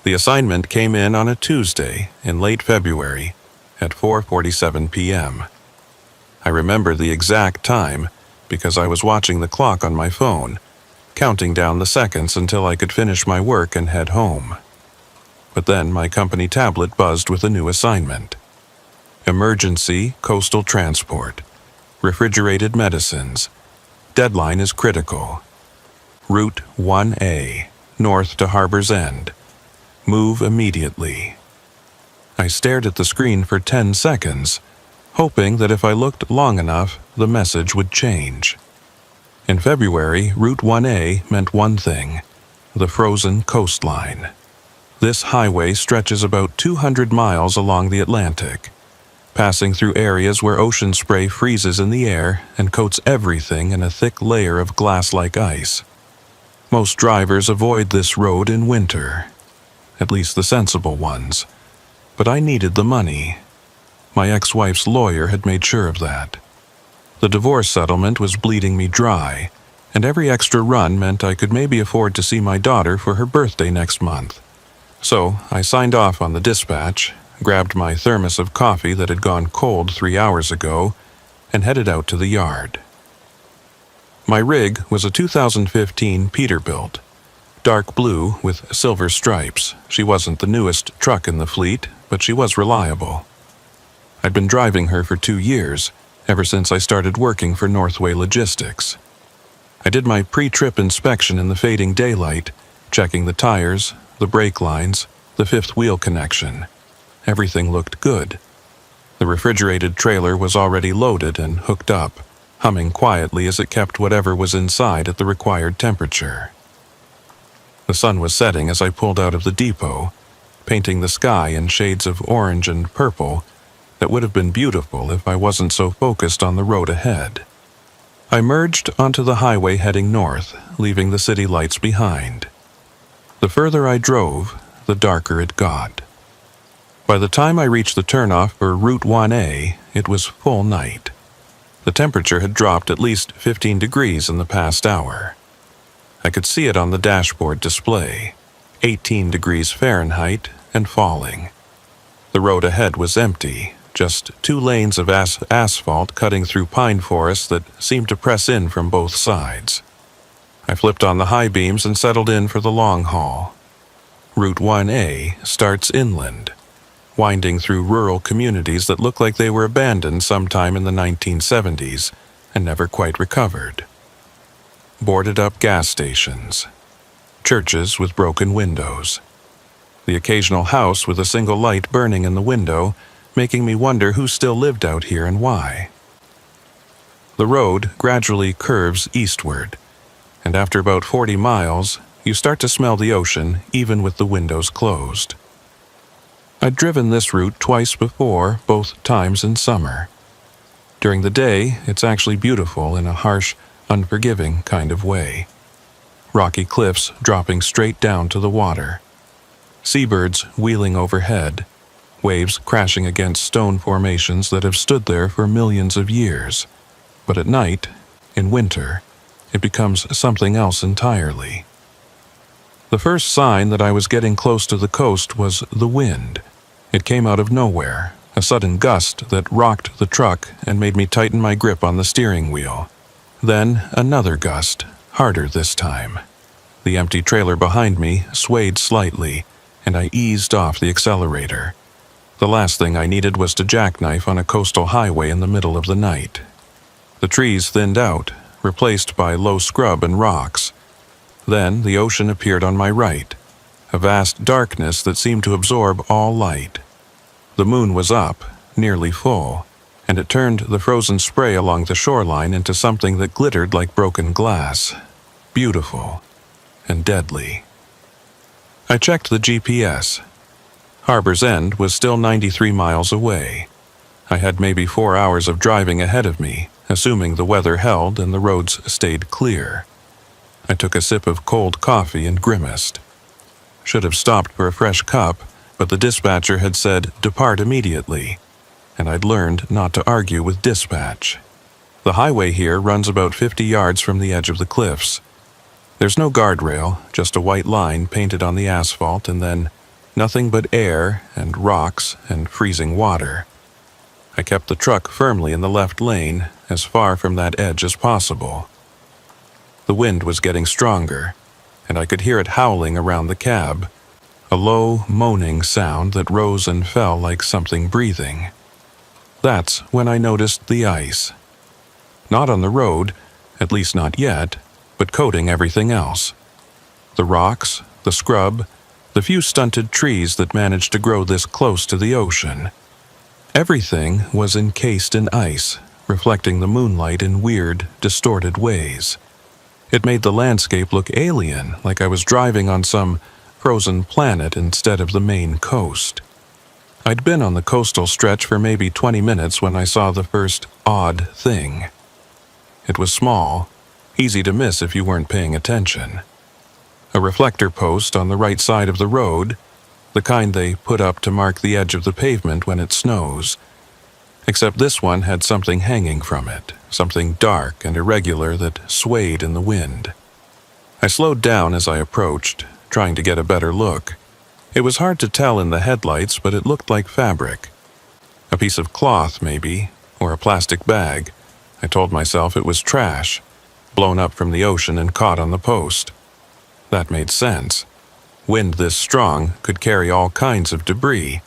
The assignment came in on a Tuesday in late February at 4:47 p.m. I remember the exact time because I was watching the clock on my phone, counting down the seconds until I could finish my work and head home. But then my company tablet buzzed with a new assignment. Emergency coastal transport. Refrigerated medicines. Deadline is critical. Route 1A, north to Harbor's End. Move immediately. I stared at the screen for 10 seconds, hoping that if I looked long enough, the message would change. In February, Route 1A meant one thing: the frozen coastline. This highway stretches about 200 miles along the Atlantic, passing through areas where ocean spray freezes in the air and coats everything in a thick layer of glass-like ice. Most drivers avoid this road in winter, at least the sensible ones. But I needed the money. My ex-wife's lawyer had made sure of that. The divorce settlement was bleeding me dry, and every extra run meant I could maybe afford to see my daughter for her birthday next month. So I signed off on the dispatch, grabbed my thermos of coffee that had gone cold 3 hours ago, and headed out to the yard. My rig was a 2015 Peterbilt, dark blue with silver stripes. She wasn't the newest truck in the fleet, but she was reliable. I'd been driving her for 2 years, ever since I started working for Northway Logistics. I did my pre-trip inspection in the fading daylight, checking the tires, the brake lines, the fifth wheel connection. Everything looked good. The refrigerated trailer was already loaded and hooked up, humming quietly as it kept whatever was inside at the required temperature. The sun was setting as I pulled out of the depot, painting the sky in shades of orange and purple that would have been beautiful if I wasn't so focused on the road ahead. I merged onto the highway heading north, leaving the city lights behind. The further I drove, the darker it got. By the time I reached the turnoff for Route 1A, it was full night. The temperature had dropped at least 15 degrees in the past hour. I could see it on the dashboard display, 18 degrees Fahrenheit and falling. The road ahead was empty, just 2 lanes of asphalt cutting through pine forests that seemed to press in from both sides. I flipped on the high beams and settled in for the long haul. Route 1A starts inland, winding through rural communities that look like they were abandoned sometime in the 1970s and never quite recovered. Boarded-up gas stations, churches with broken windows, the occasional house with a single light burning in the window, making me wonder who still lived out here and why. The road gradually curves eastward, and after about 40 miles, you start to smell the ocean even with the windows closed. I'd driven this route twice before, both times in summer. During the day, it's actually beautiful in a harsh, unforgiving kind of way. Rocky cliffs dropping straight down to the water. Seabirds wheeling overhead. Waves crashing against stone formations that have stood there for millions of years. But at night, in winter, it becomes something else entirely. The first sign that I was getting close to the coast was the wind. It came out of nowhere, a sudden gust that rocked the truck and made me tighten my grip on the steering wheel. Then another gust, harder this time. The empty trailer behind me swayed slightly, and I eased off the accelerator. The last thing I needed was to jackknife on a coastal highway in the middle of the night. The trees thinned out, replaced by low scrub and rocks. Then the ocean appeared on my right, a vast darkness that seemed to absorb all light. The moon was up, nearly full, and it turned the frozen spray along the shoreline into something that glittered like broken glass. Beautiful and deadly. I checked the GPS. Harbor's End was still 93 miles away. I had maybe 4 hours of driving ahead of me, assuming the weather held and the roads stayed clear. I took a sip of cold coffee and grimaced. Should have stopped for a fresh cup, but the dispatcher had said, "Depart immediately," and I'd learned not to argue with dispatch. The highway here runs about 50 yards from the edge of the cliffs. There's no guardrail, just a white line painted on the asphalt and then Nothing but air and rocks and freezing water. I kept the truck firmly in the left lane, as far from that edge as possible. The wind was getting stronger, and I could hear it howling around the cab, a low, moaning sound that rose and fell like something breathing. That's when I noticed the ice. Not on the road, at least not yet, but coating everything else. The rocks, the scrub, the few stunted trees that managed to grow this close to the ocean. Everything was encased in ice, reflecting the moonlight in weird, distorted ways. It made the landscape look alien, like I was driving on some frozen planet instead of the main coast. I'd been on the coastal stretch for maybe 20 minutes when I saw the first odd thing. It was small, easy to miss if you weren't paying attention. A reflector post on the right side of the road, the kind they put up to mark the edge of the pavement when it snows. Except this one had something hanging from it, something dark and irregular that swayed in the wind. I slowed down as I approached, trying to get a better look. It was hard to tell in the headlights, but it looked like fabric. A piece of cloth, maybe, or a plastic bag. I told myself it was trash, blown up from the ocean and caught on the post. That made sense. Wind this strong could carry all kinds of debris.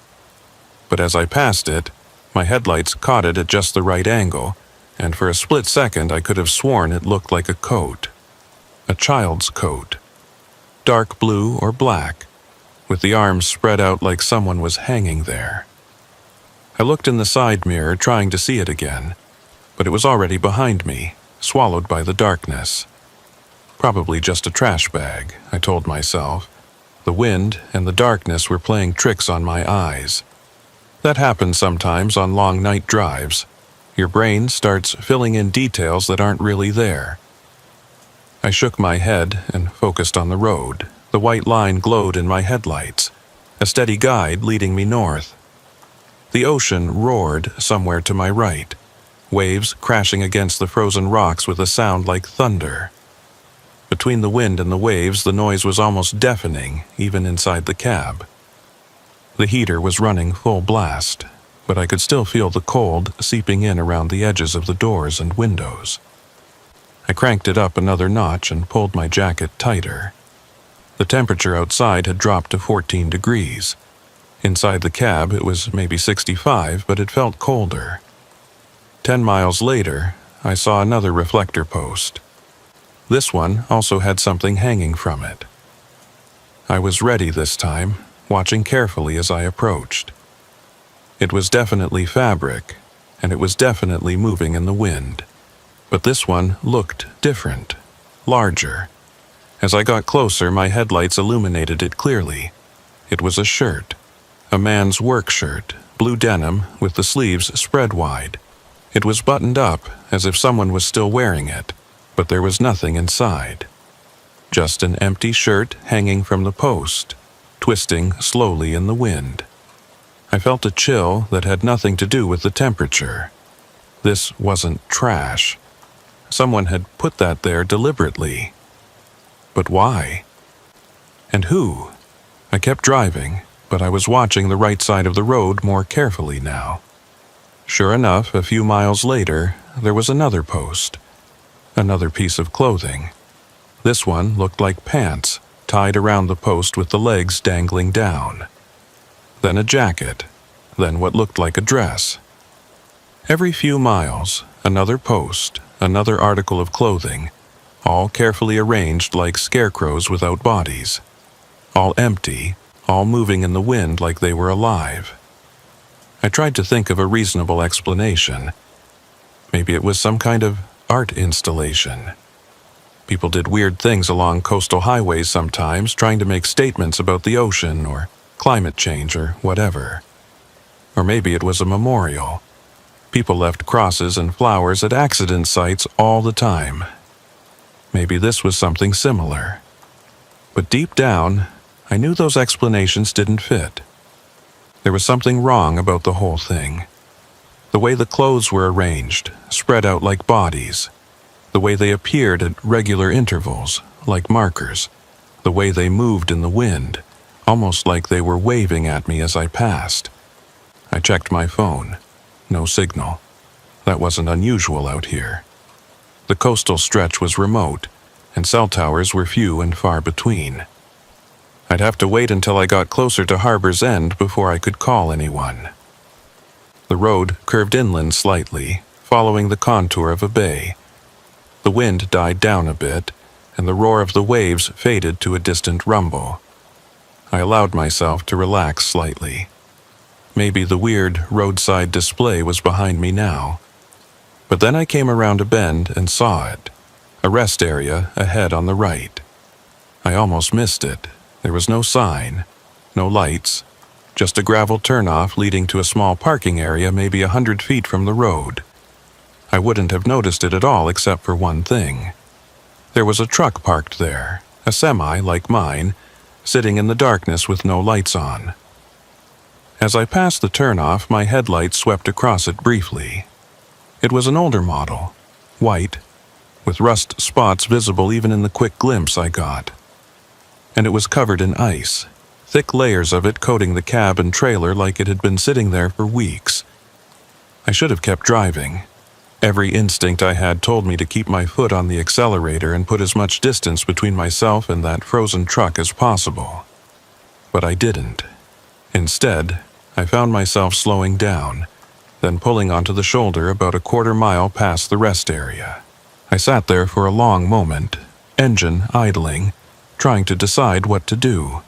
But as I passed it, my headlights caught it at just the right angle, and for a split second I could have sworn it looked like a coat. A child's coat. Dark blue or black, with the arms spread out like someone was hanging there. I looked in the side mirror trying to see it again, but it was already behind me, swallowed by the darkness. Probably just a trash bag, I told myself. The wind and the darkness were playing tricks on my eyes. That happens sometimes on long night drives. Your brain starts filling in details that aren't really there. I shook my head and focused on the road. The white line glowed in my headlights, a steady guide leading me north. The ocean roared somewhere to my right, waves crashing against the frozen rocks with a sound like thunder. Between the wind and the waves, the noise was almost deafening, even inside the cab. The heater was running full blast, but I could still feel the cold seeping in around the edges of the doors and windows. I cranked it up another notch and pulled my jacket tighter. The temperature outside had dropped to 14 degrees. Inside the cab, it was maybe 65, but it felt colder. 10 miles later, I saw another reflector post. This one also had something hanging from it. I was ready this time, watching carefully as I approached. It was definitely fabric, and it was definitely moving in the wind. But this one looked different, larger. As I got closer, my headlights illuminated it clearly. It was a shirt, a man's work shirt, blue denim with the sleeves spread wide. It was buttoned up as if someone was still wearing it, but there was nothing inside. Just an empty shirt hanging from the post, twisting slowly in the wind. I felt a chill that had nothing to do with the temperature. This wasn't trash. Someone had put that there deliberately. But why? And who? I kept driving, but I was watching the right side of the road more carefully now. Sure enough, a few miles later, there was another post. Another piece of clothing. This one looked like pants, tied around the post with the legs dangling down. Then a jacket. Then what looked like a dress. Every few miles, another post, another article of clothing, all carefully arranged like scarecrows without bodies. All empty, all moving in the wind like they were alive. I tried to think of a reasonable explanation. Maybe it was some kind of art installation. People did weird things along coastal highways sometimes, trying to make statements about the ocean or climate change or whatever. Or maybe it was a memorial. People left crosses and flowers at accident sites all the time. Maybe this was something similar. But deep down, I knew those explanations didn't fit. There was something wrong about the whole thing. The way the clothes were arranged, spread out like bodies. The way they appeared at regular intervals, like markers. The way they moved in the wind, almost like they were waving at me as I passed. I checked my phone. No signal. That wasn't unusual out here. The coastal stretch was remote, and cell towers were few and far between. I'd have to wait until I got closer to Harbor's End before I could call anyone. The road curved inland slightly, following the contour of a bay. The wind died down a bit, and the roar of the waves faded to a distant rumble. I allowed myself to relax slightly. Maybe the weird roadside display was behind me now. But then I came around a bend and saw it, a rest area ahead on the right. I almost missed it. There was no sign, no lights, just a gravel turnoff leading to a small parking area maybe 100 feet from the road. I wouldn't have noticed it at all except for one thing. There was a truck parked there, a semi like mine, sitting in the darkness with no lights on. As I passed the turnoff, my headlights swept across it briefly. It was an older model, white, with rust spots visible even in the quick glimpse I got. And it was covered in ice, thick layers of it coating the cab and trailer like it had been sitting there for weeks. I should have kept driving. Every instinct I had told me to keep my foot on the accelerator and put as much distance between myself and that frozen truck as possible. But I didn't. Instead, I found myself slowing down, then pulling onto the shoulder about a quarter mile past the rest area. I sat there for a long moment, engine idling, trying to decide what to do.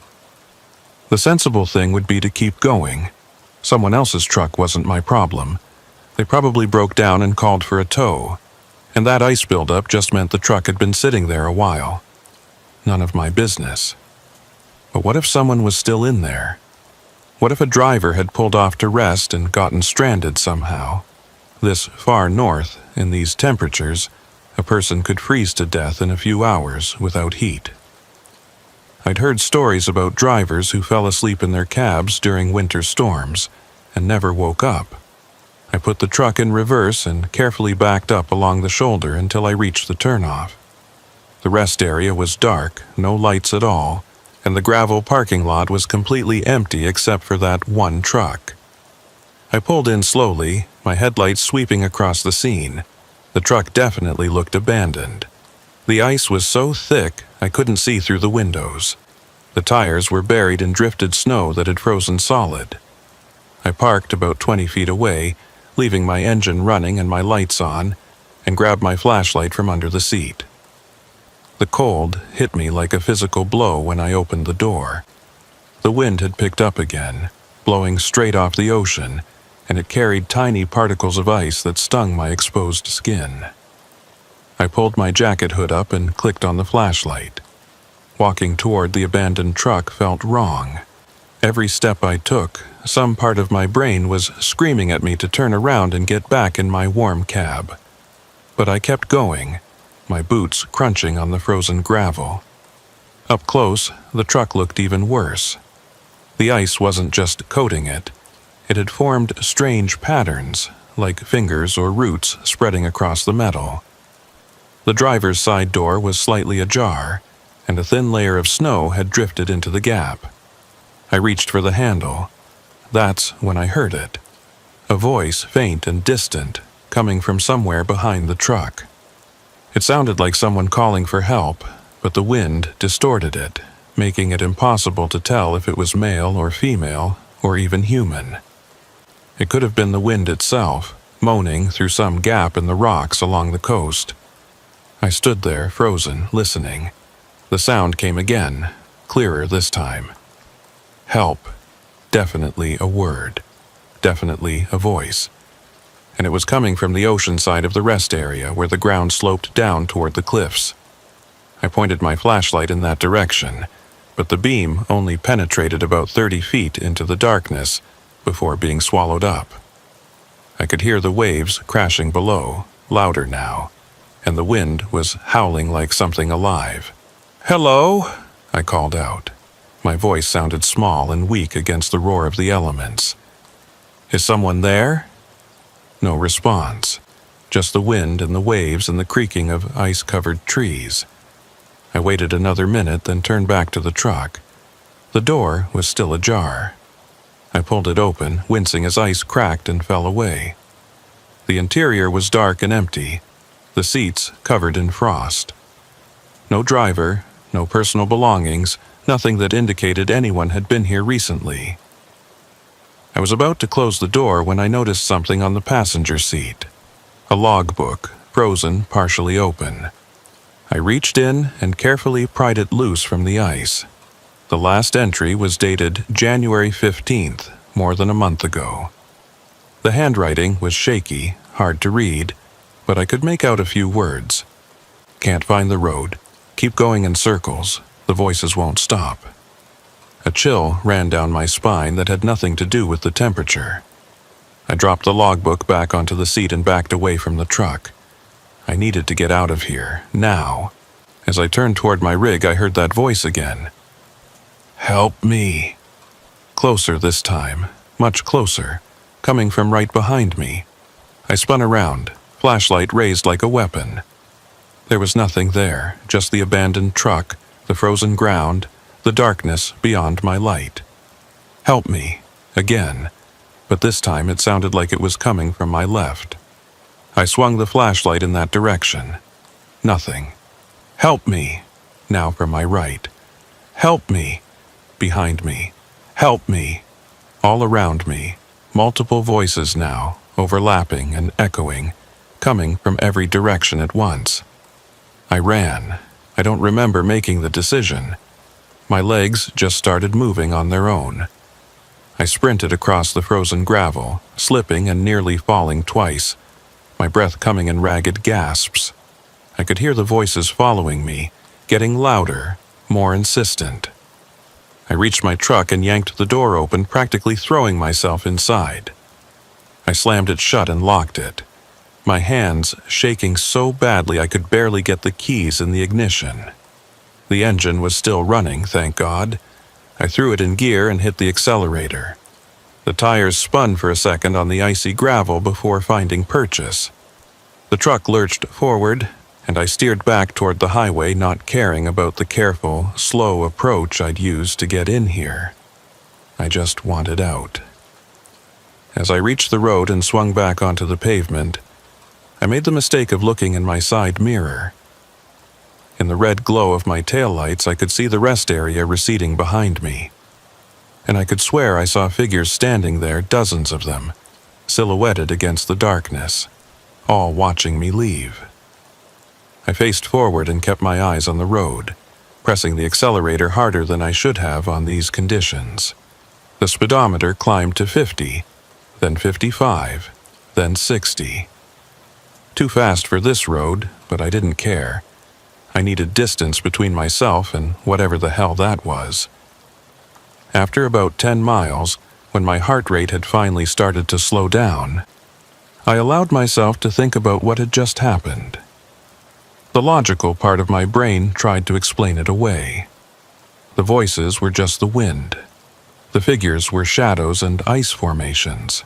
The sensible thing would be to keep going. Someone else's truck wasn't my problem. They probably broke down and called for a tow, and that ice buildup just meant the truck had been sitting there a while. None of my business. But what if someone was still in there? What if a driver had pulled off to rest and gotten stranded somehow? This far north, in these temperatures, a person could freeze to death in a few hours without heat. I'd heard stories about drivers who fell asleep in their cabs during winter storms and never woke up. I put the truck in reverse and carefully backed up along the shoulder until I reached the turnoff. The rest area was dark, no lights at all, and the gravel parking lot was completely empty except for that one truck. I pulled in slowly, my headlights sweeping across the scene. The truck definitely looked abandoned. The ice was so thick I couldn't see through the windows. The tires were buried in drifted snow that had frozen solid. I parked about 20 feet away, leaving my engine running and my lights on, and grabbed my flashlight from under the seat. The cold hit me like a physical blow when I opened the door. The wind had picked up again, blowing straight off the ocean, and it carried tiny particles of ice that stung my exposed skin. I pulled my jacket hood up and clicked on the flashlight. Walking toward the abandoned truck felt wrong. Every step I took, some part of my brain was screaming at me to turn around and get back in my warm cab. But I kept going, my boots crunching on the frozen gravel. Up close, the truck looked even worse. The ice wasn't just coating it. It had formed strange patterns, like fingers or roots spreading across the metal. The driver's side door was slightly ajar, and a thin layer of snow had drifted into the gap. I reached for the handle. That's when I heard it. A voice, faint and distant, coming from somewhere behind the truck. It sounded like someone calling for help, but the wind distorted it, making it impossible to tell if it was male or female, or even human. It could have been the wind itself, moaning through some gap in the rocks along the coast. I stood there, frozen, listening. The sound came again, clearer this time. Help. Definitely a word. Definitely a voice. And it was coming from the ocean side of the rest area where the ground sloped down toward the cliffs. I pointed my flashlight in that direction, but the beam only penetrated about 30 feet into the darkness before being swallowed up. I could hear the waves crashing below, louder now, and the wind was howling like something alive. "Hello?" I called out. My voice sounded small and weak against the roar of the elements. "Is someone there?" No response, just the wind and the waves and the creaking of ice-covered trees. I waited another minute, then turned back to the truck. The door was still ajar. I pulled it open, wincing as ice cracked and fell away. The interior was dark and empty, the seats covered in frost. No driver, no personal belongings, nothing that indicated anyone had been here recently. I was about to close the door when I noticed something on the passenger seat. A logbook, frozen, partially open. I reached in and carefully pried it loose from the ice. The last entry was dated January 15th, more than a month ago. The handwriting was shaky, hard to read, but I could make out a few words. Can't find the road. Keep going in circles. The voices won't stop. A chill ran down my spine that had nothing to do with the temperature. I dropped the logbook back onto the seat and backed away from the truck. I needed to get out of here, now. As I turned toward my rig, I heard that voice again. "Help me." Closer this time, much closer, coming from right behind me. I spun around, flashlight raised like a weapon. There was nothing there, just the abandoned truck, the frozen ground, the darkness beyond my light. "Help me," again, but this time it sounded like it was coming from my left. I swung the flashlight in that direction. Nothing. "Help me," now from my right. "Help me," behind me. "Help me," all around me. Multiple voices now, overlapping and echoing, coming from every direction at once. I ran. I don't remember making the decision. My legs just started moving on their own. I sprinted across the frozen gravel, slipping and nearly falling twice, my breath coming in ragged gasps. I could hear the voices following me, getting louder, more insistent. I reached my truck and yanked the door open, practically throwing myself inside. I slammed it shut and locked it, my hands shaking so badly I could barely get the keys in the ignition. The engine was still running, thank God. I threw it in gear and hit the accelerator. The tires spun for a second on the icy gravel before finding purchase. The truck lurched forward, and I steered back toward the highway, not caring about the careful, slow approach I'd used to get in here. I just wanted out. As I reached the road and swung back onto the pavement, I made the mistake of looking in my side mirror. In the red glow of my taillights, I could see the rest area receding behind me. And I could swear I saw figures standing there, dozens of them, silhouetted against the darkness, all watching me leave. I faced forward and kept my eyes on the road, pressing the accelerator harder than I should have on these conditions. The speedometer climbed to 50, then 55, then 60. Too fast for this road, but I didn't care. I needed distance between myself and whatever the hell that was. After about 10 miles, when my heart rate had finally started to slow down, I allowed myself to think about what had just happened. The logical part of my brain tried to explain it away. The voices were just the wind. The figures were shadows and ice formations.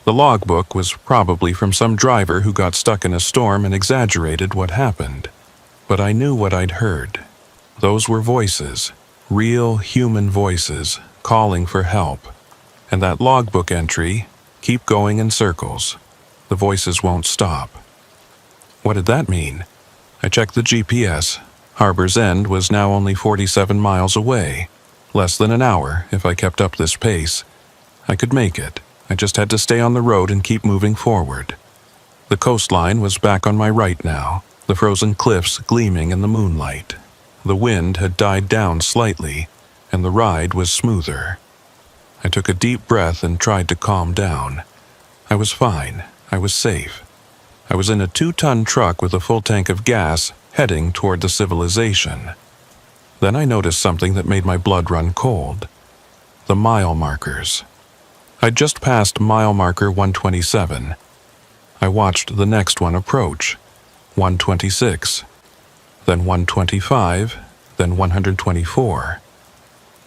The logbook was probably from some driver who got stuck in a storm and exaggerated what happened. But I knew what I'd heard. Those were voices, real human voices, calling for help. And that logbook entry, "Keep going in circles. The voices won't stop." What did that mean? I checked the GPS. Harbor's End was now only 47 miles away. Less than an hour if I kept up this pace. I could make it. I just had to stay on the road and keep moving forward. The coastline was back on my right now, the frozen cliffs gleaming in the moonlight. The wind had died down slightly, and the ride was smoother. I took a deep breath and tried to calm down. I was fine. I was safe. I was in a 2-ton truck with a full tank of gas, heading toward the civilization. Then I noticed something that made my blood run cold. The mile markers. I'd just passed mile marker 127. I watched the next one approach, 126, then 125, then 124.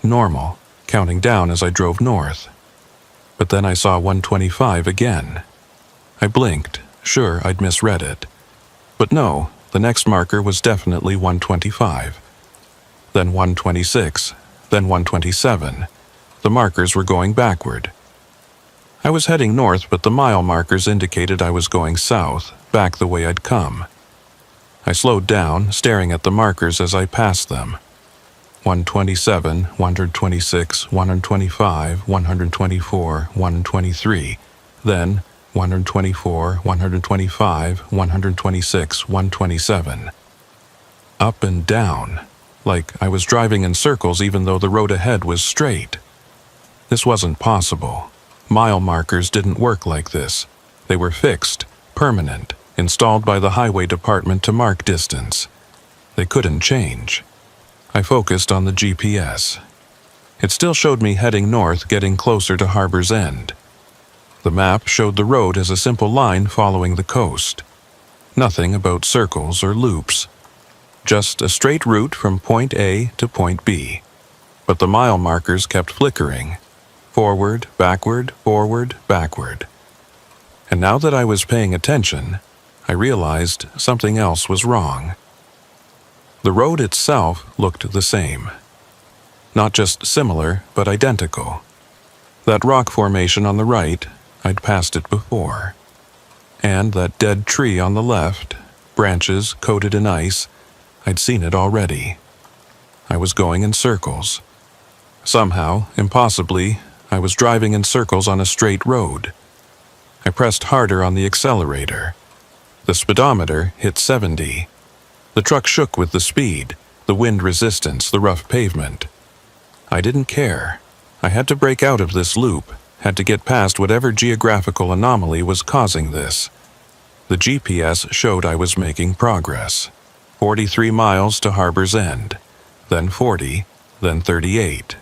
Normal, counting down as I drove north. But then I saw 125 again. I blinked, sure I'd misread it. But no, the next marker was definitely 125. Then 126, then 127. The markers were going backward. I was heading north, but the mile markers indicated I was going south, back the way I'd come. I slowed down, staring at the markers as I passed them. 127, 126, 125, 124, 123, then 124, 125, 126, 127. Up and down, like I was driving in circles even though the road ahead was straight. This wasn't possible. Mile markers didn't work like this. They were fixed, permanent, installed by the highway department to mark distance. They couldn't change. I focused on the GPS. It still showed me heading north, getting closer to Harbor's End. The map showed the road as a simple line following the coast. Nothing about circles or loops. Just a straight route from point A to point B. But the mile markers kept flickering. Forward, backward, forward, backward. And now that I was paying attention, I realized something else was wrong. The road itself looked the same. Not just similar, but identical. That rock formation on the right, I'd passed it before. And that dead tree on the left, branches coated in ice, I'd seen it already. I was going in circles. Somehow, impossibly, I was driving in circles on a straight road. I pressed harder on the accelerator. The speedometer hit 70. The truck shook with the speed, the wind resistance, the rough pavement. I didn't care. I had to break out of this loop, had to get past whatever geographical anomaly was causing this. The GPS showed I was making progress. 43 miles to Harbor's End, then 40, then 38.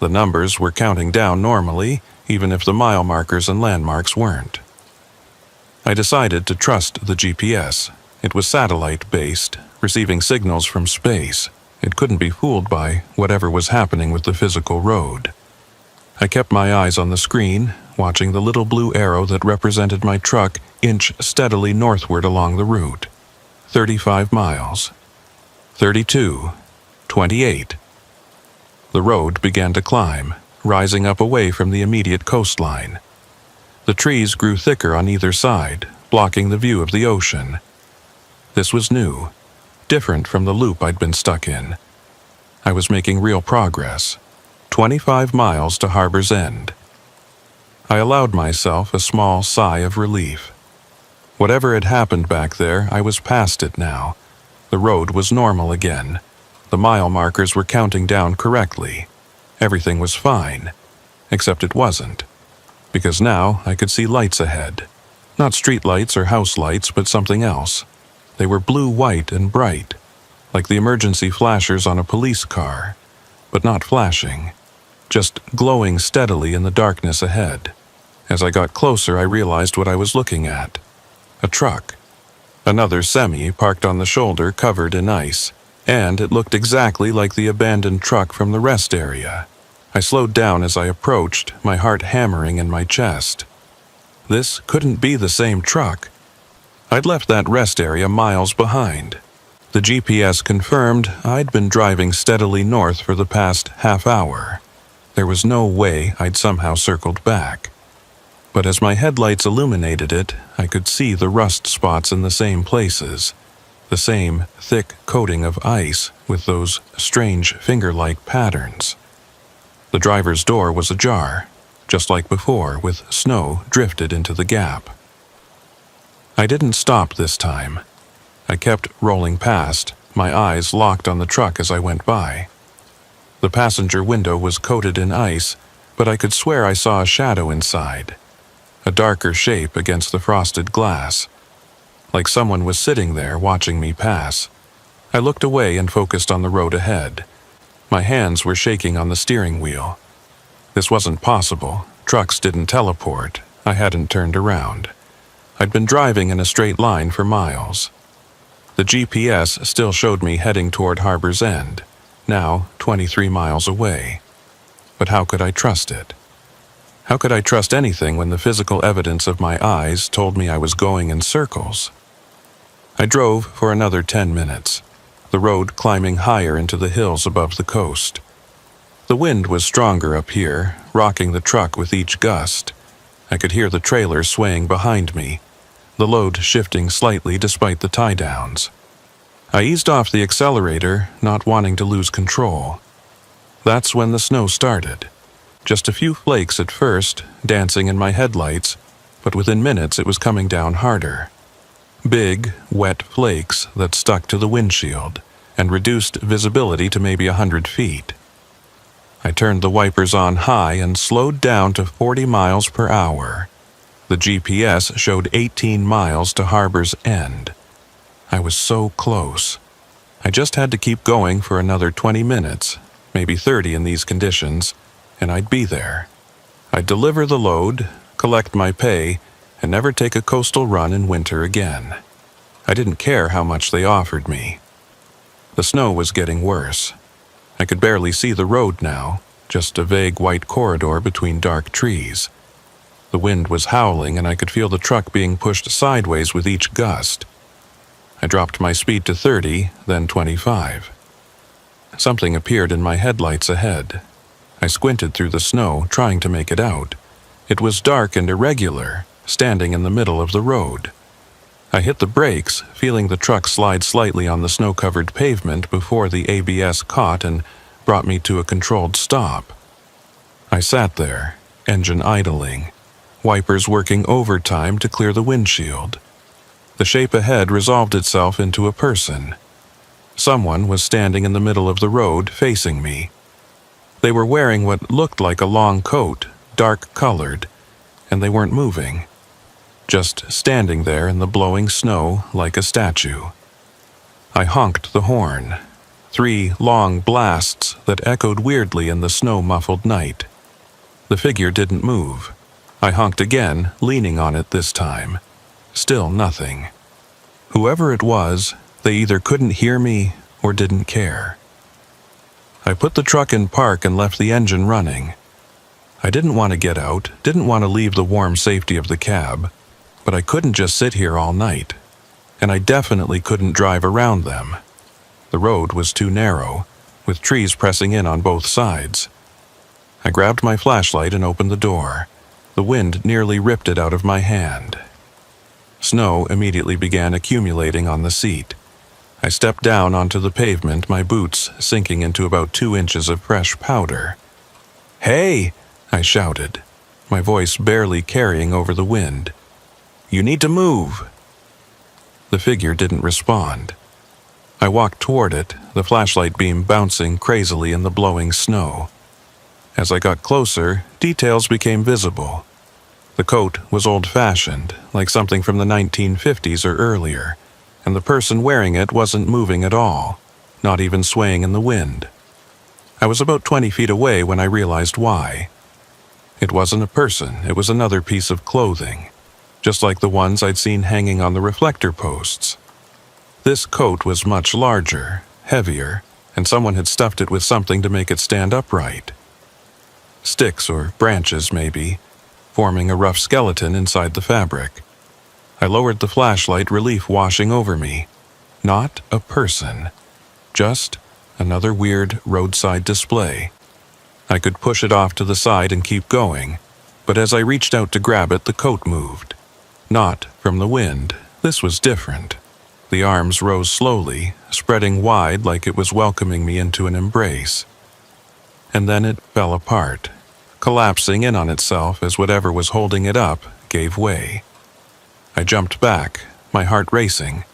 The numbers were counting down normally, even if the mile markers and landmarks weren't. I decided to trust the GPS. It was satellite-based, receiving signals from space. It couldn't be fooled by whatever was happening with the physical road. I kept my eyes on the screen, watching the little blue arrow that represented my truck inch steadily northward along the route. 35 miles. 32. 28. The road began to climb, rising up away from the immediate coastline. The trees grew thicker on either side, blocking the view of the ocean. This was new, different from the loop I'd been stuck in. I was making real progress. 25 miles to Harbor's End. I allowed myself a small sigh of relief. Whatever had happened back there, I was past it now. The road was normal again. The mile markers were counting down correctly. Everything was fine, except it wasn't. Because now I could see lights ahead. Not street lights or house lights, but something else. They were blue-white and bright, like the emergency flashers on a police car, but not flashing, just glowing steadily in the darkness ahead. As I got closer, I realized what I was looking at. A truck. Another semi parked on the shoulder covered in ice, and it looked exactly like the abandoned truck from the rest area. I slowed down as I approached, my heart hammering in my chest. This couldn't be the same truck. I'd left that rest area miles behind. The GPS confirmed I'd been driving steadily north for the past half hour. There was no way I'd somehow circled back. But as my headlights illuminated it, I could see the rust spots in the same places. The same thick coating of ice with those strange finger-like patterns. The driver's door was ajar, just like before, with snow drifted into the gap. I didn't stop this time. I kept rolling past, my eyes locked on the truck as I went by. The passenger window was coated in ice, but I could swear I saw a shadow inside. A darker shape against the frosted glass. Like someone was sitting there watching me pass. I looked away and focused on the road ahead. My hands were shaking on the steering wheel. This wasn't possible. Trucks didn't teleport. I hadn't turned around. I'd been driving in a straight line for miles. The GPS still showed me heading toward Harbor's End, now 23 miles away. But how could I trust it? How could I trust anything when the physical evidence of my eyes told me I was going in circles? I drove for another 10 minutes, the road climbing higher into the hills above the coast. The wind was stronger up here, rocking the truck with each gust. I could hear the trailer swaying behind me, the load shifting slightly despite the tie-downs. I eased off the accelerator, not wanting to lose control. That's when the snow started. Just a few flakes at first, dancing in my headlights, but within minutes it was coming down harder. Big, wet flakes that stuck to the windshield and reduced visibility to maybe 100 feet. I turned the wipers on high and slowed down to 40 miles per hour. The GPS showed 18 miles to Harbor's End. I was so close. I just had to keep going for another 20 minutes, maybe 30 in these conditions, and I'd be there. I'd deliver the load, collect my pay, and never take a coastal run in winter again. I didn't care how much they offered me. The snow was getting worse. I could barely see the road now, just a vague white corridor between dark trees. The wind was howling and I could feel the truck being pushed sideways with each gust. I dropped my speed to 30, then 25. Something appeared in my headlights ahead. I squinted through the snow, trying to make it out. It was dark and irregular, standing in the middle of the road. I hit the brakes, feeling the truck slide slightly on the snow-covered pavement before the ABS caught and brought me to a controlled stop. I sat there, engine idling, wipers working overtime to clear the windshield. The shape ahead resolved itself into a person. Someone was standing in the middle of the road, facing me. They were wearing what looked like a long coat, dark-colored, and they weren't moving. Just standing there in the blowing snow like a statue. I honked the horn. 3 long blasts that echoed weirdly in the snow-muffled night. The figure didn't move. I honked again, leaning on it this time. Still nothing. Whoever it was, they either couldn't hear me or didn't care. I put the truck in park and left the engine running. I didn't want to get out, didn't want to leave the warm safety of the cab, but I couldn't just sit here all night, and I definitely couldn't drive around them. The road was too narrow, with trees pressing in on both sides. I grabbed my flashlight and opened the door. The wind nearly ripped it out of my hand. Snow immediately began accumulating on the seat. I stepped down onto the pavement, my boots sinking into about 2 inches of fresh powder. "Hey!" I shouted, my voice barely carrying over the wind. "You need to move!" The figure didn't respond. I walked toward it, the flashlight beam bouncing crazily in the blowing snow. As I got closer, details became visible. The coat was old-fashioned, like something from the 1950s or earlier, and the person wearing it wasn't moving at all, not even swaying in the wind. I was about 20 feet away when I realized why. It wasn't a person, it was another piece of clothing, just like the ones I'd seen hanging on the reflector posts. This coat was much larger, heavier, and someone had stuffed it with something to make it stand upright. Sticks or branches, maybe, forming a rough skeleton inside the fabric. I lowered the flashlight, relief washing over me. Not a person, just another weird roadside display. I could push it off to the side and keep going, but as I reached out to grab it, the coat moved. Not from the wind. This was different. The arms rose slowly, spreading wide like it was welcoming me into an embrace. And then it fell apart, collapsing in on itself as whatever was holding it up gave way. I jumped back, my heart racing.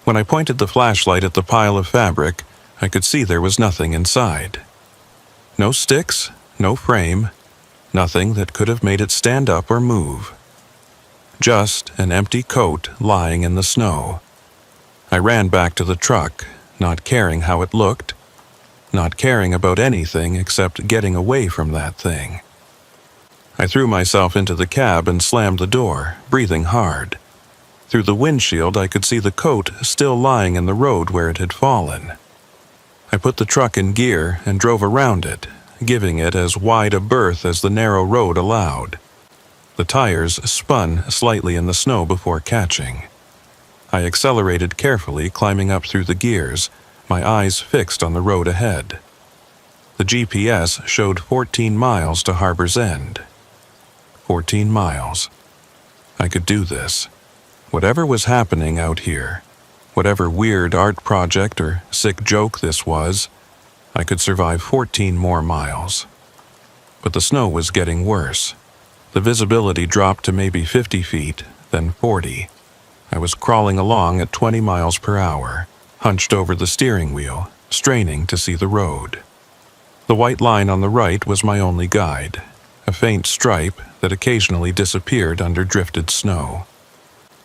When I pointed the flashlight at the pile of fabric, I could see there was nothing inside. No sticks, no frame, nothing that could have made it stand up or move. Just an empty coat lying in the snow. I ran back to the truck, not caring how it looked, not caring about anything except getting away from that thing. I threw myself into the cab and slammed the door, breathing hard. Through the windshield, I could see the coat still lying in the road where it had fallen. I put the truck in gear and drove around it, giving it as wide a berth as the narrow road allowed. The tires spun slightly in the snow before catching. I accelerated carefully, climbing up through the gears, my eyes fixed on the road ahead. The GPS showed 14 miles to Harbor's End. 14 miles. I could do this. Whatever was happening out here, whatever weird art project or sick joke this was, I could survive 14 more miles. But the snow was getting worse. The visibility dropped to maybe 50 feet, then 40. I was crawling along at 20 miles per hour, hunched over the steering wheel, straining to see the road. The white line on the right was my only guide, a faint stripe that occasionally disappeared under drifted snow.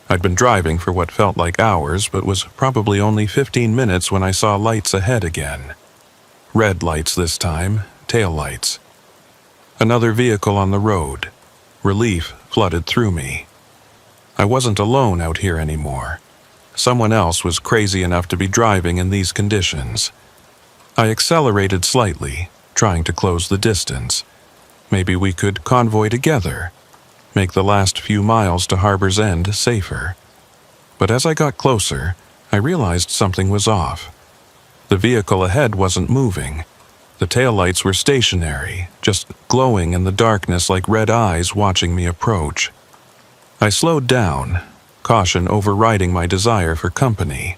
I'd been driving for what felt like hours, but was probably only 15 minutes when I saw lights ahead again. Red lights this time, tail lights. Another vehicle on the road. Relief flooded through me. I wasn't alone out here anymore. Someone else was crazy enough to be driving in these conditions. I accelerated slightly, trying to close the distance. Maybe we could convoy together, make the last few miles to Harbor's End safer. But as I got closer, I realized something was off. The vehicle ahead wasn't moving. The taillights were stationary, just glowing in the darkness like red eyes watching me approach. I slowed down, caution overriding my desire for company.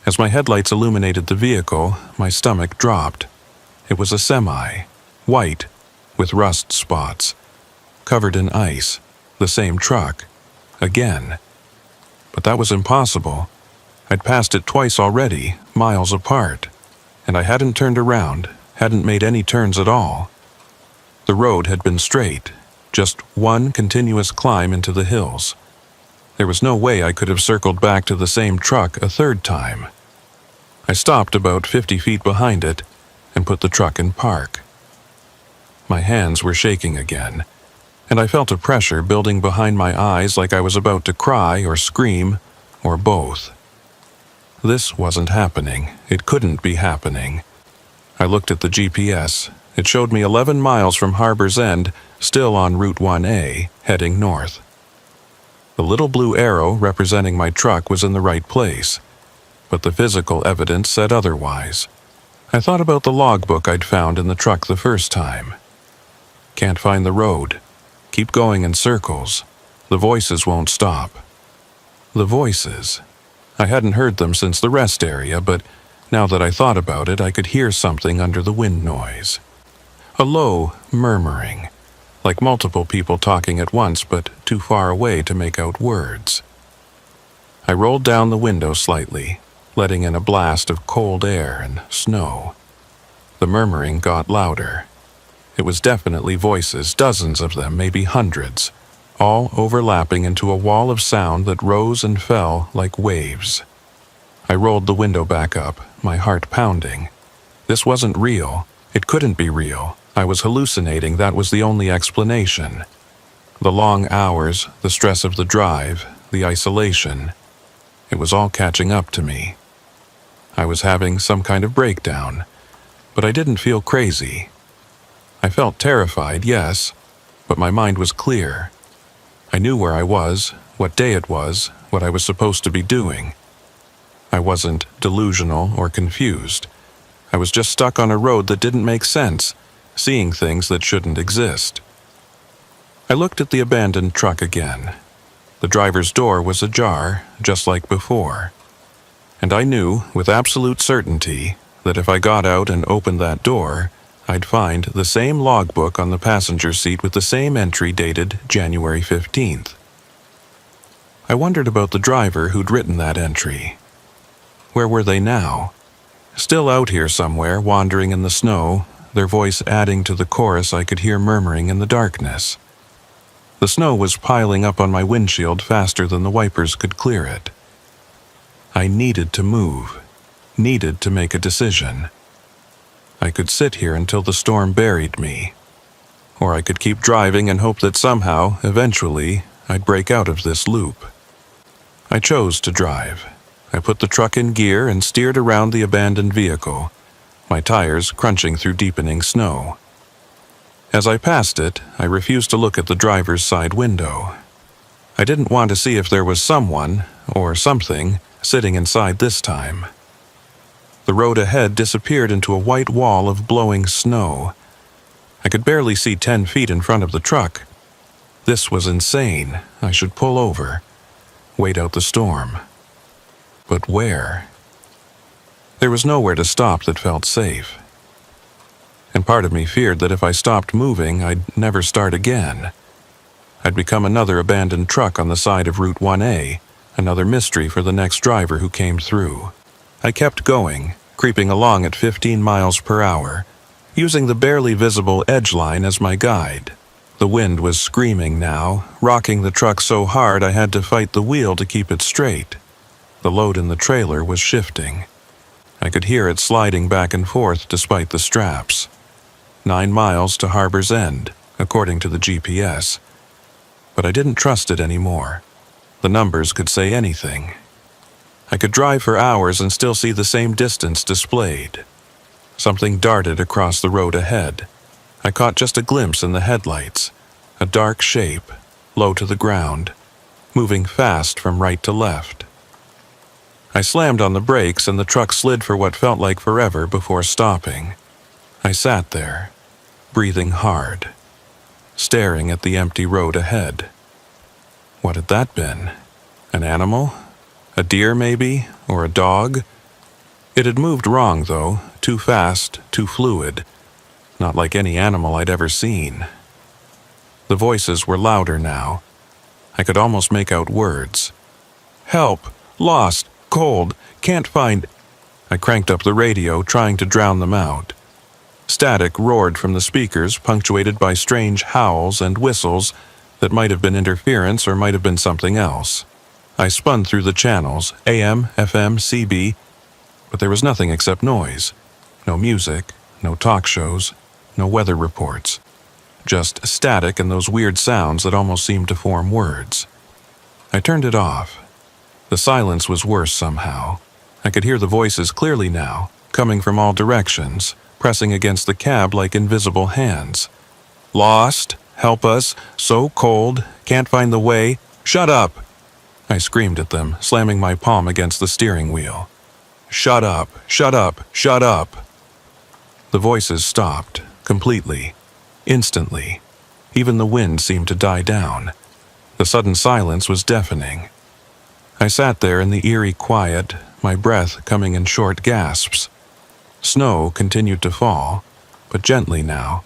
As my headlights illuminated the vehicle, my stomach dropped. It was a semi, white, with rust spots, covered in ice, the same truck, again. But that was impossible. I'd passed it twice already, miles apart, and I hadn't turned around, hadn't made any turns at all. The road had been straight, just one continuous climb into the hills. There was no way I could have circled back to the same truck a third time. I stopped about 50 feet behind it and put the truck in park. My hands were shaking again, and I felt a pressure building behind my eyes like I was about to cry or scream, or both. This wasn't happening. It couldn't be happening. I looked at the GPS. It showed me 11 miles from Harbor's End, still on Route 1A, heading north. The little blue arrow representing my truck was in the right place, but the physical evidence said otherwise. I thought about the logbook I'd found in the truck the first time. Can't find the road. Keep going in circles. The voices won't stop. The voices. I hadn't heard them since the rest area, but now that I thought about it, I could hear something under the wind noise. A low murmuring, like multiple people talking at once but too far away to make out words. I rolled down the window slightly, letting in a blast of cold air and snow. The murmuring got louder. It was definitely voices, dozens of them, maybe hundreds, all overlapping into a wall of sound that rose and fell like waves. I rolled the window back up, my heart pounding. This wasn't real. It couldn't be real. I was hallucinating, that was the only explanation. The long hours, the stress of the drive, the isolation. It was all catching up to me. I was having some kind of breakdown, but I didn't feel crazy. I felt terrified, yes, but my mind was clear. I knew where I was, what day it was, what I was supposed to be doing. I wasn't delusional or confused. I was just stuck on a road that didn't make sense, seeing things that shouldn't exist. I looked at the abandoned truck again. The driver's door was ajar, just like before. And I knew, with absolute certainty, that if I got out and opened that door, I'd find the same logbook on the passenger seat with the same entry dated January 15th. I wondered about the driver who'd written that entry. Where were they now? Still out here somewhere, wandering in the snow, their voice adding to the chorus I could hear murmuring in the darkness. The snow was piling up on my windshield faster than the wipers could clear it. I needed to move, needed to make a decision. I could sit here until the storm buried me, or I could keep driving and hope that somehow, eventually, I'd break out of this loop. I chose to drive. I put the truck in gear and steered around the abandoned vehicle, my tires crunching through deepening snow. As I passed it, I refused to look at the driver's side window. I didn't want to see if there was someone, or something, sitting inside this time. The road ahead disappeared into a white wall of blowing snow. I could barely see 10 feet in front of the truck. This was insane. I should pull over, wait out the storm. But where? There was nowhere to stop that felt safe. And part of me feared that if I stopped moving, I'd never start again. I'd become another abandoned truck on the side of Route 1A, another mystery for the next driver who came through. I kept going, creeping along at 15 miles per hour, using the barely visible edge line as my guide. The wind was screaming now, rocking the truck so hard I had to fight the wheel to keep it straight. The load in the trailer was shifting. I could hear it sliding back and forth despite the straps. 9 miles to Harbor's End, according to the GPS. But I didn't trust it anymore. The numbers could say anything. I could drive for hours and still see the same distance displayed. Something darted across the road ahead. I caught just a glimpse in the headlights, a dark shape, low to the ground, moving fast from right to left. I slammed on the brakes and the truck slid for what felt like forever before stopping. I sat there, breathing hard, staring at the empty road ahead. What had that been? An animal? A deer, maybe? Or a dog? It had moved wrong, though, too fast, too fluid. Not like any animal I'd ever seen. The voices were louder now. I could almost make out words. Help! Lost! Cold! Can't find... I cranked up the radio, trying to drown them out. Static roared from the speakers, punctuated by strange howls and whistles that might have been interference or might have been something else. I spun through the channels, AM, FM, CB, but there was nothing except noise. No music, no talk shows, no weather reports. Just static and those weird sounds that almost seemed to form words. I turned it off. The silence was worse somehow. I could hear the voices clearly now, coming from all directions, pressing against the cab like invisible hands. Lost, help us, so cold, can't find the way, shut up! I screamed at them, slamming my palm against the steering wheel. Shut up, shut up, shut up! The voices stopped, completely, instantly. Even the wind seemed to die down. The sudden silence was deafening. I sat there in the eerie quiet, my breath coming in short gasps. Snow continued to fall, but gently now,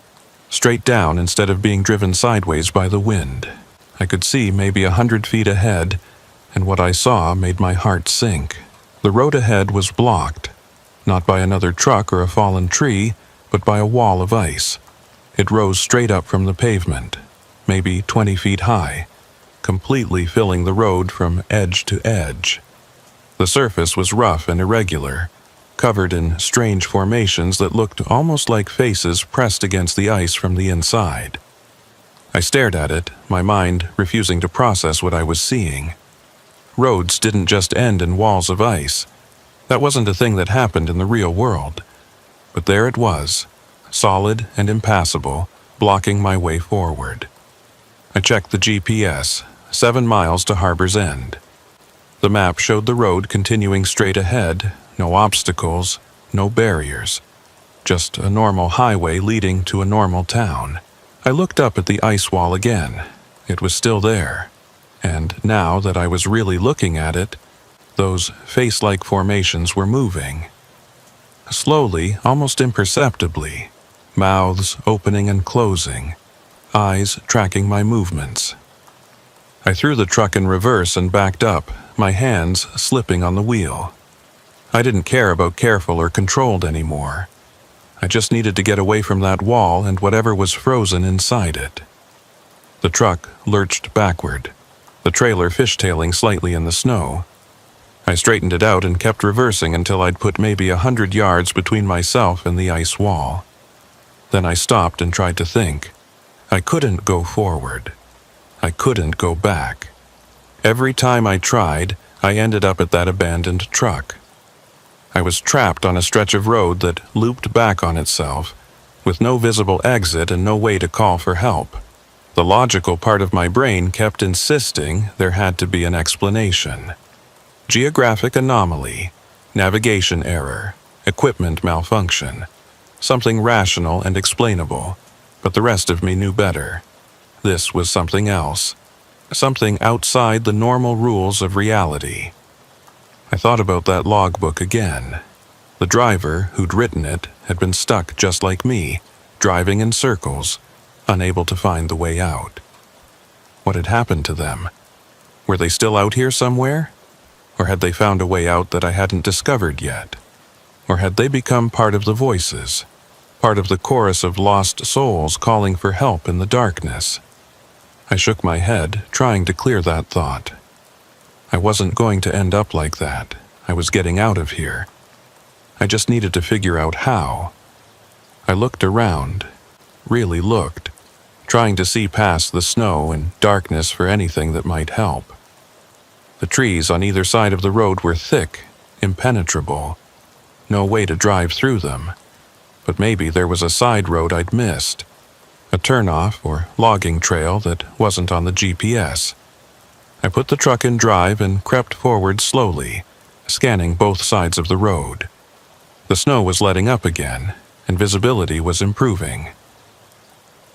straight down instead of being driven sideways by the wind. I could see maybe 100 feet ahead, and what I saw made my heart sink. The road ahead was blocked, not by another truck or a fallen tree, but by a wall of ice. It rose straight up from the pavement, maybe 20 feet high, completely filling the road from edge to edge. The surface was rough and irregular, covered in strange formations that looked almost like faces pressed against the ice from the inside. I stared at it, my mind refusing to process what I was seeing. Roads didn't just end in walls of ice. That wasn't a thing that happened in the real world. But there it was, solid and impassable, blocking my way forward. I checked the GPS, 7 miles to Harbor's End. The map showed the road continuing straight ahead, no obstacles, no barriers. Just a normal highway leading to a normal town. I looked up at the ice wall again. It was still there. And now that I was really looking at it, those face-like formations were moving. Slowly, almost imperceptibly, mouths opening and closing, eyes tracking my movements. I threw the truck in reverse and backed up, my hands slipping on the wheel. I didn't care about careful or controlled anymore. I just needed to get away from that wall and whatever was frozen inside it. The truck lurched backward, the trailer fishtailing slightly in the snow. I straightened it out and kept reversing until I'd put maybe 100 yards between myself and the ice wall. Then I stopped and tried to think. I couldn't go forward. I couldn't go back. Every time I tried, I ended up at that abandoned truck. I was trapped on a stretch of road that looped back on itself, with no visible exit and no way to call for help. The logical part of my brain kept insisting there had to be an explanation. Geographic anomaly, navigation error, equipment malfunction, something rational and explainable, but the rest of me knew better. This was something else, something outside the normal rules of reality. I thought about that logbook again. The driver who'd written it had been stuck just like me, driving in circles, unable to find the way out. What had happened to them? Were they still out here somewhere? Or had they found a way out that I hadn't discovered yet? Or had they become part of the voices, part of the chorus of lost souls calling for help in the darkness? I shook my head, trying to clear that thought. I wasn't going to end up like that. I was getting out of here. I just needed to figure out how. I looked around, really looked, trying to see past the snow and darkness for anything that might help. The trees on either side of the road were thick, impenetrable. No way to drive through them. But maybe there was a side road I'd missed, a turnoff or logging trail that wasn't on the GPS. I put the truck in drive and crept forward slowly, scanning both sides of the road. The snow was letting up again, and visibility was improving.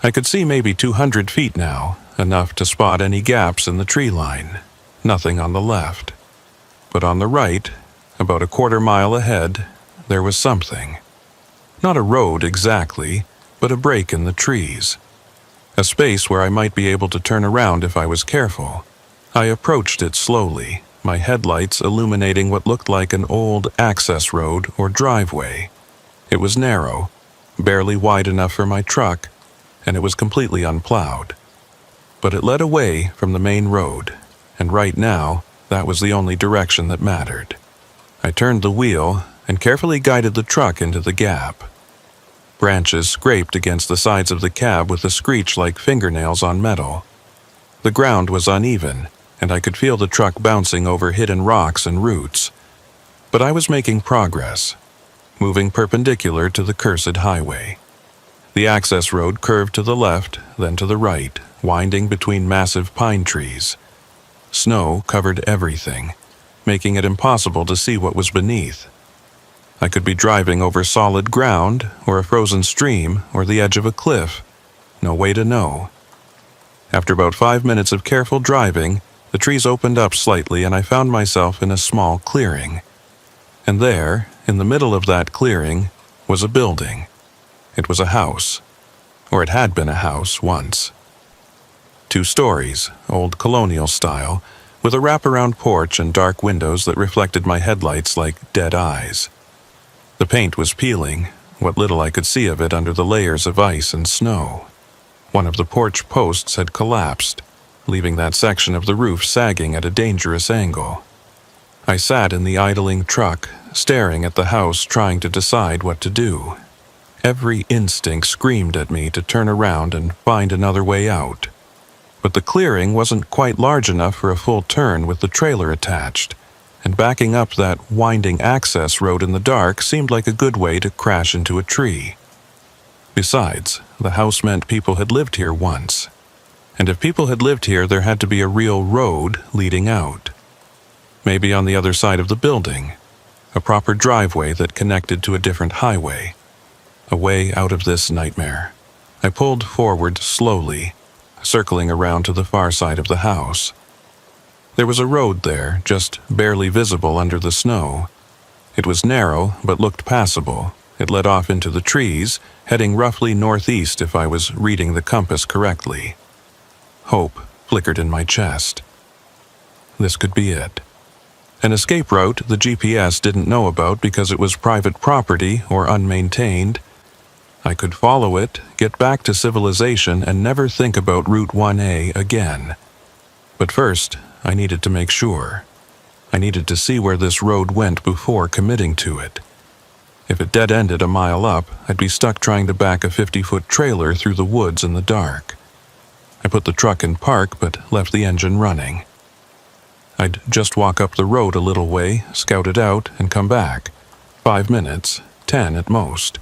I could see maybe 200 feet now, enough to spot any gaps in the tree line. Nothing on the left. But on the right, about a quarter-mile ahead, there was something. Not a road exactly, but a break in the trees. A space where I might be able to turn around if I was careful. I approached it slowly, my headlights illuminating what looked like an old access road or driveway. It was narrow, barely wide enough for my truck, and it was completely unplowed. But it led away from the main road, and right now, that was the only direction that mattered. I turned the wheel and carefully guided the truck into the gap. Branches scraped against the sides of the cab with a screech like fingernails on metal. The ground was uneven, and I could feel the truck bouncing over hidden rocks and roots. But I was making progress, moving perpendicular to the cursed highway. The access road curved to the left, then to the right, winding between massive pine trees. Snow covered everything, making it impossible to see what was beneath. I could be driving over solid ground, or a frozen stream, or the edge of a cliff. No way to know. After about 5 minutes of careful driving, the trees opened up slightly and I found myself in a small clearing. And there, in the middle of that clearing, was a building. It was a house. Or it had been a house once. 2 stories, old colonial style, with a wraparound porch and dark windows that reflected my headlights like dead eyes. The paint was peeling, what little I could see of it under the layers of ice and snow. One of the porch posts had collapsed, leaving that section of the roof sagging at a dangerous angle. I sat in the idling truck, staring at the house, trying to decide what to do. Every instinct screamed at me to turn around and find another way out. But the clearing wasn't quite large enough for a full turn with the trailer attached, and backing up that winding access road in the dark seemed like a good way to crash into a tree. Besides, the house meant people had lived here once. And if people had lived here, there had to be a real road leading out. Maybe on the other side of the building, a proper driveway that connected to a different highway. A way out of this nightmare. I pulled forward slowly, circling around to the far side of the house. There was a road there, just barely visible under the snow. It was narrow, but looked passable. It led off into the trees, heading roughly northeast if I was reading the compass correctly. Hope flickered in my chest. This could be it. An escape route the GPS didn't know about because it was private property or unmaintained. I could follow it, get back to civilization, and never think about Route 1A again. But first, I needed to make sure. I needed to see where this road went before committing to it. If it dead-ended a mile up, I'd be stuck trying to back a 50-foot trailer through the woods in the dark. I put the truck in park, but left the engine running. I'd just walk up the road a little way, scout it out, and come back. 5 minutes, 10 at most.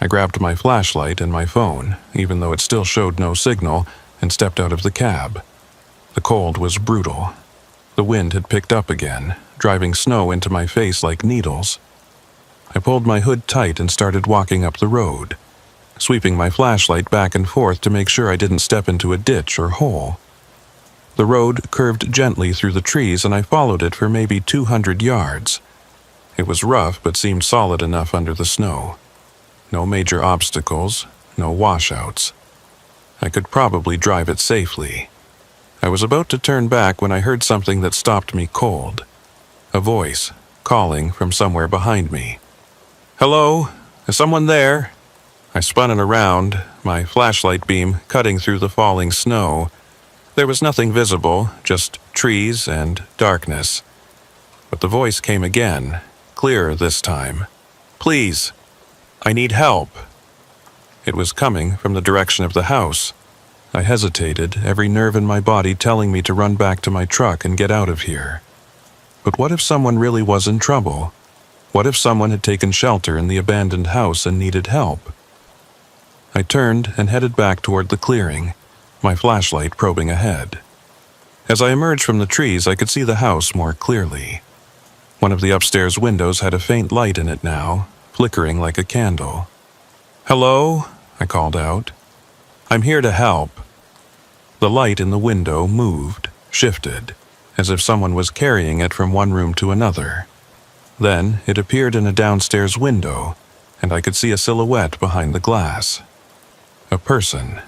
I grabbed my flashlight and my phone, even though it still showed no signal, and stepped out of the cab. The cold was brutal. The wind had picked up again, driving snow into my face like needles. I pulled my hood tight and started walking up the road, sweeping my flashlight back and forth to make sure I didn't step into a ditch or hole. The road curved gently through the trees and I followed it for maybe 200 yards. It was rough but seemed solid enough under the snow. No major obstacles, no washouts. I could probably drive it safely. I was about to turn back when I heard something that stopped me cold. A voice, calling from somewhere behind me. "Hello? Is someone there?" I spun it around, my flashlight beam cutting through the falling snow. There was nothing visible, just trees and darkness. But the voice came again, clearer this time. "Please, I need help." It was coming from the direction of the house. I hesitated, every nerve in my body telling me to run back to my truck and get out of here. But what if someone really was in trouble? What if someone had taken shelter in the abandoned house and needed help? I turned and headed back toward the clearing, my flashlight probing ahead. As I emerged from the trees, I could see the house more clearly. One of the upstairs windows had a faint light in it now, flickering like a candle. "Hello?" I called out. "I'm here to help." The light in the window moved, shifted, as if someone was carrying it from one room to another. Then it appeared in a downstairs window, and I could see a silhouette behind the glass. A person,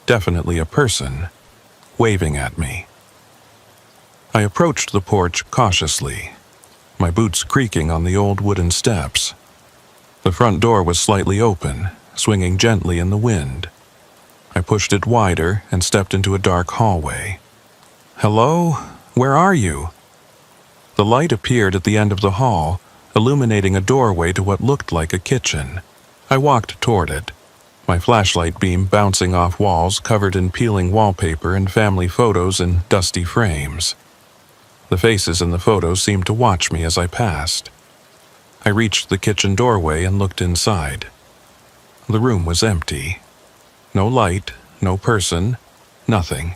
definitely a person, waving at me. I approached the porch cautiously, my boots creaking on the old wooden steps. The front door was slightly open, swinging gently in the wind. I pushed it wider and stepped into a dark hallway. "Hello? Where are you?" The light appeared at the end of the hall, illuminating a doorway to what looked like a kitchen. I walked toward it, my flashlight beam bouncing off walls covered in peeling wallpaper and family photos in dusty frames. The faces in the photos seemed to watch me as I passed. I reached the kitchen doorway and looked inside. The room was empty. No light, no person, nothing.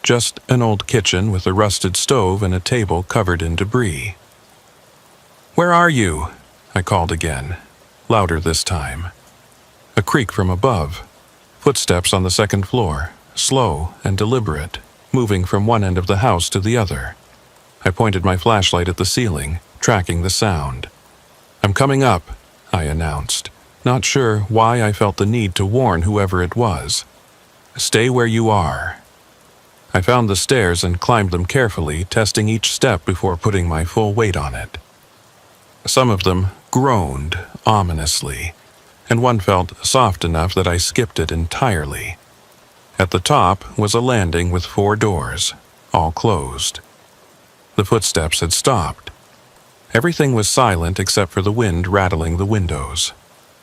Just an old kitchen with a rusted stove and a table covered in debris. "Where are you?" I called again, louder this time. A creak from above. Footsteps on the second floor, slow and deliberate, moving from one end of the house to the other. I pointed my flashlight at the ceiling, tracking the sound. "I'm coming up," I announced, not sure why I felt the need to warn whoever it was. "Stay where you are." I found the stairs and climbed them carefully, testing each step before putting my full weight on it. Some of them groaned ominously, and one felt soft enough that I skipped it entirely. At the top was a landing with 4 doors, all closed. The footsteps had stopped. Everything was silent except for the wind rattling the windows.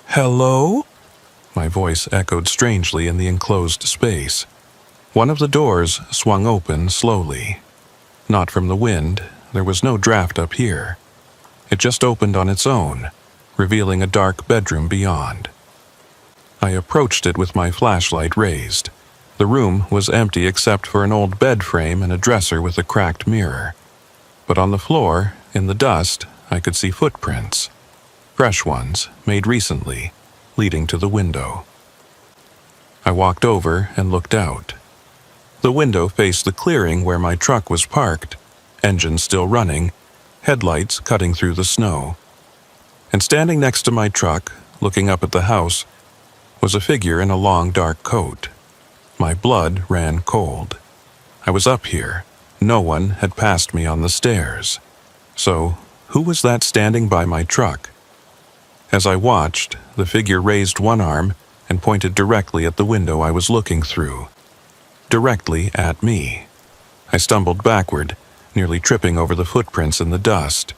"Hello?" My voice echoed strangely in the enclosed space. One of the doors swung open slowly. Not from the wind, there was no draft up here. It just opened on its own, revealing a dark bedroom beyond. I approached it with my flashlight raised. The room was empty except for an old bed frame and a dresser with a cracked mirror. But on the floor, in the dust, I could see footprints. Fresh ones, made recently, leading to the window. I walked over and looked out. The window faced the clearing where my truck was parked, engine still running, headlights cutting through the snow. And standing next to my truck, looking up at the house, was a figure in a long dark coat. My blood ran cold. I was up here. No one had passed me on the stairs. So, who was that standing by my truck? As I watched, the figure raised one arm and pointed directly at the window I was looking through. Directly at me. I stumbled backward, nearly tripping over the footprints in the dust.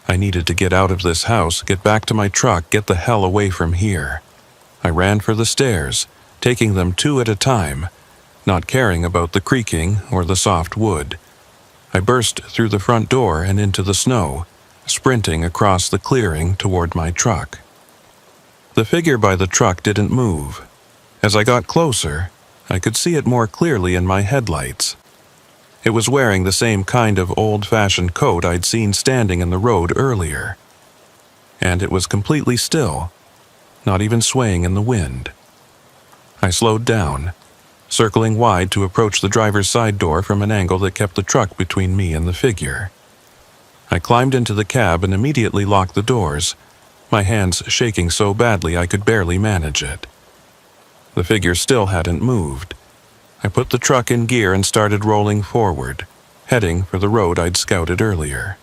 I needed to get out of this house, get back to my truck, get the hell away from here. I ran for the stairs, taking them 2 at a time, not caring about the creaking or the soft wood. I burst through the front door and into the snow, sprinting across the clearing toward my truck. The figure by the truck didn't move. As I got closer, I could see it more clearly in my headlights. It was wearing the same kind of old-fashioned coat I'd seen standing in the road earlier. and it was completely still, not even swaying in the wind. I slowed down, circling wide to approach the driver's side door from an angle that kept the truck between me and the figure. I climbed into the cab and immediately locked the doors, my hands shaking so badly I could barely manage it. The figure still hadn't moved. I put the truck in gear and started rolling forward, heading for the road I'd scouted earlier.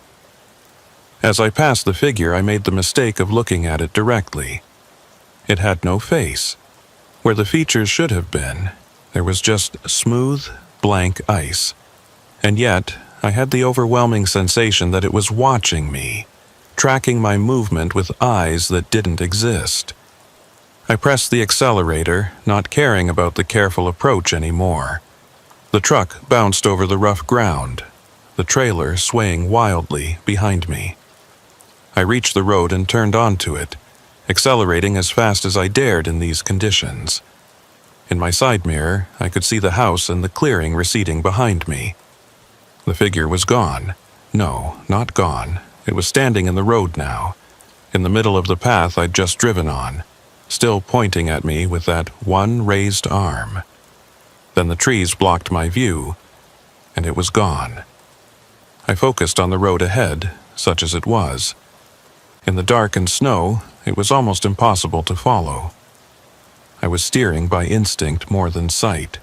As I passed the figure, I made the mistake of looking at it directly. It had no face. Where the features should have been, there was just smooth, blank ice. And yet, I had the overwhelming sensation that it was watching me, tracking my movement with eyes that didn't exist. I pressed the accelerator, not caring about the careful approach anymore. The truck bounced over the rough ground, the trailer swaying wildly behind me. I reached the road and turned onto it, accelerating as fast as I dared in these conditions. In my side mirror, I could see the house and the clearing receding behind me. The figure was gone. No, not gone. It was standing in the road now, in the middle of the path I'd just driven on, still pointing at me with that one raised arm. Then the trees blocked my view, and it was gone. I focused on the road ahead, such as it was. In the dark and snow, it was almost impossible to follow. I was steering by instinct more than sight,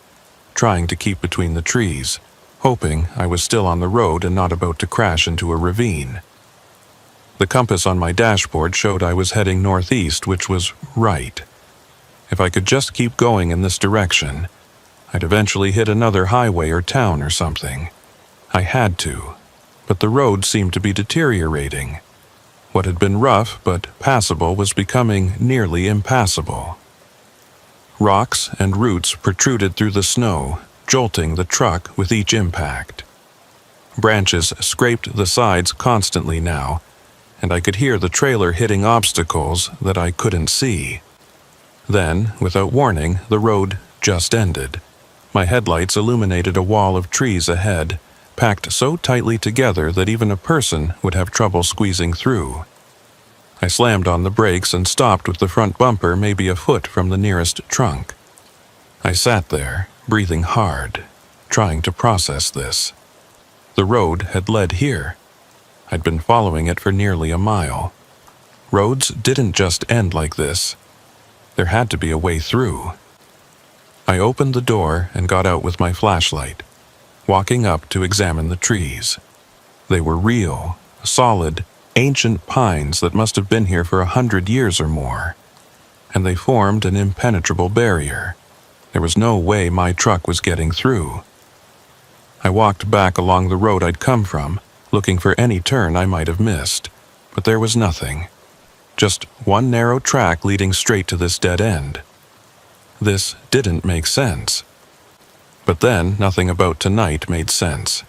trying to keep between the trees, hoping I was still on the road and not about to crash into a ravine. The compass on my dashboard showed I was heading northeast, which was right. If I could just keep going in this direction, I'd eventually hit another highway or town or something. I had to, but the road seemed to be deteriorating. What had been rough but passable was becoming nearly impassable. Rocks and roots protruded through the snow, jolting the truck with each impact. Branches scraped the sides constantly now, and I could hear the trailer hitting obstacles that I couldn't see. Then, without warning, the road just ended. My headlights illuminated a wall of trees ahead, packed so tightly together that even a person would have trouble squeezing through. I slammed on the brakes and stopped with the front bumper maybe a foot from the nearest trunk. I sat there, breathing hard, trying to process this. The road had led here. I'd been following it for nearly a mile. Roads didn't just end like this. There had to be a way through. I opened the door and got out with my flashlight, walking up to examine the trees. They were real, solid, ancient pines that must have been here for 100 years or more, and they formed an impenetrable barrier. There was no way my truck was getting through. I walked back along the road I'd come from, looking for any turn I might have missed, but there was nothing. Just one narrow track leading straight to this dead end. This didn't make sense. But then nothing about tonight made sense.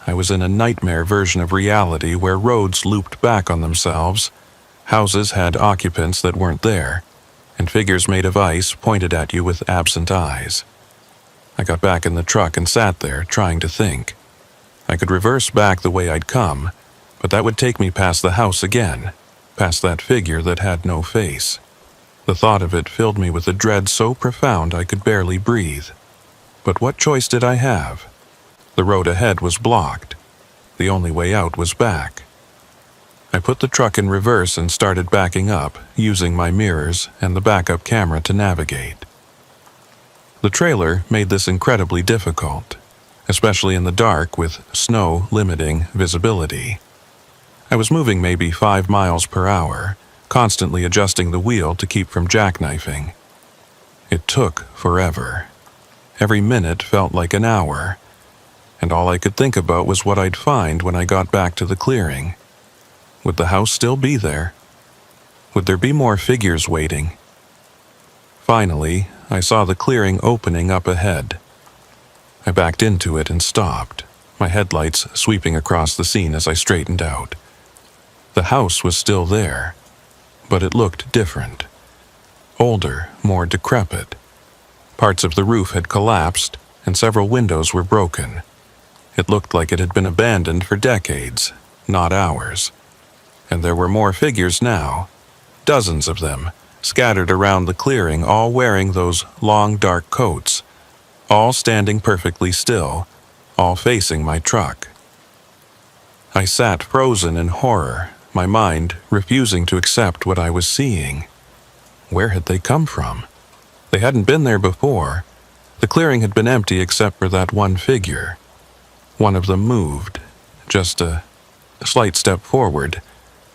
I was in a nightmare version of reality where roads looped back on themselves, houses had occupants that weren't there, and figures made of ice pointed at you with absent eyes. I got back in the truck and sat there, trying to think. I could reverse back the way I'd come, but that would take me past the house again, past that figure that had no face. The thought of it filled me with a dread so profound I could barely breathe. But what choice did I have? The road ahead was blocked. The only way out was back. I put the truck in reverse and started backing up, using my mirrors and the backup camera to navigate. The trailer made this incredibly difficult, especially in the dark with snow limiting visibility. I was moving maybe 5 miles per hour, constantly adjusting the wheel to keep from jackknifing. It took forever. Every minute felt like an hour, and all I could think about was what I'd find when I got back to the clearing. Would the house still be there? Would there be more figures waiting? Finally, I saw the clearing opening up ahead. I backed into it and stopped, my headlights sweeping across the scene as I straightened out. The house was still there, but it looked different. Older, more decrepit. Parts of the roof had collapsed, and several windows were broken. It looked like it had been abandoned for decades, not hours. And there were more figures now, dozens of them, scattered around the clearing, all wearing those long dark coats, all standing perfectly still, all facing my truck. I sat frozen in horror, my mind refusing to accept what I was seeing. Where had they come from? They hadn't been there before. The clearing had been empty except for that one figure. One of them moved, just a slight step forward,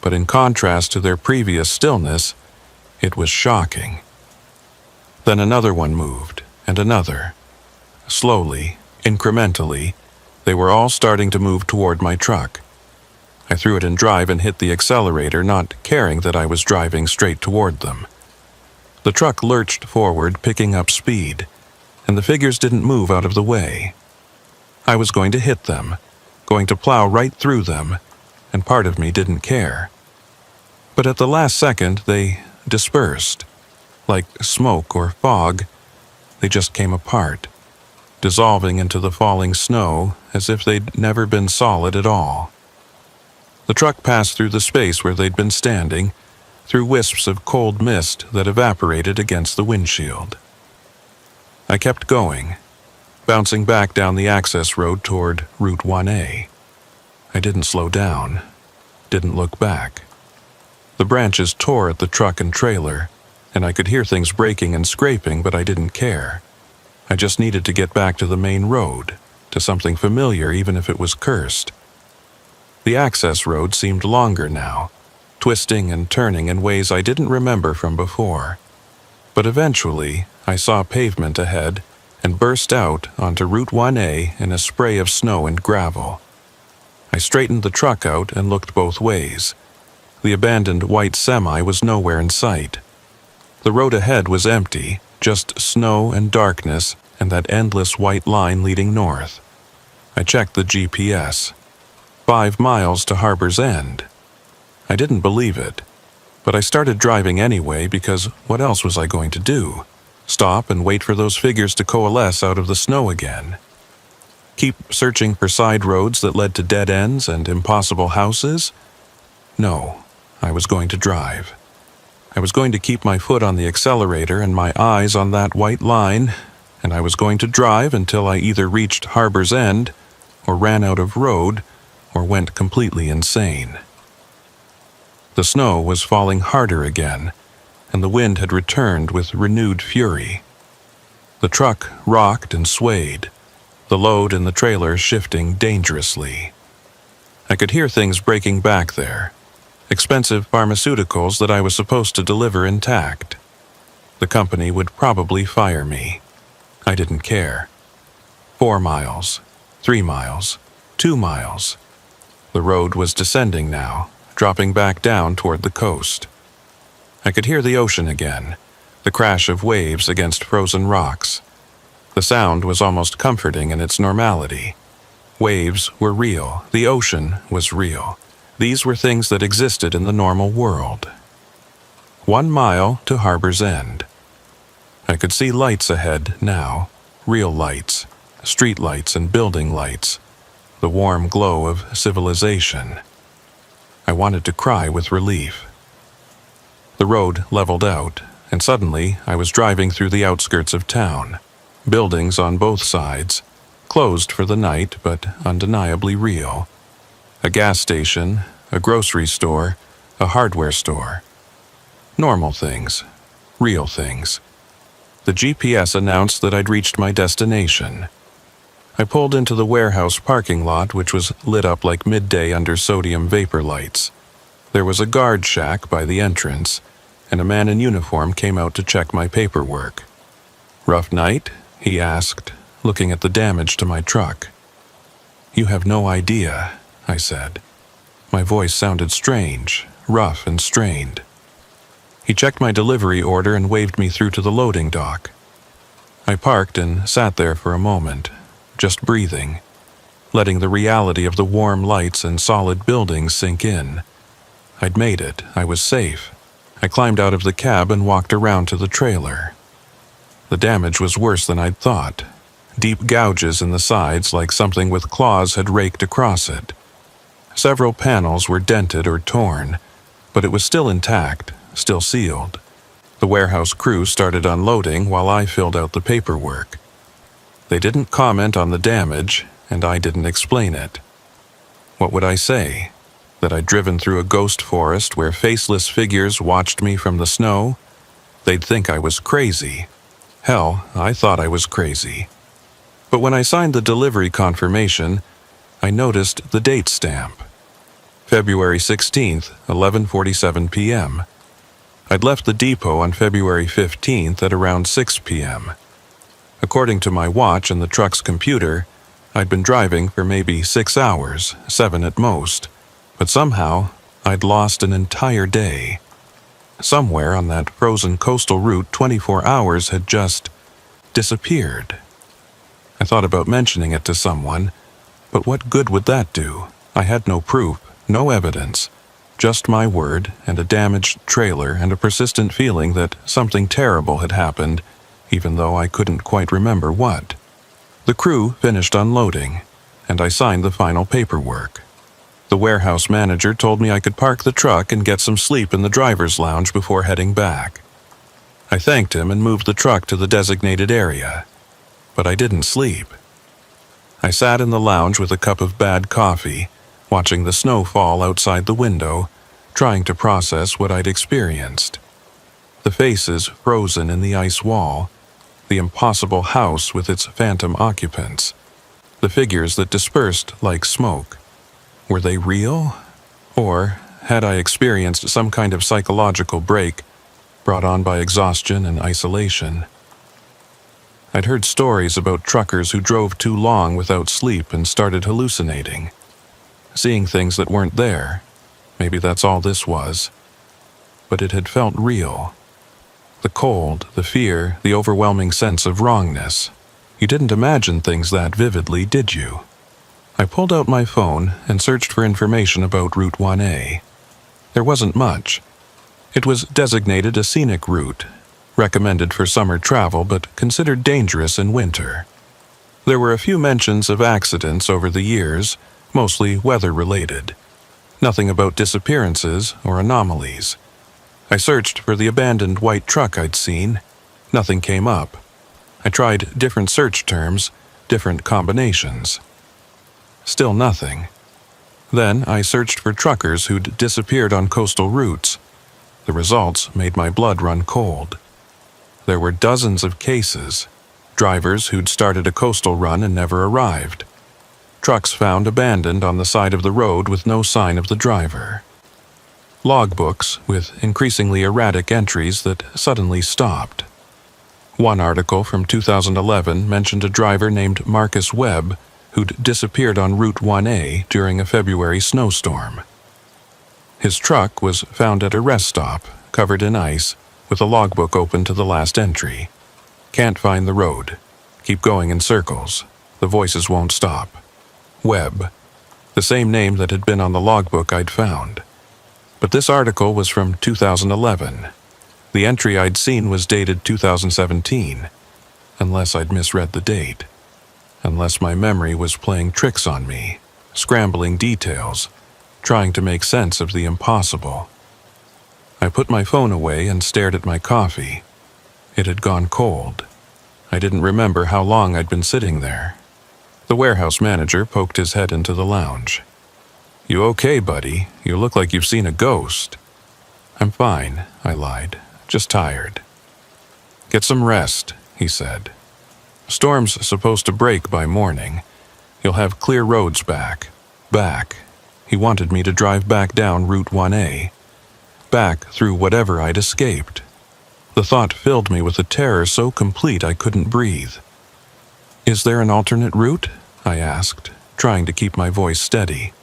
but in contrast to their previous stillness, it was shocking. Then another one moved, and another. Slowly, incrementally, they were all starting to move toward my truck. I threw it in drive and hit the accelerator, not caring that I was driving straight toward them. The truck lurched forward, picking up speed, and the figures didn't move out of the way. I was going to hit them, going to plow right through them, and part of me didn't care. But at the last second, they dispersed. Like smoke or fog, they just came apart, dissolving into the falling snow as if they'd never been solid at all. The truck passed through the space where they'd been standing, through wisps of cold mist that evaporated against the windshield. I kept going, bouncing back down the access road toward Route 1A. I didn't slow down, didn't look back. The branches tore at the truck and trailer, and I could hear things breaking and scraping, but I didn't care. I just needed to get back to the main road, to something familiar even if it was cursed. The access road seemed longer now, twisting and turning in ways I didn't remember from before. But eventually, I saw pavement ahead and burst out onto Route 1A in a spray of snow and gravel. I straightened the truck out and looked both ways. The abandoned white semi was nowhere in sight. The road ahead was empty, just snow and darkness and that endless white line leading north. I checked the GPS. 5 miles to Harbor's End. I didn't believe it, but I started driving anyway because what else was I going to do? Stop and wait for those figures to coalesce out of the snow again? Keep searching for side roads that led to dead ends and impossible houses? No, I was going to drive. I was going to keep my foot on the accelerator and my eyes on that white line, and I was going to drive until I either reached Harbor's End or ran out of road or went completely insane. The snow was falling harder again, and the wind had returned with renewed fury. The truck rocked and swayed, the load in the trailer shifting dangerously. I could hear things breaking back there, expensive pharmaceuticals that I was supposed to deliver intact. The company would probably fire me. I didn't care. 4 miles, 3 miles, 2 miles. The road was descending now, dropping back down toward the coast. I could hear the ocean again, the crash of waves against frozen rocks. The sound was almost comforting in its normality. Waves were real, the ocean was real. These were things that existed in the normal world. 1 mile to Harbor's End. I could see lights ahead now, real lights, street lights and building lights. The warm glow of civilization. I wanted to cry with relief. The road leveled out, and suddenly I was driving through the outskirts of town. Buildings on both sides, closed for the night but undeniably real. A gas station, a grocery store, a hardware store. Normal things, real things. The GPS announced that I'd reached my destination. I pulled into the warehouse parking lot, which was lit up like midday under sodium vapor lights. There was a guard shack by the entrance, and a man in uniform came out to check my paperwork. "Rough night?" he asked, looking at the damage to my truck. "You have no idea," I said. My voice sounded strange, rough and strained. He checked my delivery order and waved me through to the loading dock. I parked and sat there for a moment, just breathing, letting the reality of the warm lights and solid buildings sink in. I'd made it. I was safe. I climbed out of the cab and walked around to the trailer. The damage was worse than I'd thought. Deep gouges in the sides like something with claws had raked across it. Several panels were dented or torn, but it was still intact, still sealed. The warehouse crew started unloading while I filled out the paperwork. They didn't comment on the damage, and I didn't explain it. What would I say? That I'd driven through a ghost forest where faceless figures watched me from the snow? They'd think I was crazy. Hell, I thought I was crazy. But when I signed the delivery confirmation, I noticed the date stamp. February 16th, 11:47 p.m. I'd left the depot on February 15th at around 6 p.m. According to my watch and the truck's computer, I'd been driving for maybe 6 hours, 7 at most, but somehow I'd lost an entire day. Somewhere on that frozen coastal route, 24 hours had just disappeared. I thought about mentioning it to someone, but what good would that do? I had no proof, no evidence, just my word and a damaged trailer and a persistent feeling that something terrible had happened, even though I couldn't quite remember what. The crew finished unloading, and I signed the final paperwork. The warehouse manager told me I could park the truck and get some sleep in the driver's lounge before heading back. I thanked him and moved the truck to the designated area, but I didn't sleep. I sat in the lounge with a cup of bad coffee, watching the snow fall outside the window, trying to process what I'd experienced. The faces frozen in the ice wall, the impossible house with its phantom occupants, the figures that dispersed like smoke. Were they real? Or had I experienced some kind of psychological break brought on by exhaustion and isolation? I'd heard stories about truckers who drove too long without sleep and started hallucinating, seeing things that weren't there. Maybe that's all this was. But it had felt real. The cold, the fear, the overwhelming sense of wrongness. You didn't imagine things that vividly, did you? I pulled out my phone and searched for information about Route 1A. There wasn't much. It was designated a scenic route, recommended for summer travel but considered dangerous in winter. There were a few mentions of accidents over the years, mostly weather-related. Nothing about disappearances or anomalies. I searched for the abandoned white truck I'd seen. Nothing came up. I tried different search terms, different combinations. Still nothing. Then I searched for truckers who'd disappeared on coastal routes. The results made my blood run cold. There were dozens of cases. Drivers who'd started a coastal run and never arrived. Trucks found abandoned on the side of the road with no sign of the driver. Logbooks with increasingly erratic entries that suddenly stopped. One article from 2011 mentioned a driver named Marcus Webb who'd disappeared on Route 1A during a February snowstorm. His truck was found at a rest stop, covered in ice, with a logbook open to the last entry. Can't find the road. Keep going in circles. The voices won't stop. Webb, the same name that had been on the logbook I'd found. But this article was from 2011. The entry I'd seen was dated 2017, unless I'd misread the date. Unless my memory was playing tricks on me, scrambling details, trying to make sense of the impossible. I put my phone away and stared at my coffee. It had gone cold. I didn't remember how long I'd been sitting there. The warehouse manager poked his head into the lounge. "You okay, buddy? You look like you've seen a ghost." "I'm fine," I lied. "Just tired." "Get some rest," he said. "Storm's supposed to break by morning. You'll have clear roads back." Back. He wanted me to drive back down Route 1A. Back through whatever I'd escaped. The thought filled me with a terror so complete I couldn't breathe. "Is there an alternate route?" I asked, trying to keep my voice steady.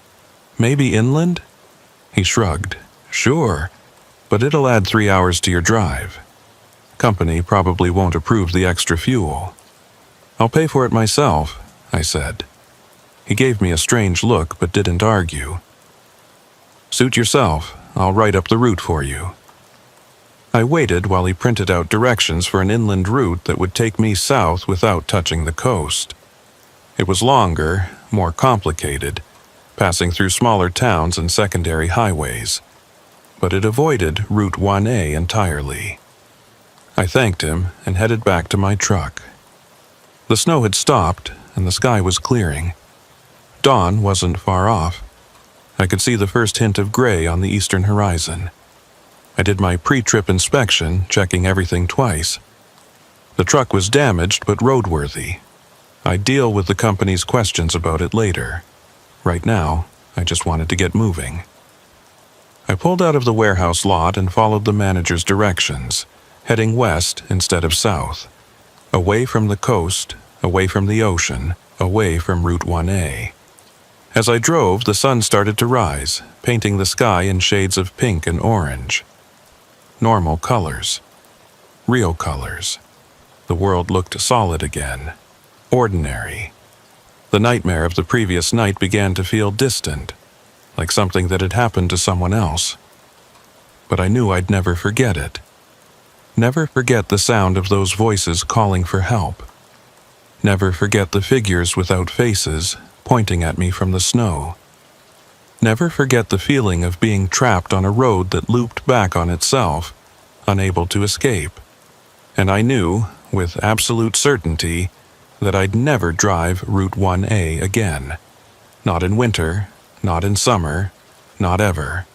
"Maybe inland?" He shrugged. "Sure, but it'll add 3 hours to your drive. Company probably won't approve the extra fuel." "I'll pay for it myself," I said. He gave me a strange look but didn't argue. "Suit yourself. I'll write up the route for you." I waited while he printed out directions for an inland route that would take me south without touching the coast. It was longer, more complicated, passing through smaller towns and secondary highways. but it avoided Route 1A entirely. I thanked him and headed back to my truck. The snow had stopped and the sky was clearing. Dawn wasn't far off. I could see the first hint of gray on the eastern horizon. I did my pre-trip inspection, checking everything twice. The truck was damaged but roadworthy. I'd deal with the company's questions about it later. Right now, I just wanted to get moving. I pulled out of the warehouse lot and followed the manager's directions, heading west instead of south. Away from the coast, away from the ocean, away from Route 1A. As I drove, the sun started to rise, painting the sky in shades of pink and orange. Normal colors. Real colors. The world looked solid again. Ordinary. The nightmare of the previous night began to feel distant, like something that had happened to someone else. But I knew I'd never forget it. Never forget the sound of those voices calling for help. Never forget the figures without faces pointing at me from the snow. Never forget the feeling of being trapped on a road that looped back on itself, unable to escape. And I knew, with absolute certainty, that I'd never drive Route 1A again. Not in winter, not in summer, not ever.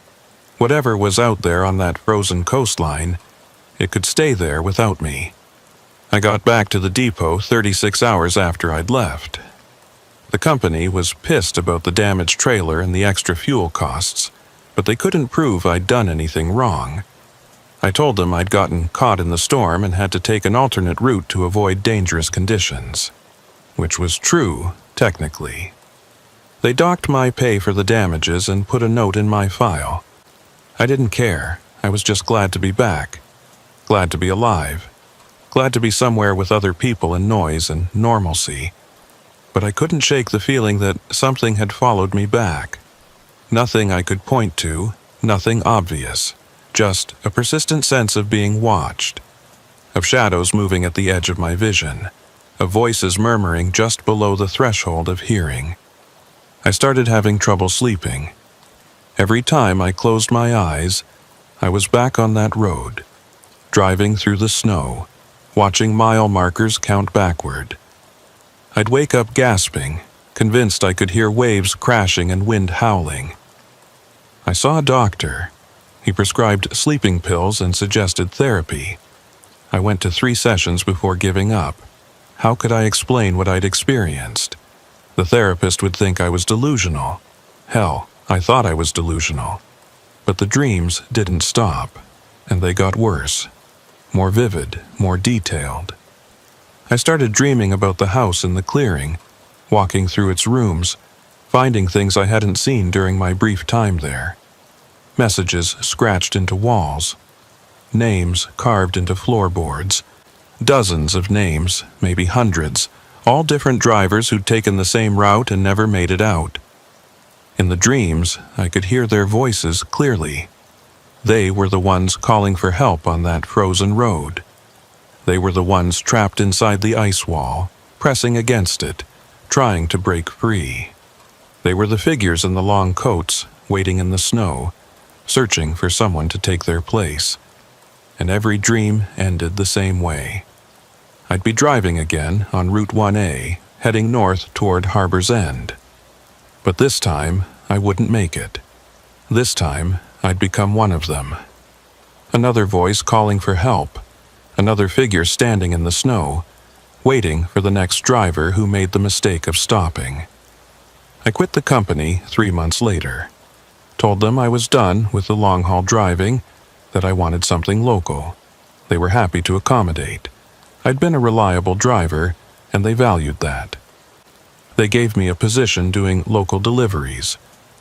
Whatever was out there on that frozen coastline, it could stay there without me. I got back to the depot 36 hours after I'd left. The company was pissed about the damaged trailer and the extra fuel costs, but they couldn't prove I'd done anything wrong. I told them I'd gotten caught in the storm and had to take an alternate route to avoid dangerous conditions. Which was true, technically. They docked my pay for the damages and put a note in my file. I didn't care. I was just glad to be back. Glad to be alive. Glad to be somewhere with other people and noise and normalcy. But I couldn't shake the feeling that something had followed me back. Nothing I could point to, nothing obvious. Just a persistent sense of being watched. Of shadows moving at the edge of my vision. Of voices murmuring just below the threshold of hearing. I started having trouble sleeping. Every time I closed my eyes, I was back on that road, driving through the snow, watching mile markers count backward. I'd wake up gasping, convinced I could hear waves crashing and wind howling. I saw a doctor. He prescribed sleeping pills and suggested therapy. I went to 3 sessions before giving up. How could I explain what I'd experienced? The therapist would think I was delusional. Hell, I thought I was delusional. But the dreams didn't stop, and they got worse. More vivid, more detailed. I started dreaming about the house in the clearing, walking through its rooms, finding things I hadn't seen during my brief time there. Messages scratched into walls. Names carved into floorboards. Dozens of names, maybe hundreds, all different drivers who'd taken the same route and never made it out. In the dreams, I could hear their voices clearly. They were the ones calling for help on that frozen road. They were the ones trapped inside the ice wall, pressing against it, trying to break free. They were the figures in the long coats, waiting in the snow, searching for someone to take their place. And every dream ended the same way. I'd be driving again on Route 1A, heading north toward Harbor's End. But this time, I wouldn't make it. This time, I'd become one of them. Another voice calling for help. Another figure standing in the snow, waiting for the next driver who made the mistake of stopping. I quit the company 3 months later. Told them I was done with the long-haul driving, that I wanted something local. They were happy to accommodate. I'd been a reliable driver, and they valued that. They gave me a position doing local deliveries,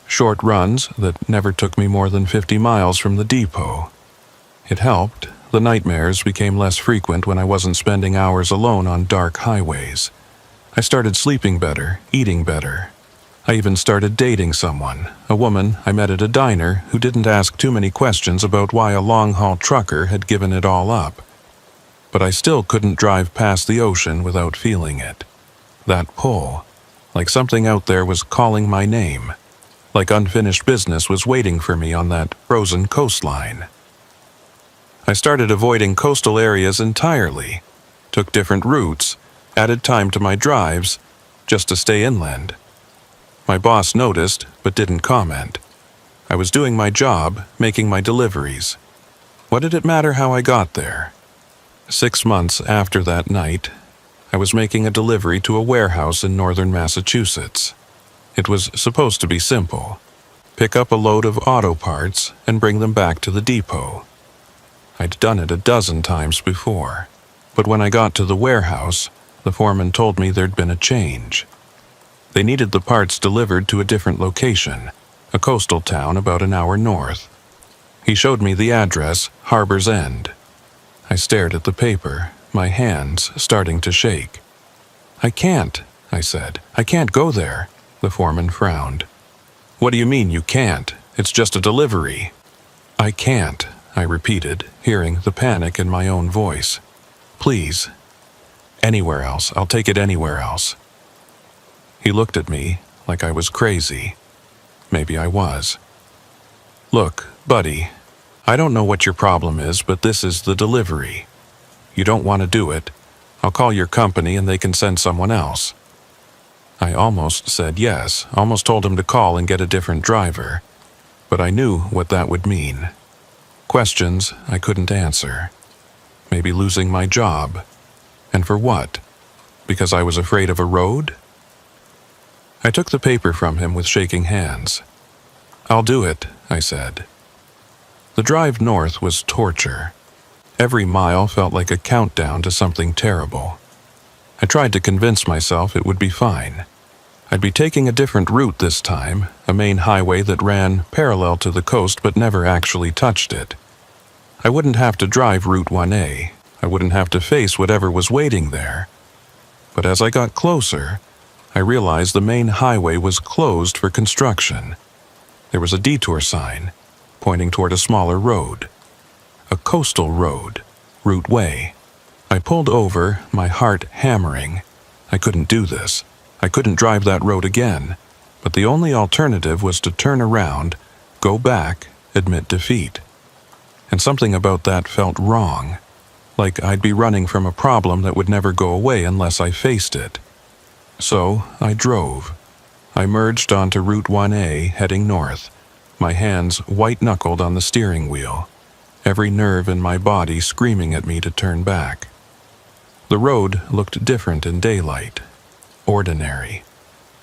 short runs that never took me more than 50 miles from the depot. It helped. The nightmares became less frequent when I wasn't spending hours alone on dark highways. I started sleeping better, eating better. I even started dating someone, a woman I met at a diner who didn't ask too many questions about why a long-haul trucker had given it all up. But I still couldn't drive past the ocean without feeling it. That pull, like something out there was calling my name. like unfinished business was waiting for me on that frozen coastline. I started avoiding coastal areas entirely, took different routes, added time to my drives, just to stay inland. My boss noticed, but didn't comment. I was doing my job, making my deliveries. What did it matter how I got there? 6 months after that night, I was making a delivery to a warehouse in northern Massachusetts. It was supposed to be simple. Pick up a load of auto parts and bring them back to the depot. I'd done it a dozen times before, but when I got to the warehouse, the foreman told me there'd been a change. They needed the parts delivered to a different location, a coastal town about an hour north. He showed me the address, Harbor's End. I stared at the paper, my hands starting to shake. "I can't," I said. "I can't go there." The foreman frowned. "What do you mean you can't? It's just a delivery." "I can't," I repeated, hearing the panic in my own voice. "Please. Anywhere else. I'll take it anywhere else." He looked at me like I was crazy. Maybe I was. "Look, buddy, I don't know what your problem is, but this is the delivery. You don't want to do it. I'll call your company and they can send someone else." I almost said yes, almost told him to call and get a different driver, but I knew what that would mean. Questions I couldn't answer. Maybe losing my job. And for what? Because I was afraid of a road? I took the paper from him with shaking hands. "I'll do it," I said. The drive north was torture. Every mile felt like a countdown to something terrible. I tried to convince myself it would be fine. I'd be taking a different route this time, a main highway that ran parallel to the coast but never actually touched it. I wouldn't have to drive Route 1A. I wouldn't have to face whatever was waiting there. But as I got closer, I realized the main highway was closed for construction. There was a detour sign, pointing toward a smaller road. A coastal road, Route Way. I pulled over, my heart hammering. I couldn't do this. I couldn't drive that road again. But the only alternative was to turn around, go back, admit defeat. And something about that felt wrong. Like I'd be running from a problem that would never go away unless I faced it. So I drove. I merged onto Route 1A, heading north, my hands white-knuckled on the steering wheel, every nerve in my body screaming at me to turn back. The road looked different in daylight. Ordinary.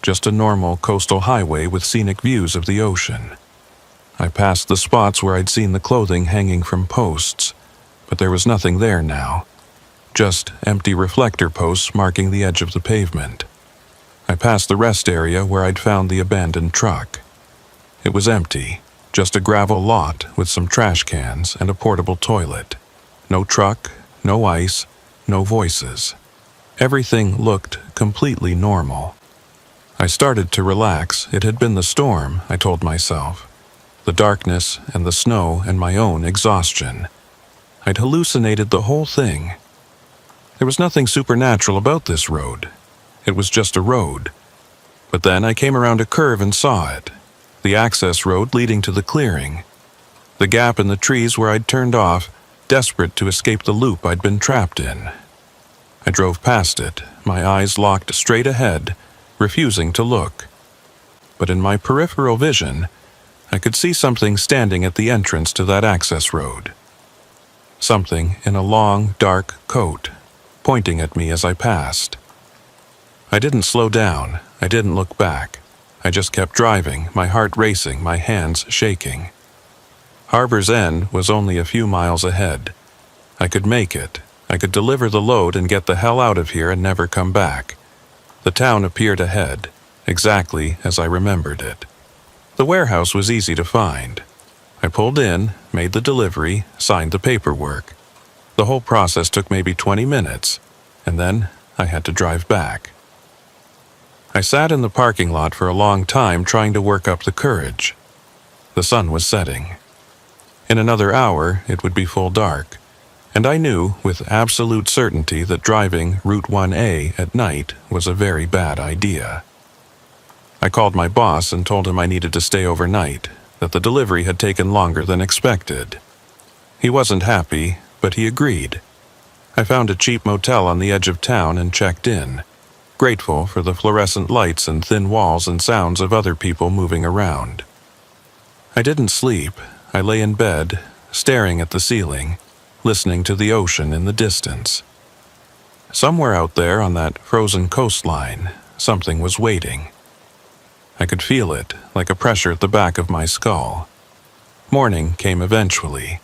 Just a normal coastal highway with scenic views of the ocean. I passed the spots where I'd seen the clothing hanging from posts, but there was nothing there now. Just empty reflector posts marking the edge of the pavement. I passed the rest area where I'd found the abandoned truck. It was empty, just a gravel lot with some trash cans and a portable toilet. No truck, no ice, no voices. Everything looked completely normal. I started to relax. It had been the storm, I told myself. The darkness and the snow and my own exhaustion. I'd hallucinated the whole thing. There was nothing supernatural about this road. It was just a road. But then I came around a curve and saw it. The access road leading to the clearing. The gap in the trees where I'd turned off, desperate to escape the loop I'd been trapped in. I drove past it, my eyes locked straight ahead, refusing to look. But in my peripheral vision, I could see something standing at the entrance to that access road. Something in a long, dark coat, pointing at me as I passed. I didn't slow down. I didn't look back. I just kept driving, my heart racing, my hands shaking. Harbor's End was only a few miles ahead. I could make it. I could deliver the load and get the hell out of here and never come back. The town appeared ahead, exactly as I remembered it. The warehouse was easy to find. I pulled in, made the delivery, signed the paperwork. The whole process took maybe 20 minutes, and then I had to drive back. I sat in the parking lot for a long time trying to work up the courage. The sun was setting. In another hour, it would be full dark, and I knew with absolute certainty that driving Route 1A at night was a very bad idea. I called my boss and told him I needed to stay overnight, that the delivery had taken longer than expected. He wasn't happy, but he agreed. I found a cheap motel on the edge of town and checked in, grateful for the fluorescent lights and thin walls and sounds of other people moving around. I didn't sleep. I lay in bed, staring at the ceiling, listening to the ocean in the distance. Somewhere out there on that frozen coastline, something was waiting. I could feel it, like a pressure at the back of my skull. Morning came eventually.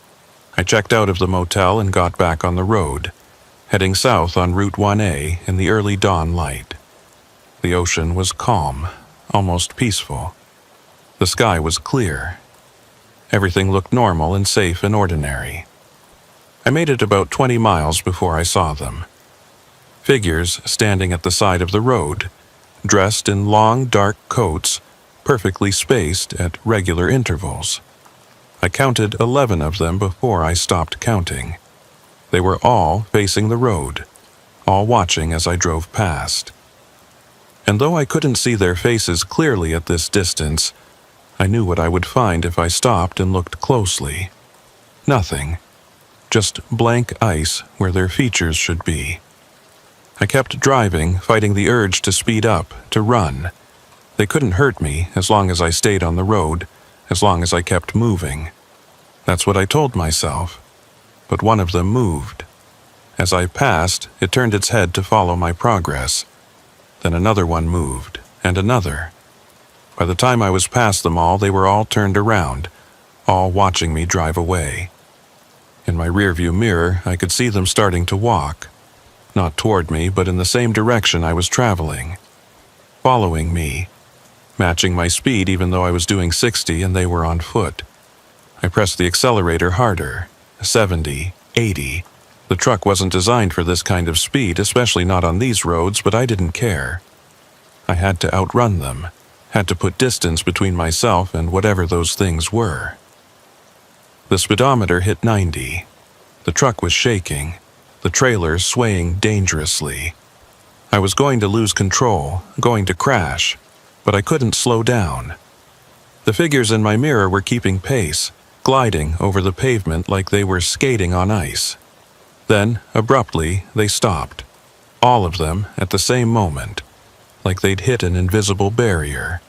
I checked out of the motel and got back on the road, heading south on Route 1A in the early dawn light. The ocean was calm, almost peaceful. The sky was clear. Everything looked normal and safe and ordinary. I made it about 20 miles before I saw them. Figures standing at the side of the road, dressed in long, dark coats, perfectly spaced at regular intervals. I counted 11 of them before I stopped counting. They were all facing the road, all watching as I drove past. And though I couldn't see their faces clearly at this distance, I knew what I would find if I stopped and looked closely. Nothing. Just blank ice where their features should be. I kept driving, fighting the urge to speed up, to run. They couldn't hurt me as long as I stayed on the road, as long as I kept moving. That's what I told myself. But one of them moved. As I passed, it turned its head to follow my progress. Then another one moved, and another. By the time I was past them all, they were all turned around, all watching me drive away. In my rearview mirror, I could see them starting to walk. Not toward me, but in the same direction I was traveling. Following me. Matching my speed even though I was doing 60 and they were on foot. I pressed the accelerator harder. 70, 80. The truck wasn't designed for this kind of speed, especially not on these roads, but I didn't care. I had to outrun them. Had to put distance between myself and whatever those things were. The speedometer hit 90. The truck was shaking, the trailer swaying dangerously. I was going to lose control, going to crash, but I couldn't slow down. The figures in my mirror were keeping pace, gliding over the pavement like they were skating on ice. Then, abruptly, they stopped. All of them at the same moment, like they'd hit an invisible barrier.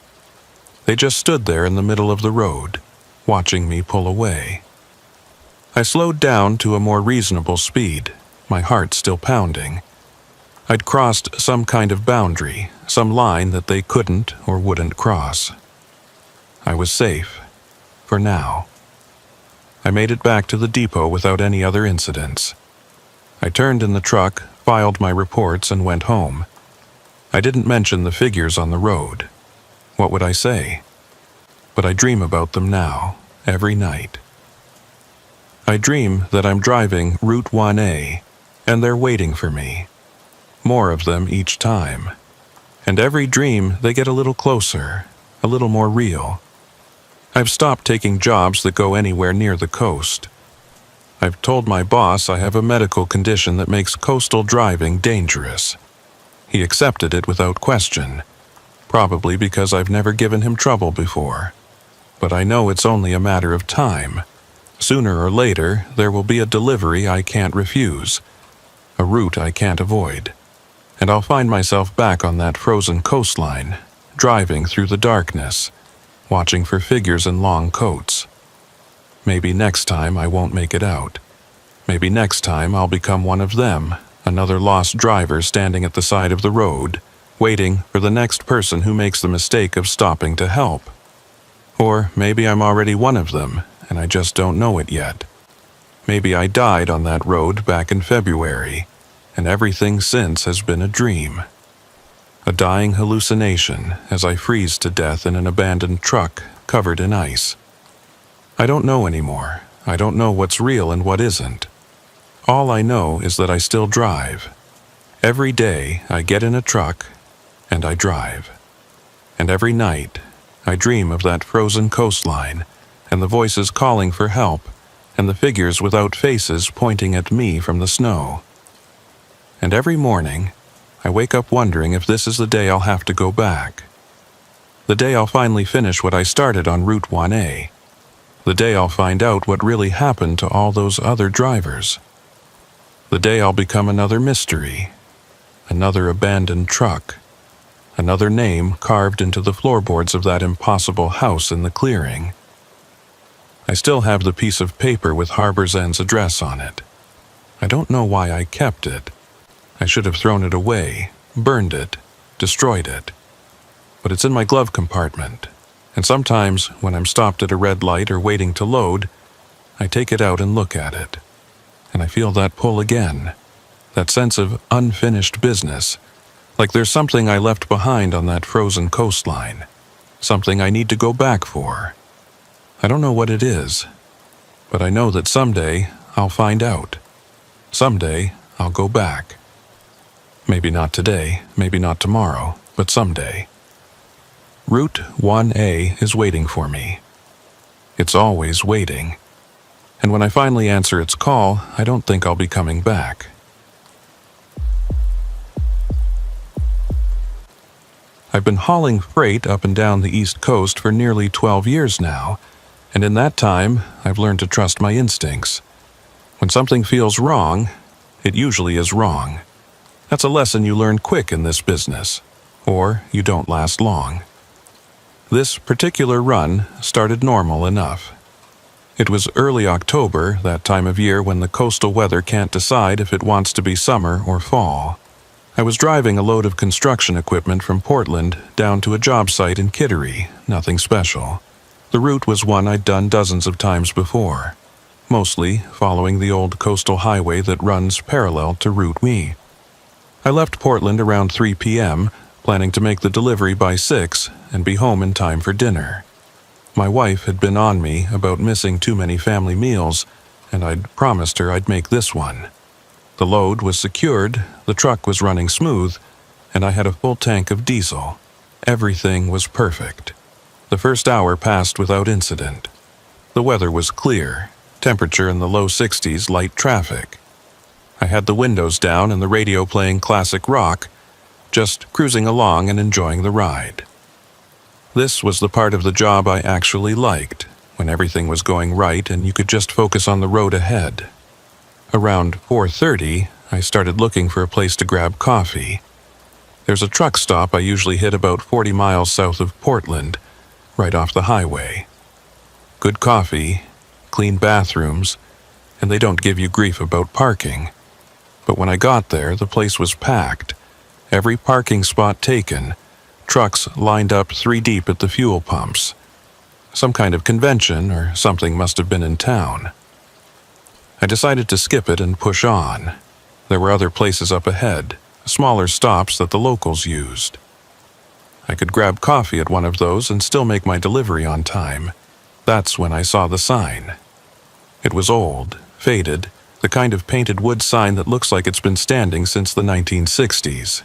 They just stood there in the middle of the road, watching me pull away. I slowed down to a more reasonable speed, my heart still pounding. I'd crossed some kind of boundary, some line that they couldn't or wouldn't cross. I was safe, for now. I made it back to the depot without any other incidents. I turned in the truck, filed my reports, and went home. I didn't mention the figures on the road. What would I say? But I dream about them now, every night. I dream that I'm driving Route 1A, and they're waiting for me. More of them each time. And every dream they get a little closer, a little more real. I've stopped taking jobs that go anywhere near the coast. I've told my boss I have a medical condition that makes coastal driving dangerous. He accepted it without question, probably because I've never given him trouble before. But I know it's only a matter of time. Sooner or later, there will be a delivery I can't refuse, a route I can't avoid, and I'll find myself back on that frozen coastline, driving through the darkness, watching for figures in long coats. Maybe next time I won't make it out. Maybe next time I'll become one of them, another lost driver standing at the side of the road, waiting for the next person who makes the mistake of stopping to help. Or maybe I'm already one of them, and I just don't know it yet. Maybe I died on that road back in February, and everything since has been a dream. A dying hallucination as I freeze to death in an abandoned truck covered in ice. I don't know anymore. I don't know what's real and what isn't. All I know is that I still drive. Every day I get in a truck and I drive. And every night I dream of that frozen coastline and the voices calling for help and the figures without faces pointing at me from the snow. And every morning I wake up wondering if this is the day I'll have to go back. The day I'll finally finish what I started on Route 1A. The day I'll find out what really happened to all those other drivers. The day I'll become another mystery, another abandoned truck, another name carved into the floorboards of that impossible house in the clearing. I still have the piece of paper with Harbor's End's address on it. I don't know why I kept it. I should have thrown it away, burned it, destroyed it. But it's in my glove compartment, and sometimes when I'm stopped at a red light or waiting to load, I take it out and look at it. And I feel that pull again, that sense of unfinished business, like there's something I left behind on that frozen coastline, something I need to go back for. I don't know what it is, but I know that someday I'll find out. Someday I'll go back. Maybe not today, maybe not tomorrow, but someday. Route 1A is waiting for me. It's always waiting. And when I finally answer its call, I don't think I'll be coming back. I've been hauling freight up and down the East Coast for nearly 12 years now, and in that time, I've learned to trust my instincts. When something feels wrong, it usually is wrong. That's a lesson you learn quick in this business, or you don't last long. This particular run started normal enough. It was early October, that time of year when the coastal weather can't decide if it wants to be summer or fall. I was driving a load of construction equipment from Portland down to a job site in Kittery, nothing special. The route was one I'd done dozens of times before, mostly following the old coastal highway that runs parallel to Route Me. I left Portland around 3 p.m., planning to make the delivery by 6 and be home in time for dinner. My wife had been on me about missing too many family meals, and I'd promised her I'd make this one. The load was secured, the truck was running smooth, and I had a full tank of diesel. Everything was perfect. The first hour passed without incident. The weather was clear, temperature in the low 60s, light traffic. I had the windows down and the radio playing classic rock, just cruising along and enjoying the ride. This was the part of the job I actually liked, when everything was going right and you could just focus on the road ahead. Around 4:30, I started looking for a place to grab coffee. There's a truck stop I usually hit about 40 miles south of Portland, right off the highway. Good coffee, clean bathrooms, and they don't give you grief about parking. But when I got there, the place was packed. Every parking spot taken, trucks lined up 3 deep at the fuel pumps. Some kind of convention or something must have been in town. I decided to skip it and push on. There were other places up ahead, smaller stops that the locals used. I could grab coffee at one of those and still make my delivery on time. That's when I saw the sign. It was old, faded, the kind of painted wood sign that looks like it's been standing since the 1960s.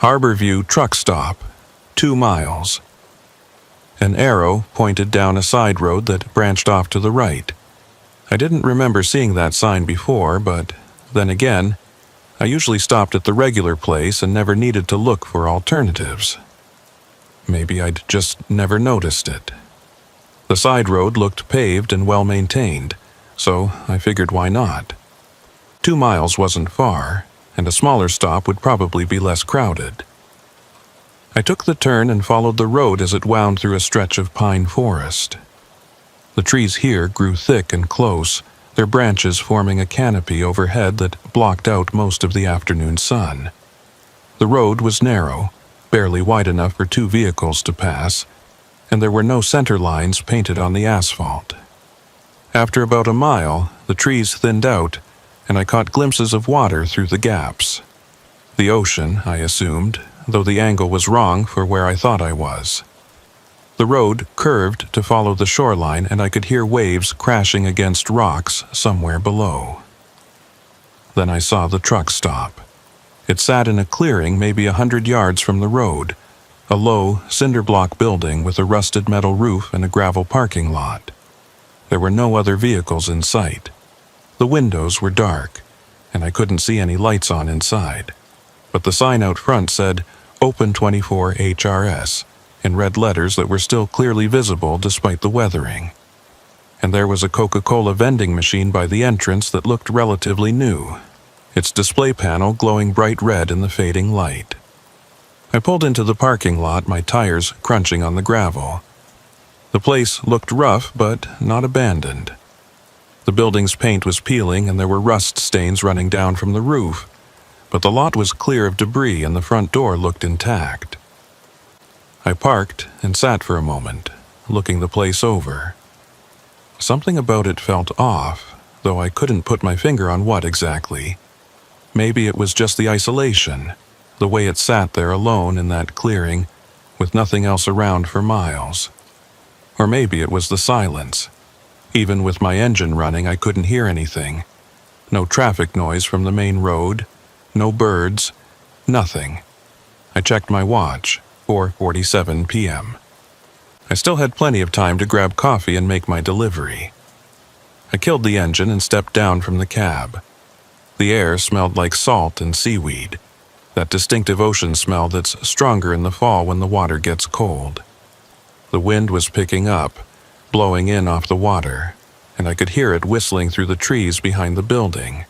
Harbor View Truck Stop, 2 miles. An arrow pointed down a side road that branched off to the right. I didn't remember seeing that sign before, but then again, I usually stopped at the regular place and never needed to look for alternatives. Maybe I'd just never noticed it. The side road looked paved and well-maintained, so I figured why not. 2 miles wasn't far, and a smaller stop would probably be less crowded. I took the turn and followed the road as it wound through a stretch of pine forest. The trees here grew thick and close, their branches forming a canopy overhead that blocked out most of the afternoon sun. The road was narrow, barely wide enough for 2 vehicles to pass, and there were no center lines painted on the asphalt. After about a mile, the trees thinned out, and I caught glimpses of water through the gaps. The ocean, I assumed, though the angle was wrong for where I thought I was. The road curved to follow the shoreline, and I could hear waves crashing against rocks somewhere below. Then I saw the truck stop. It sat in a clearing maybe 100 yards from the road, a low, cinder-block building with a rusted metal roof and a gravel parking lot. There were no other vehicles in sight. The windows were dark, and I couldn't see any lights on inside. But the sign out front said, Open 24 HRS, in red letters that were still clearly visible despite the weathering. And there was a Coca-Cola vending machine by the entrance that looked relatively new, its display panel glowing bright red in the fading light. I pulled into the parking lot, my tires crunching on the gravel. The place looked rough, but not abandoned. The building's paint was peeling and there were rust stains running down from the roof, but the lot was clear of debris and the front door looked intact. I parked and sat for a moment, looking the place over. Something about it felt off, though I couldn't put my finger on what exactly. Maybe it was just the isolation, the way it sat there alone in that clearing, with nothing else around for miles. Or maybe it was the silence. Even with my engine running, I couldn't hear anything. No traffic noise from the main road, no birds, nothing. I checked my watch, 4:47 p.m. I still had plenty of time to grab coffee and make my delivery. I killed the engine and stepped down from the cab. The air smelled like salt and seaweed, that distinctive ocean smell that's stronger in the fall when the water gets cold. The wind was picking up, blowing in off the water, and I could hear it whistling through the trees behind the building.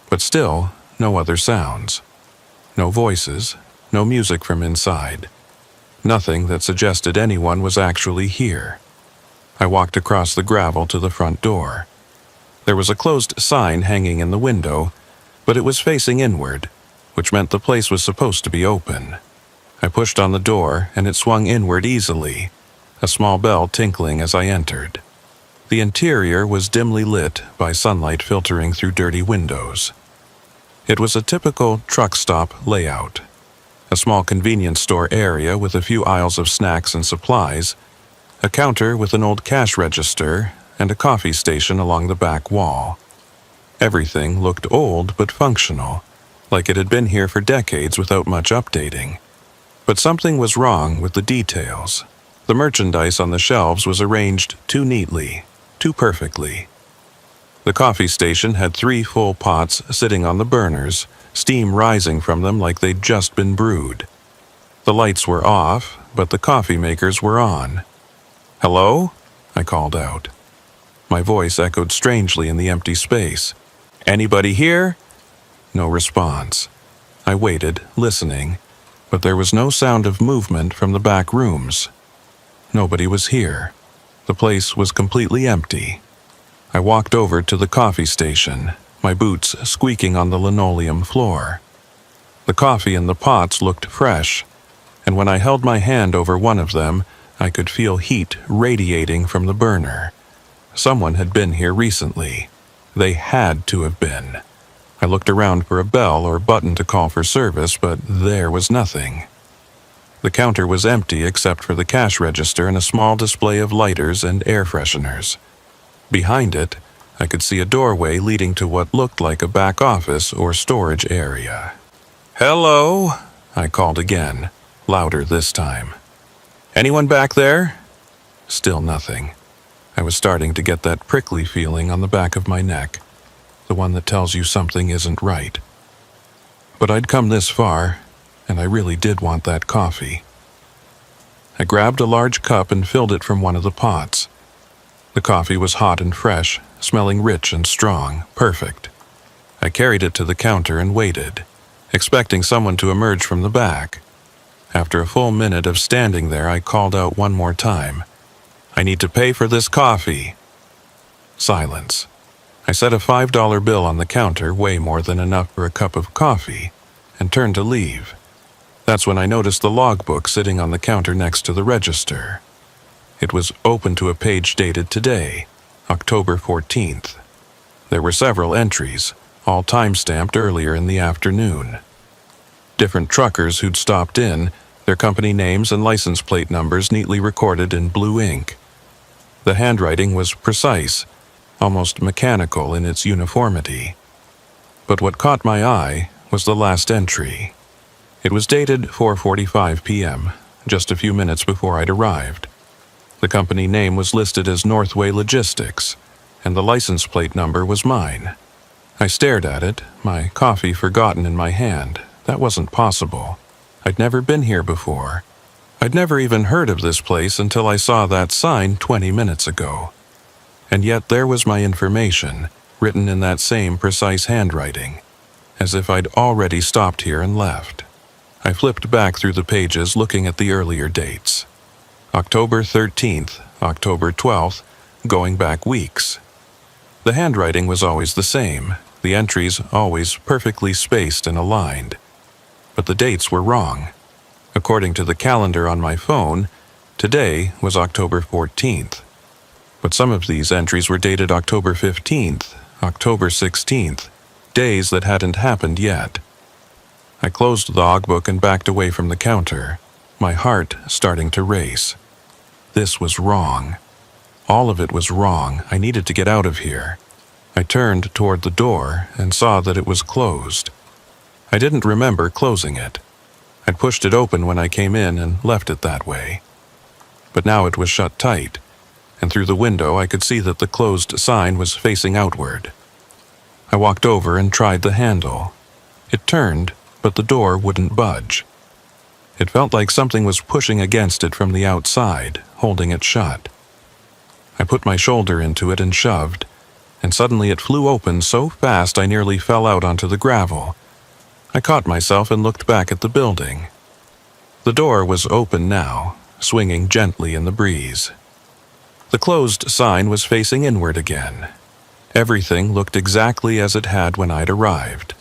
But still, no other sounds. No voices, no music from inside. Nothing that suggested anyone was actually here. I walked across the gravel to the front door. There was a closed sign hanging in the window, but it was facing inward, which meant the place was supposed to be open. I pushed on the door and it swung inward easily, a small bell tinkling as I entered. The interior was dimly lit by sunlight filtering through dirty windows. It was a typical truck stop layout. A small convenience store area with a few aisles of snacks and supplies, a counter with an old cash register, and a coffee station along the back wall. Everything looked old but functional, like it had been here for decades without much updating. But something was wrong with the details. The merchandise on the shelves was arranged too neatly, too perfectly. The coffee station had 3 full pots sitting on the burners, steam rising from them like they'd just been brewed. The lights were off, but the coffee makers were on. "Hello?" I called out. My voice echoed strangely in the empty space. "Anybody here?" No response. I waited, listening, but there was no sound of movement from the back rooms. Nobody was here. The place was completely empty. I walked over to the coffee station, my boots squeaking on the linoleum floor. The coffee in the pots looked fresh, and when I held my hand over one of them, I could feel heat radiating from the burner. Someone had been here recently. They had to have been. I looked around for a bell or button to call for service, but there was nothing. The counter was empty except for the cash register and a small display of lighters and air fresheners. Behind it, I could see a doorway leading to what looked like a back office or storage area. "Hello?" I called again, louder this time. "Anyone back there?" Still nothing. I was starting to get that prickly feeling on the back of my neck, the one that tells you something isn't right. But I'd come this far, and I really did want that coffee. I grabbed a large cup and filled it from one of the pots. The coffee was hot and fresh, smelling rich and strong, perfect. I carried it to the counter and waited, expecting someone to emerge from the back. After a full minute of standing there, I called out one more time, "I need to pay for this coffee." Silence. I set a $5 bill on the counter, way more than enough for a cup of coffee, and turned to leave. That's when I noticed the logbook sitting on the counter next to the register. It was open to a page dated today, October 14th. There were several entries, all time-stamped earlier in the afternoon. Different truckers who'd stopped in, their company names and license plate numbers neatly recorded in blue ink. The handwriting was precise, almost mechanical in its uniformity. But what caught my eye was the last entry. It was dated 4:45 p.m., just a few minutes before I'd arrived. The company name was listed as Northway Logistics, and the license plate number was mine. I stared at it, my coffee forgotten in my hand. That wasn't possible. I'd never been here before. I'd never even heard of this place until I saw that sign 20 minutes ago. And yet there was my information, written in that same precise handwriting, as if I'd already stopped here and left. I flipped back through the pages looking at the earlier dates. October 13th, October 12th, going back weeks. The handwriting was always the same, the entries always perfectly spaced and aligned. But the dates were wrong. According to the calendar on my phone, today was October 14th. But some of these entries were dated October 15th, October 16th, days that hadn't happened yet. I closed the logbook and backed away from the counter, my heart starting to race. This was wrong. All of it was wrong. I needed to get out of here. I turned toward the door and saw that it was closed. I didn't remember closing it. I'd pushed it open when I came in and left it that way. But now it was shut tight, and through the window I could see that the closed sign was facing outward. I walked over and tried the handle. It turned, but the door wouldn't budge. It felt like something was pushing against it from the outside, holding it shut. I put my shoulder into it and shoved, and suddenly it flew open so fast I nearly fell out onto the gravel. I caught myself and looked back at the building. The door was open now, swinging gently in the breeze. The closed sign was facing inward again. Everything looked exactly as it had when I'd arrived.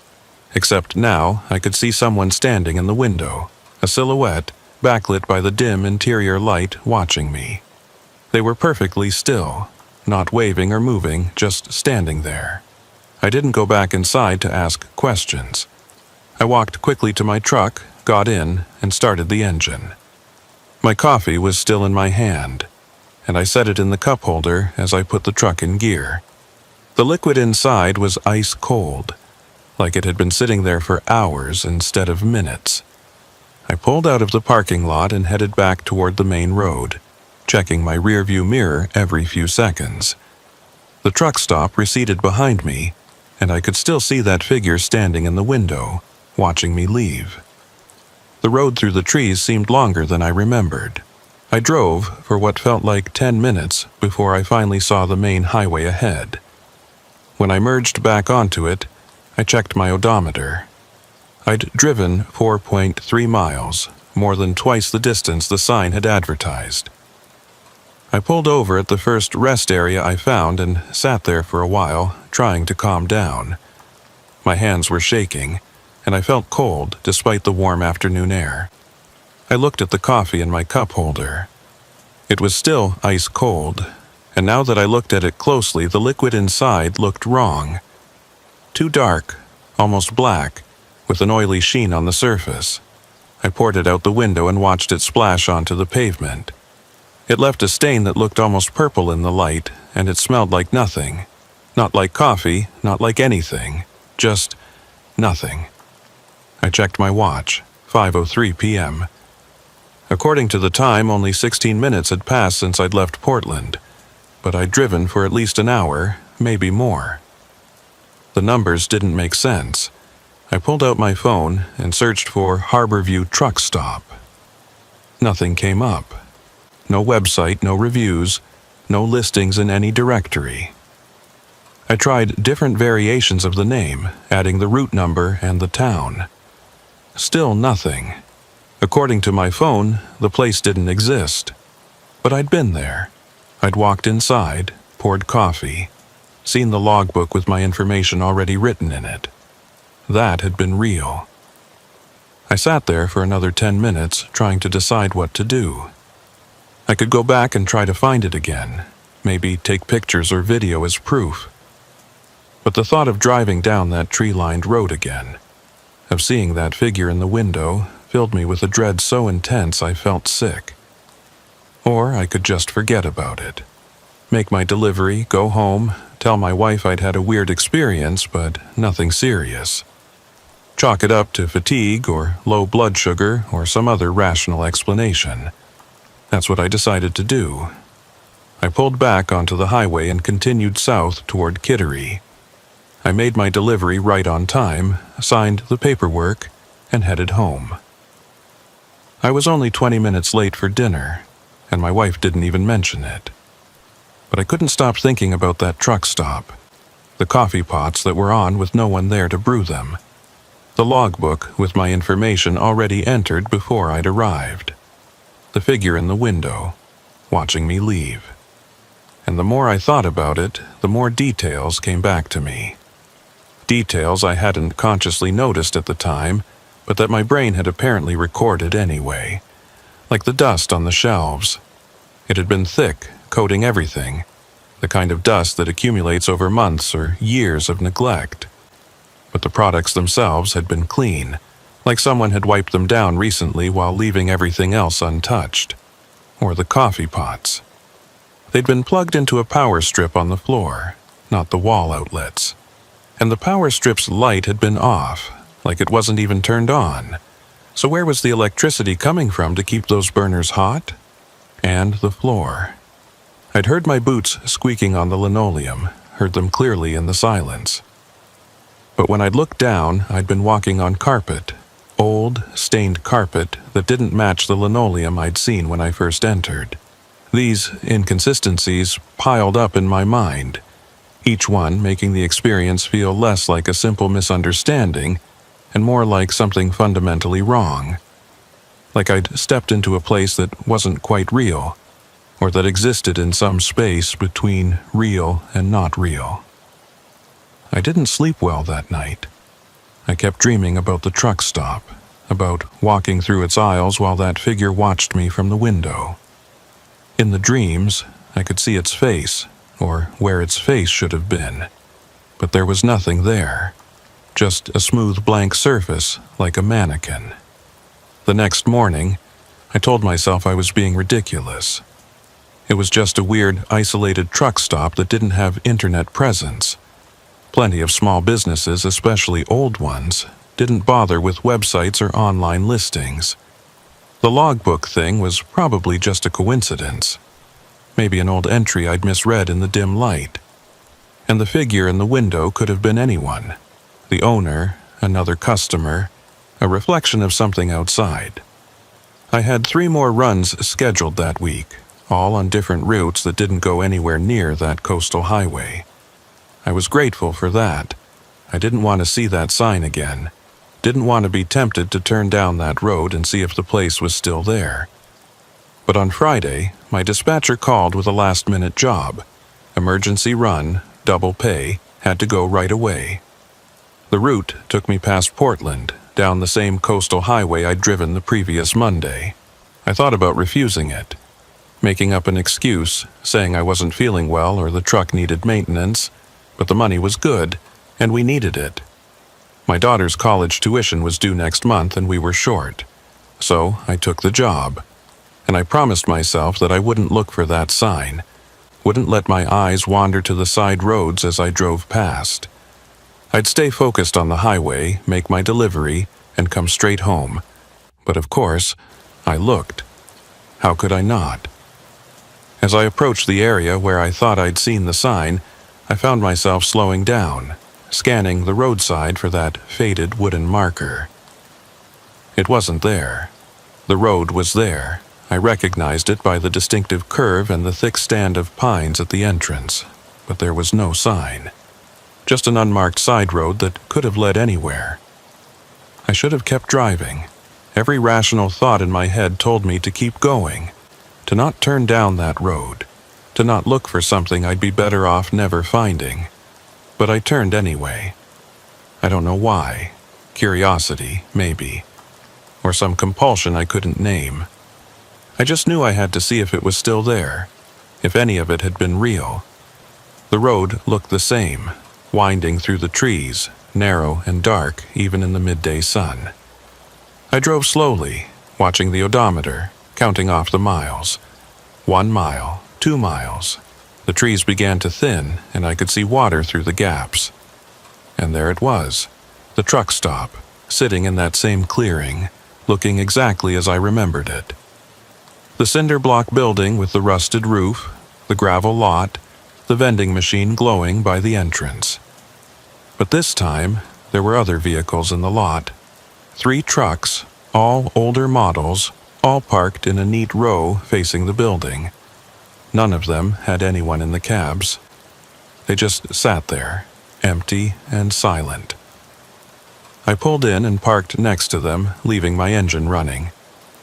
Except now I could see someone standing in the window, a silhouette, backlit by the dim interior light, watching me. They were perfectly still, not waving or moving, just standing there. I didn't go back inside to ask questions. I walked quickly to my truck, got in, and started the engine. My coffee was still in my hand, and I set it in the cup holder as I put the truck in gear. The liquid inside was ice cold, like it had been sitting there for hours instead of minutes. I pulled out of the parking lot and headed back toward the main road, checking my rearview mirror every few seconds. The truck stop receded behind me, and I could still see that figure standing in the window, watching me leave. The road through the trees seemed longer than I remembered. I drove for what felt like 10 minutes before I finally saw the main highway ahead. When I merged back onto it, I checked my odometer. I'd driven 4.3 miles, more than twice the distance the sign had advertised. I pulled over at the first rest area I found and sat there for a while, trying to calm down. My hands were shaking, and I felt cold despite the warm afternoon air. I looked at the coffee in my cup holder. It was still ice cold, and now that I looked at it closely, the liquid inside looked wrong. Too dark, almost black, with an oily sheen on the surface. I poured it out the window and watched it splash onto the pavement. It left a stain that looked almost purple in the light, and it smelled like nothing. Not like coffee, not like anything. Just nothing. I checked my watch, 5:03 p.m. According to the time, only 16 minutes had passed since I'd left Portland, but I'd driven for at least an hour, maybe more. The numbers didn't make sense. I pulled out my phone and searched for Harborview Truck Stop. Nothing came up. No website, no reviews, no listings in any directory. I tried different variations of the name, adding the route number and the town. Still nothing. According to my phone, the place didn't exist. But I'd been there. I'd walked inside, poured coffee, seen the logbook with my information already written in it. That had been real. I sat there for another 10 minutes, trying to decide what to do. I could go back and try to find it again, maybe take pictures or video as proof. But the thought of driving down that tree-lined road again, of seeing that figure in the window, filled me with a dread so intense I felt sick. Or I could just forget about it. Make my delivery, go home, tell my wife I'd had a weird experience, but nothing serious. Chalk it up to fatigue or low blood sugar or some other rational explanation. That's what I decided to do. I pulled back onto the highway and continued south toward Kittery. I made my delivery right on time, signed the paperwork, and headed home. I was only 20 minutes late for dinner, and my wife didn't even mention it. But I couldn't stop thinking about that truck stop, the coffee pots that were on with no one there to brew them, the logbook with my information already entered before I'd arrived, the figure in the window, watching me leave. And the more I thought about it, the more details came back to me. Details I hadn't consciously noticed at the time, but that my brain had apparently recorded anyway, like the dust on the shelves. It had been thick, coating everything, the kind of dust that accumulates over months or years of neglect. But the products themselves had been clean, like someone had wiped them down recently while leaving everything else untouched. Or the coffee pots. They'd been plugged into a power strip on the floor, not the wall outlets. And the power strip's light had been off, like it wasn't even turned on. So where was the electricity coming from to keep those burners hot? And the floor. I'd heard my boots squeaking on the linoleum, heard them clearly in the silence. But when I'd looked down, I'd been walking on carpet, old, stained carpet that didn't match the linoleum I'd seen when I first entered. These inconsistencies piled up in my mind, each one making the experience feel less like a simple misunderstanding and more like something fundamentally wrong. Like I'd stepped into a place that wasn't quite real, or that existed in some space between real and not real. I didn't sleep well that night. I kept dreaming about the truck stop, about walking through its aisles while that figure watched me from the window. In the dreams, I could see its face, or where its face should have been, but there was nothing there, just a smooth blank surface like a mannequin. The next morning, I told myself I was being ridiculous. It was just a weird, isolated truck stop that didn't have internet presence. Plenty of small businesses, especially old ones, didn't bother with websites or online listings. The logbook thing was probably just a coincidence. Maybe an old entry I'd misread in the dim light. And the figure in the window could have been anyone. The owner, another customer, a reflection of something outside. I had 3 more runs scheduled that week, all on different routes that didn't go anywhere near that coastal highway. I was grateful for that. I didn't want to see that sign again. Didn't want to be tempted to turn down that road and see if the place was still there. But on Friday, my dispatcher called with a last-minute job. Emergency run, double pay, had to go right away. The route took me past Portland, down the same coastal highway I'd driven the previous Monday. I thought about refusing it, making up an excuse, saying I wasn't feeling well or the truck needed maintenance, but the money was good, and we needed it. My daughter's college tuition was due next month and we were short. So I took the job. And I promised myself that I wouldn't look for that sign, wouldn't let my eyes wander to the side roads as I drove past. I'd stay focused on the highway, make my delivery, and come straight home. But of course, I looked. How could I not? As I approached the area where I thought I'd seen the sign, I found myself slowing down, scanning the roadside for that faded wooden marker. It wasn't there. The road was there. I recognized it by the distinctive curve and the thick stand of pines at the entrance, but there was no sign. Just an unmarked side road that could have led anywhere. I should have kept driving. Every rational thought in my head told me to keep going, to not turn down that road, to not look for something I'd be better off never finding. But I turned anyway. I don't know why. Curiosity, maybe. Or some compulsion I couldn't name. I just knew I had to see if it was still there, if any of it had been real. The road looked the same, winding through the trees, narrow and dark even in the midday sun. I drove slowly, watching the odometer, counting off the miles. 1 mile, 2 miles. The trees began to thin, and I could see water through the gaps. And there it was, the truck stop, sitting in that same clearing, looking exactly as I remembered it. The cinder block building with the rusted roof, the gravel lot, the vending machine glowing by the entrance. But this time, there were other vehicles in the lot. 3 trucks, all older models, all parked in a neat row facing the building. None of them had anyone in the cabs. They just sat there, empty and silent. I pulled in and parked next to them, leaving my engine running.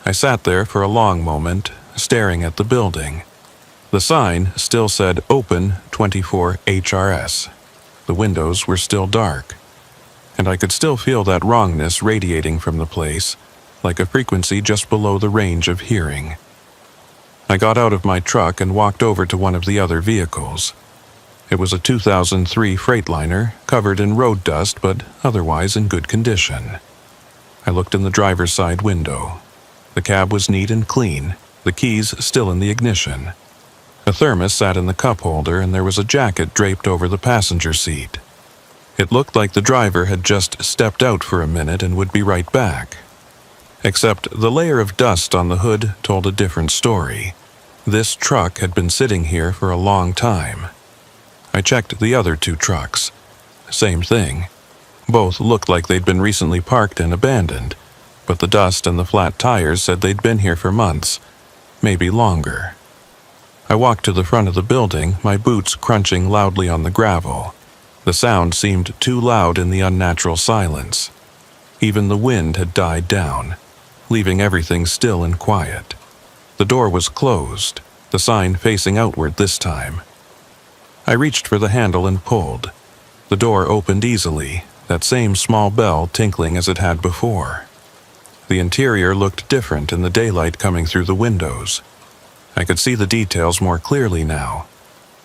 I sat there for a long moment, staring at the building. The sign still said Open 24 HRS. The windows were still dark, and I could still feel that wrongness radiating from the place, like a frequency just below the range of hearing. I got out of my truck and walked over to one of the other vehicles. It was a 2003 Freightliner, covered in road dust but otherwise in good condition. I looked in the driver's side window. The cab was neat and clean, the keys still in the ignition. A thermos sat in the cup holder and there was a jacket draped over the passenger seat. It looked like the driver had just stepped out for a minute and would be right back. Except the layer of dust on the hood told a different story. This truck had been sitting here for a long time. I checked the other two trucks. Same thing. Both looked like they'd been recently parked and abandoned, but the dust and the flat tires said they'd been here for months, maybe longer. I walked to the front of the building, my boots crunching loudly on the gravel. The sound seemed too loud in the unnatural silence. Even the wind had died down, leaving everything still and quiet. The door was closed, the sign facing outward this time. I reached for the handle and pulled. The door opened easily, that same small bell tinkling as it had before. The interior looked different in the daylight coming through the windows. I could see the details more clearly now.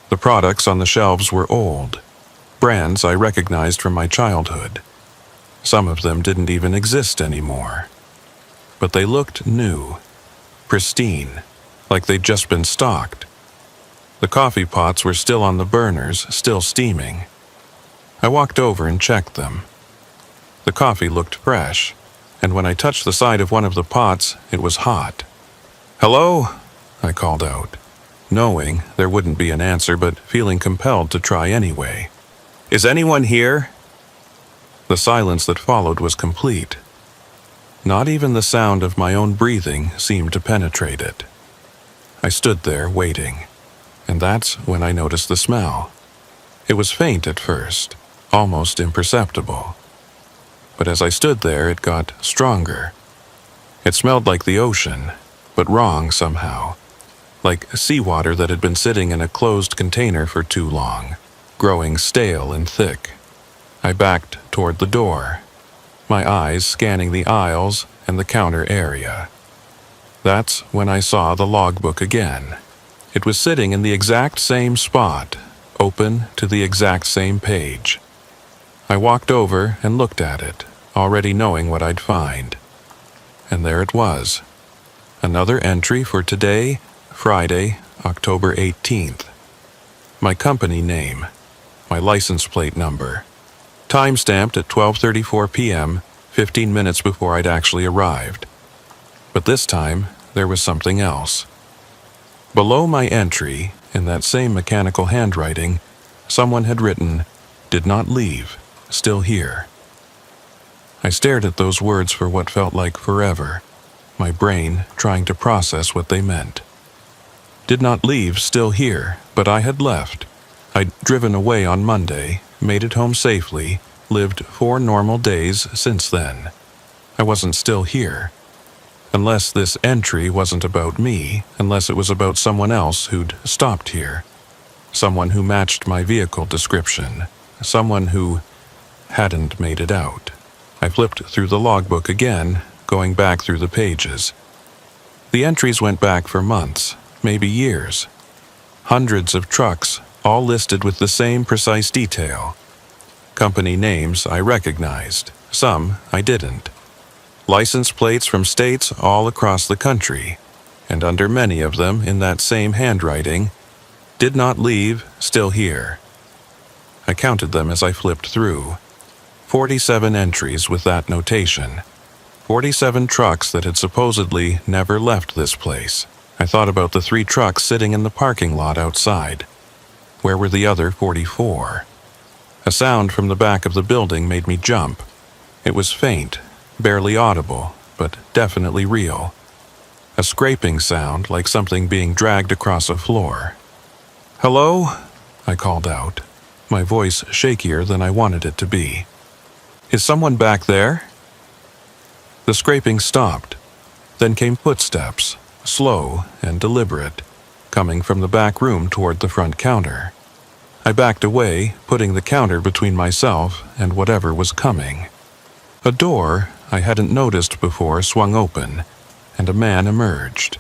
The products on the shelves were old, brands I recognized from my childhood. Some of them didn't even exist anymore. But they looked new, pristine, like they'd just been stocked. The coffee pots were still on the burners, still steaming. I walked over and checked them. The coffee looked fresh, and when I touched the side of one of the pots, it was hot. "Hello?" I called out, knowing there wouldn't be an answer but feeling compelled to try anyway. "Is anyone here?" The silence that followed was complete. Not even the sound of my own breathing seemed to penetrate it. I stood there waiting, and that's when I noticed the smell. It was faint at first, almost imperceptible. But as I stood there, it got stronger. It smelled like the ocean, but wrong somehow. Like seawater that had been sitting in a closed container for too long, growing stale and thick. I backed toward the door, my eyes scanning the aisles and the counter area. That's when I saw the logbook again. It was sitting in the exact same spot, open to the exact same page. I walked over and looked at it, already knowing what I'd find. And there it was. Another entry for today, Friday, October 18th. My company name, my license plate number, time-stamped at 12:34 p.m., 15 minutes before I'd actually arrived. But this time, there was something else. Below my entry, in that same mechanical handwriting, someone had written, "Did not leave, still here." I stared at those words for what felt like forever, my brain trying to process what they meant. Did not leave, still here, but I had left. I'd driven away on Monday, made it home safely, lived 4 normal days since then. I wasn't still here. Unless this entry wasn't about me, unless it was about someone else who'd stopped here. Someone who matched my vehicle description. Someone who hadn't made it out. I flipped through the logbook again, going back through the pages. The entries went back for months, maybe years. Hundreds of trucks, all listed with the same precise detail. Company names I recognized, some I didn't. License plates from states all across the country, and under many of them in that same handwriting, "Did not leave, still here." I counted them as I flipped through. 47 entries with that notation. 47 trucks that had supposedly never left this place. I thought about the 3 trucks sitting in the parking lot outside. Where were the other 44? A sound from the back of the building made me jump. It was faint, barely audible, but definitely real. a scraping sound like something being dragged across a floor. "Hello?" I called out, my voice shakier than I wanted it to be. "Is someone back there?" The scraping stopped. Then came footsteps, slow and deliberate, coming from the back room toward the front counter. I backed away, putting the counter between myself and whatever was coming. A door I hadn't noticed before swung open, and a man emerged.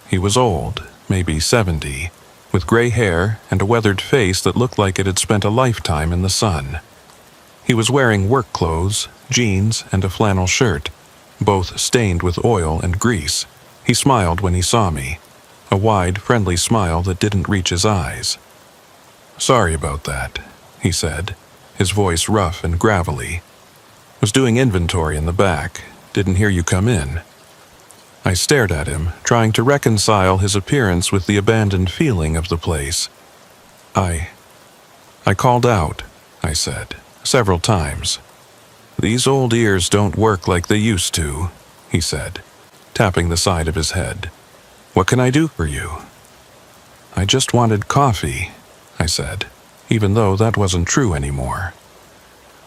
He was old, maybe 70, with gray hair and a weathered face that looked like it had spent a lifetime in the sun. He was wearing work clothes, jeans, and a flannel shirt, both stained with oil and grease. He smiled when he saw me, a wide, friendly smile that didn't reach his eyes. "Sorry about that," he said, his voice rough and gravelly. "Was doing inventory in the back. Didn't hear you come in." I stared at him, trying to reconcile his appearance with the abandoned feeling of the place. I called out," I said, "several times." "These old ears don't work like they used to," he said, tapping the side of his head. "What can I do for you?" "I just wanted coffee," I said, even though that wasn't true anymore.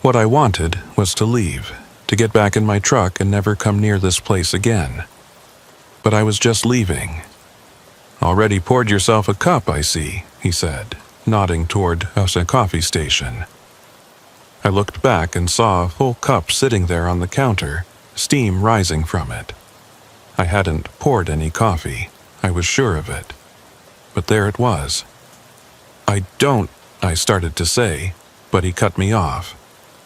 What I wanted was to leave, to get back in my truck and never come near this place again. But I was just leaving. "Already poured yourself a cup, I see," he said, nodding toward a coffee station. I looked back and saw a full cup sitting there on the counter, steam rising from it. I hadn't poured any coffee, I was sure of it. But there it was. I started to say, but he cut me off.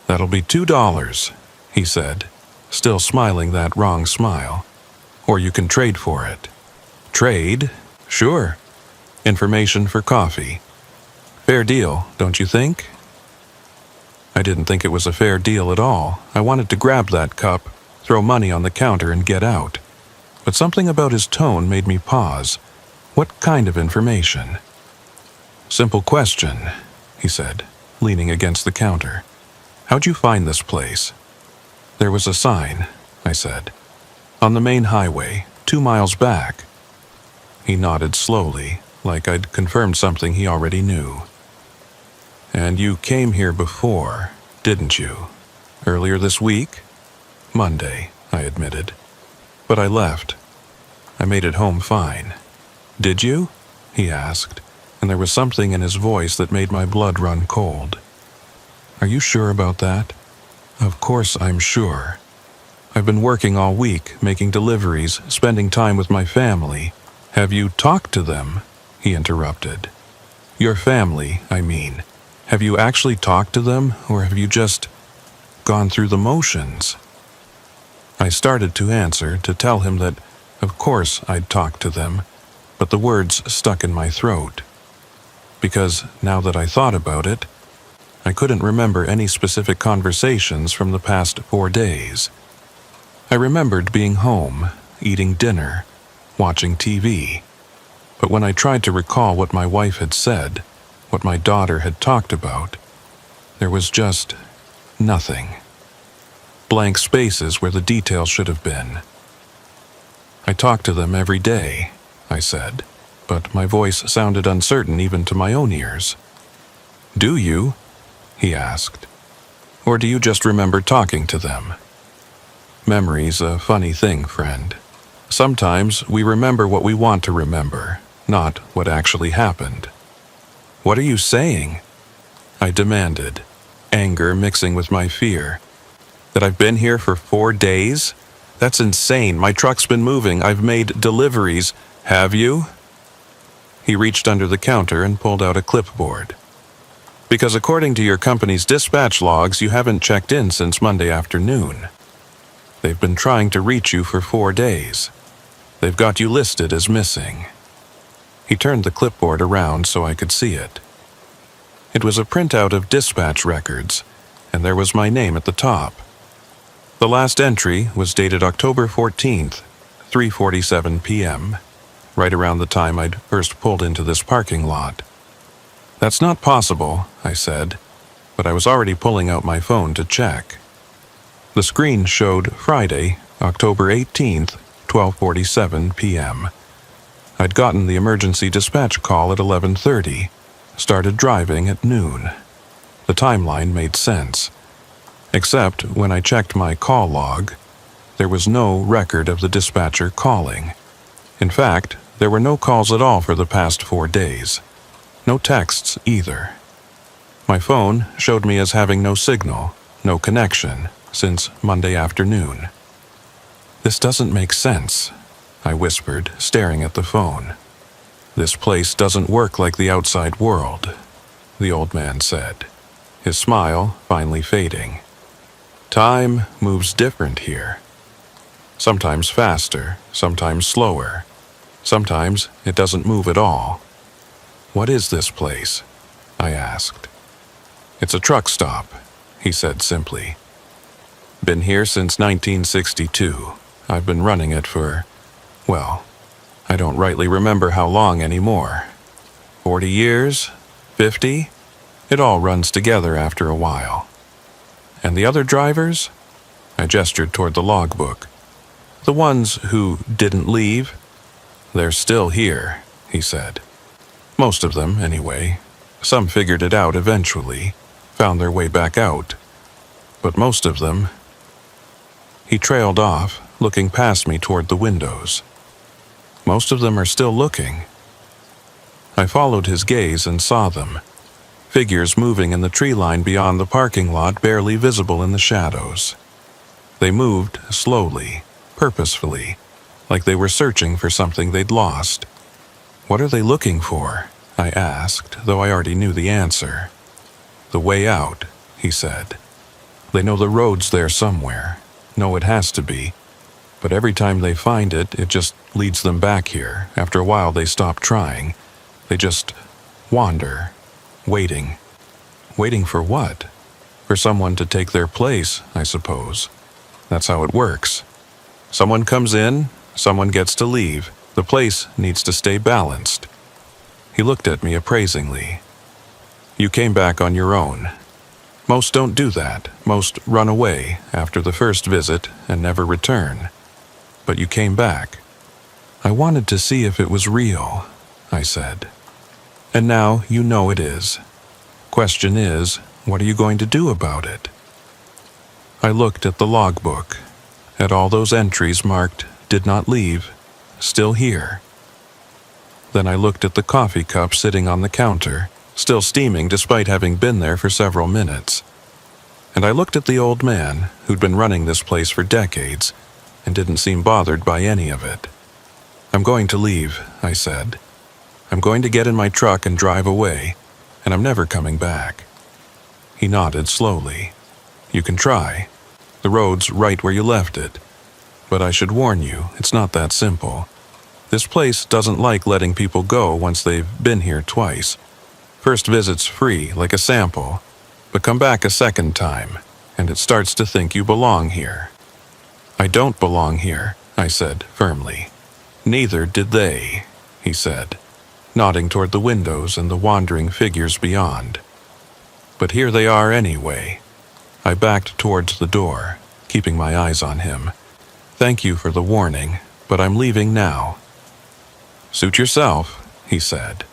"That'll be $2, he said, still smiling that wrong smile. "Or you can trade for it." "Trade? Sure. Information for coffee. Fair deal, don't you think?" I didn't think it was a fair deal at all. I wanted to grab that cup, throw money on the counter, and get out. But something about his tone made me pause. What kind of information? "Simple question," he said, leaning against the counter. "How'd you find this place?" "There was a sign," I said. "On the main highway, 2 miles back." He nodded slowly, like I'd confirmed something he already knew. "And you came here before, didn't you? Earlier this week?" "Monday," I admitted. "But I left. I made it home fine." "Did you?" he asked, and there was something in his voice that made my blood run cold. "Are you sure about that?" "Of course I'm sure. I've been working all week, making deliveries, spending time with my family." "Have you talked to them?" he interrupted. "Your family, I mean. Have you actually talked to them, or have you just gone through the motions?" I started to answer, to tell him that, of course, I'd talked to them, but the words stuck in my throat. Because, now that I thought about it, I couldn't remember any specific conversations from the past 4 days. I remembered being home, eating dinner, watching TV. But when I tried to recall what my wife had said, what my daughter had talked about, there was just nothing. Blank spaces where the details should have been. "I talk to them every day," I said, but my voice sounded uncertain even to my own ears. "Do you?" he asked. "Or do you just remember talking to them?" Memory's a funny thing, friend. Sometimes we remember what we want to remember, not what actually happened. "What are you saying?" I demanded, anger mixing with my fear. "That I've been here for 4 days? That's insane. My truck's been moving. I've made deliveries. Have you?" He reached under the counter and pulled out a clipboard. "Because according to your company's dispatch logs, you haven't checked in since Monday afternoon. They've been trying to reach you for 4 days. They've got you listed as missing." He turned the clipboard around so I could see it. It was a printout of dispatch records, and there was my name at the top. The last entry was dated October 14th, 3:47 p.m., right around the time I'd first pulled into this parking lot. "That's not possible," I said, but I was already pulling out my phone to check. The screen showed Friday, October 18th, 12:47 p.m. I'd gotten the emergency dispatch call at 11:30, started driving at noon. The timeline made sense. Except when I checked my call log, there was no record of the dispatcher calling. In fact, there were no calls at all for the past 4 days. No texts either. My phone showed me as having no signal, no connection, since Monday afternoon. "This doesn't make sense," I whispered, staring at the phone. "This place doesn't work like the outside world," the old man said, his smile finally fading. "Time moves different here. Sometimes faster, sometimes slower. Sometimes it doesn't move at all." "What is this place?" I asked. "It's a truck stop," he said simply. "Been here since 1962. I've been running it for, well, I don't rightly remember how long anymore. 40 years? 50? It all runs together after a while." "And the other drivers?" I gestured toward the logbook. "The ones who didn't leave?" "They're still here," he said. "Most of them, anyway. Some figured it out eventually, found their way back out. But most of them—" He trailed off, looking past me toward the windows. "Most of them are still looking." I followed his gaze and saw them. Figures moving in the tree line beyond the parking lot, barely visible in the shadows. They moved slowly, purposefully, like they were searching for something they'd lost. "What are they looking for?" I asked, though I already knew the answer. "The way out," he said. "They know the road's there somewhere. Know it has to be. But every time they find it, it just leads them back here. After a while, they stop trying. They just wander, waiting. Waiting for what? For someone to take their place, I suppose. That's how it works. Someone comes in, someone gets to leave. The place needs to stay balanced." He looked at me appraisingly. "You came back on your own. Most don't do that. Most run away after the first visit and never return. But you came back." "I wanted to see if it was real," I said. "And now you know it is. Question is, what are you going to do about it?" I looked at the logbook, at all those entries marked "Did not leave," still here. Then I looked at the coffee cup sitting on the counter, still steaming despite having been there for several minutes. And I looked at the old man who'd been running this place for decades and didn't seem bothered by any of it. "I'm going to leave," I said. "I'm going to get in my truck and drive away, and I'm never coming back." He nodded slowly. "You can try. The road's right where you left it. But I should warn you, it's not that simple. This place doesn't like letting people go once they've been here twice. First visit's free, like a sample, but come back a second time, and it starts to think you belong here." "I don't belong here," I said firmly. "Neither did they," he said, nodding toward the windows and the wandering figures beyond. "But here they are anyway." I backed towards the door, keeping my eyes on him. "Thank you for the warning, but I'm leaving now." "Suit yourself," he said,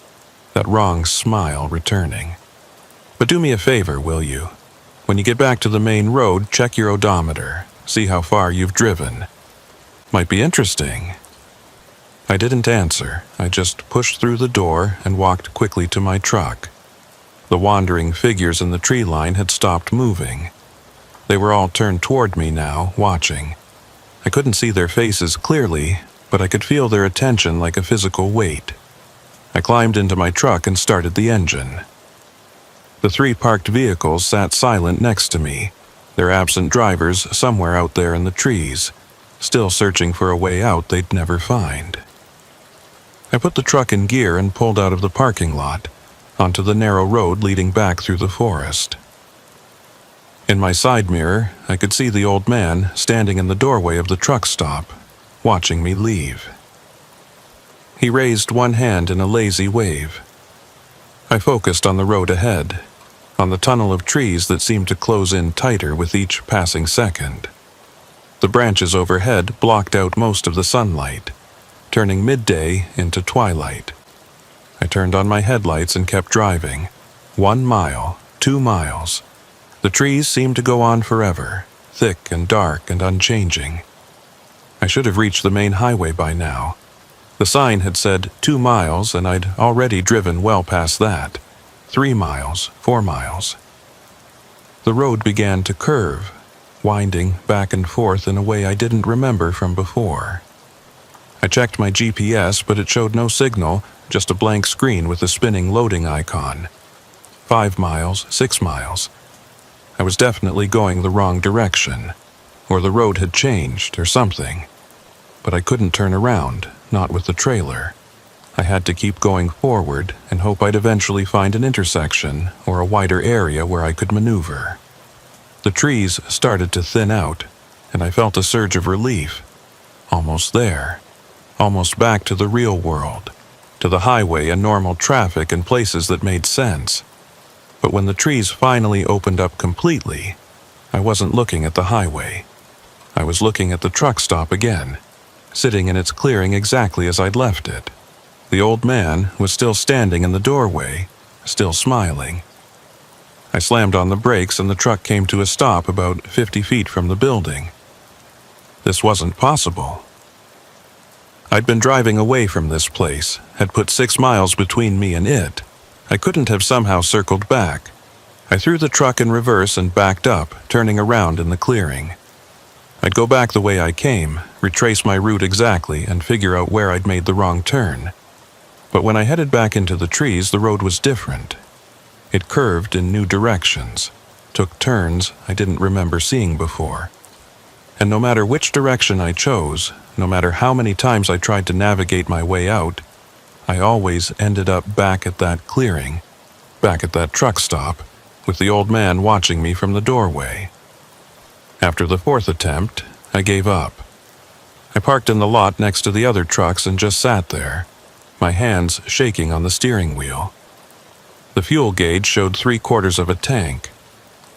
that wrong smile returning. "But do me a favor, will you? When you get back to the main road, check your odometer, see how far you've driven. Might be interesting." I didn't answer. I just pushed through the door and walked quickly to my truck. The wandering figures in the tree line had stopped moving. They were all turned toward me now, watching. I couldn't see their faces clearly, but I could feel their attention like a physical weight. I climbed into my truck and started the engine. The 3 parked vehicles sat silent next to me, their absent drivers somewhere out there in the trees, still searching for a way out they'd never find. I put the truck in gear and pulled out of the parking lot, onto the narrow road leading back through the forest. In my side mirror, I could see the old man standing in the doorway of the truck stop, watching me leave. He raised one hand in a lazy wave. I focused on the road ahead, on the tunnel of trees that seemed to close in tighter with each passing second. The branches overhead blocked out most of the sunlight, turning midday into twilight. I turned on my headlights and kept driving. 1 mile, 2 miles. The trees seemed to go on forever, thick and dark and unchanging. I should have reached the main highway by now. The sign had said 2 miles, and I'd already driven well past that. 3 miles, 4 miles. The road began to curve, winding back and forth in a way I didn't remember from before. I checked my GPS, but it showed no signal, just a blank screen with a spinning loading icon. 5 miles, 6 miles. I was definitely going the wrong direction, or the road had changed or something. But I couldn't turn around, not with the trailer. I had to keep going forward and hope I'd eventually find an intersection or a wider area where I could maneuver. The trees started to thin out, and I felt a surge of relief. Almost there. Almost back to the real world, to the highway and normal traffic and places that made sense. But when the trees finally opened up completely, I wasn't looking at the highway. I was looking at the truck stop again, sitting in its clearing exactly as I'd left it. The old man was still standing in the doorway, still smiling. I slammed on the brakes and the truck came to a stop about 50 feet from the building. This wasn't possible. I'd been driving away from this place, had put 6 miles between me and it. I couldn't have somehow circled back. I threw the truck in reverse and backed up, turning around in the clearing. I'd go back the way I came, retrace my route exactly, and figure out where I'd made the wrong turn. But when I headed back into the trees, the road was different. It curved in new directions, took turns I didn't remember seeing before. And no matter which direction I chose, no matter how many times I tried to navigate my way out, I always ended up back at that clearing, back at that truck stop, with the old man watching me from the doorway. After the 4th attempt, I gave up. I parked in the lot next to the other trucks and just sat there, my hands shaking on the steering wheel. The fuel gauge showed 3/4 of a tank.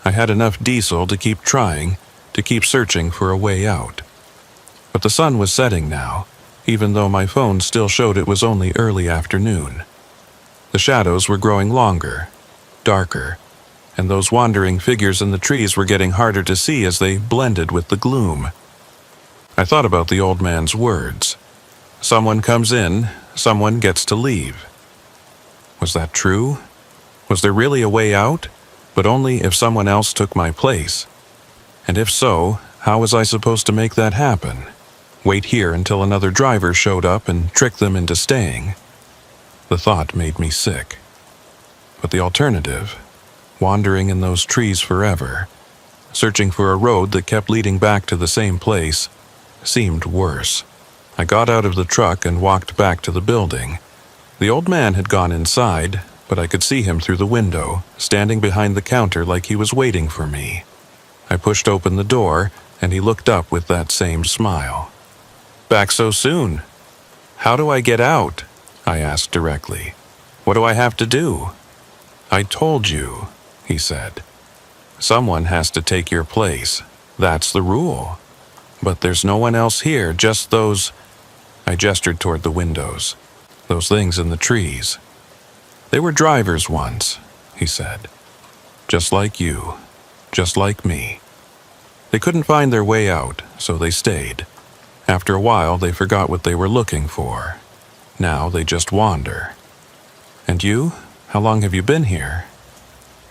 I had enough diesel to keep trying, to keep searching for a way out. But the sun was setting now, even though my phone still showed it was only early afternoon. The shadows were growing longer, darker, and those wandering figures in the trees were getting harder to see as they blended with the gloom. I thought about the old man's words. Someone comes in, someone gets to leave. Was that true? Was there really a way out, but only if someone else took my place? And if so, how was I supposed to make that happen? Wait here until another driver showed up and trick them into staying? The thought made me sick. But the alternative, wandering in those trees forever, searching for a road that kept leading back to the same place, seemed worse. I got out of the truck and walked back to the building. The old man had gone inside, but I could see him through the window, standing behind the counter like he was waiting for me. I pushed open the door, and he looked up with that same smile. "Back so soon? How do I get out?" I asked directly. "What do I have to do?" "I told you," he said. "Someone has to take your place. That's the rule. But there's no one else here, just those—" I gestured toward the windows. "Those things in the trees. They were drivers once," he said. "Just like you. Just like me. They couldn't find their way out, so they stayed. After a while, they forgot what they were looking for. Now they just wander. And you? How long have you been here?"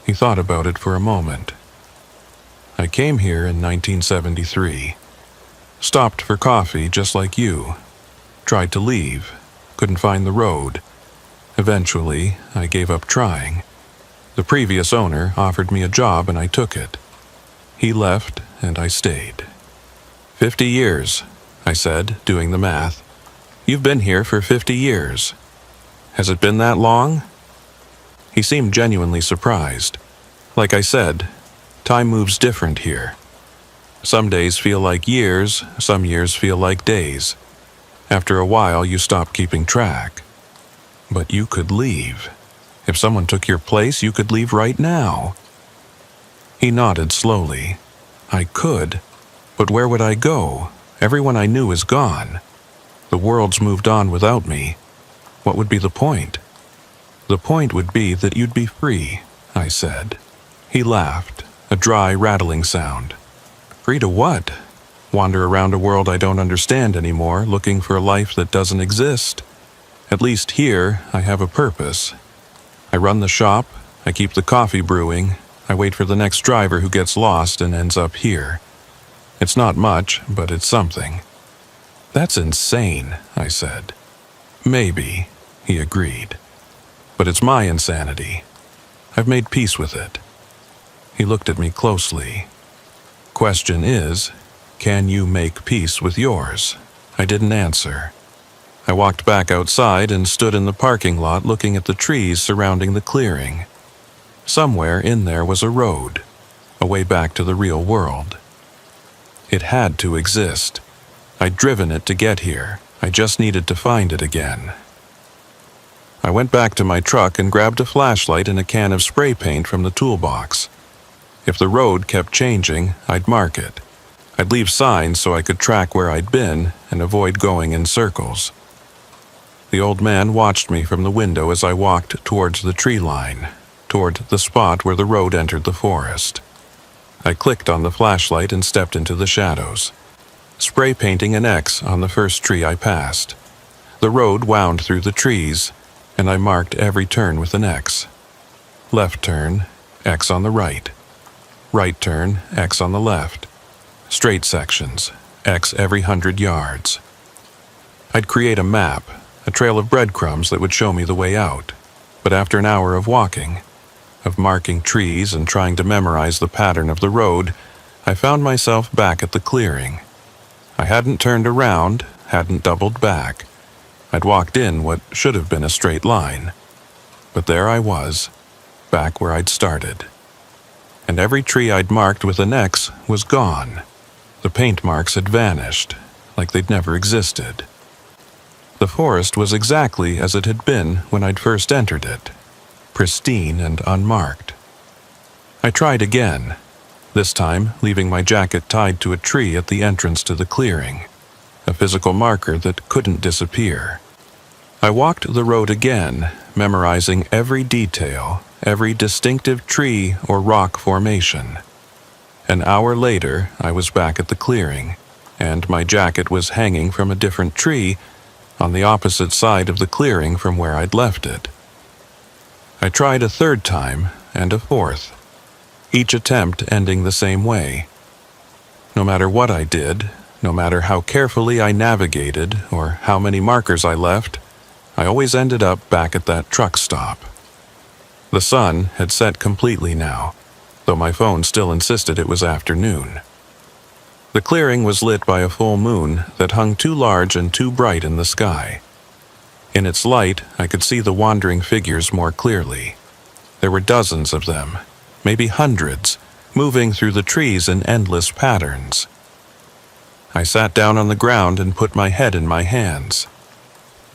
He thought about it for a moment. "I came here in 1973. Stopped for coffee just like you. Tried to leave. Couldn't find the road. Eventually, I gave up trying. The previous owner offered me a job and I took it. He left and I stayed. 50 years, I said, doing the math. You've been here for 50 years. Has it been that long?" He seemed genuinely surprised. Like I said, time moves different here. Some days feel like years, some years feel like days. After a while, you stop keeping track. But you could leave. If someone took your place, you could leave right now. He nodded slowly. I could. But where would I go? Everyone I knew is gone. The world's moved on without me. What would be the point? The point would be that you'd be free, I said. He laughed, a dry, rattling sound. Free to what? Wander around a world I don't understand anymore, looking for a life that doesn't exist. At least here, I have a purpose. I run the shop, I keep the coffee brewing, I wait for the next driver who gets lost and ends up here. It's not much, but it's something. That's insane, I said. Maybe, he agreed. But it's my insanity. I've made peace with it. He looked at me closely. Question is, can you make peace with yours? I didn't answer. I walked back outside and stood in the parking lot looking at the trees surrounding the clearing. Somewhere in there was a road, a way back to the real world. It had to exist. I'd driven it to get here. I just needed to find it again. I went back to my truck and grabbed a flashlight and a can of spray paint from the toolbox. If the road kept changing, I'd mark it. I'd leave signs so I could track where I'd been and avoid going in circles. The old man watched me from the window as I walked towards the tree line, toward the spot where the road entered the forest. I clicked on the flashlight and stepped into the shadows, spray painting an X on the first tree I passed. The road wound through the trees, and I marked every turn with an X. Left turn, X on the right. Right turn, X on the left. Straight sections, X every 100 yards. I'd create a map, a trail of breadcrumbs that would show me the way out. But after an hour of walking, of marking trees and trying to memorize the pattern of the road, I found myself back at the clearing. I hadn't turned around, hadn't doubled back. I'd walked in what should have been a straight line. But there I was, back where I'd started. And every tree I'd marked with an X was gone. The paint marks had vanished, like they'd never existed. The forest was exactly as it had been when I'd first entered it, pristine and unmarked. I tried again, this time leaving my jacket tied to a tree at the entrance to the clearing, a physical marker that couldn't disappear. I walked the road again, memorizing every detail, every distinctive tree or rock formation. An hour later, I was back at the clearing, and my jacket was hanging from a different tree on the opposite side of the clearing from where I'd left it. I tried a third time and a fourth, each attempt ending the same way. No matter what I did, no matter how carefully I navigated or how many markers I left, I always ended up back at that truck stop. The sun had set completely now, though my phone still insisted it was afternoon. The clearing was lit by a full moon that hung too large and too bright in the sky. In its light, I could see the wandering figures more clearly. There were dozens of them, maybe hundreds, moving through the trees in endless patterns. I sat down on the ground and put my head in my hands.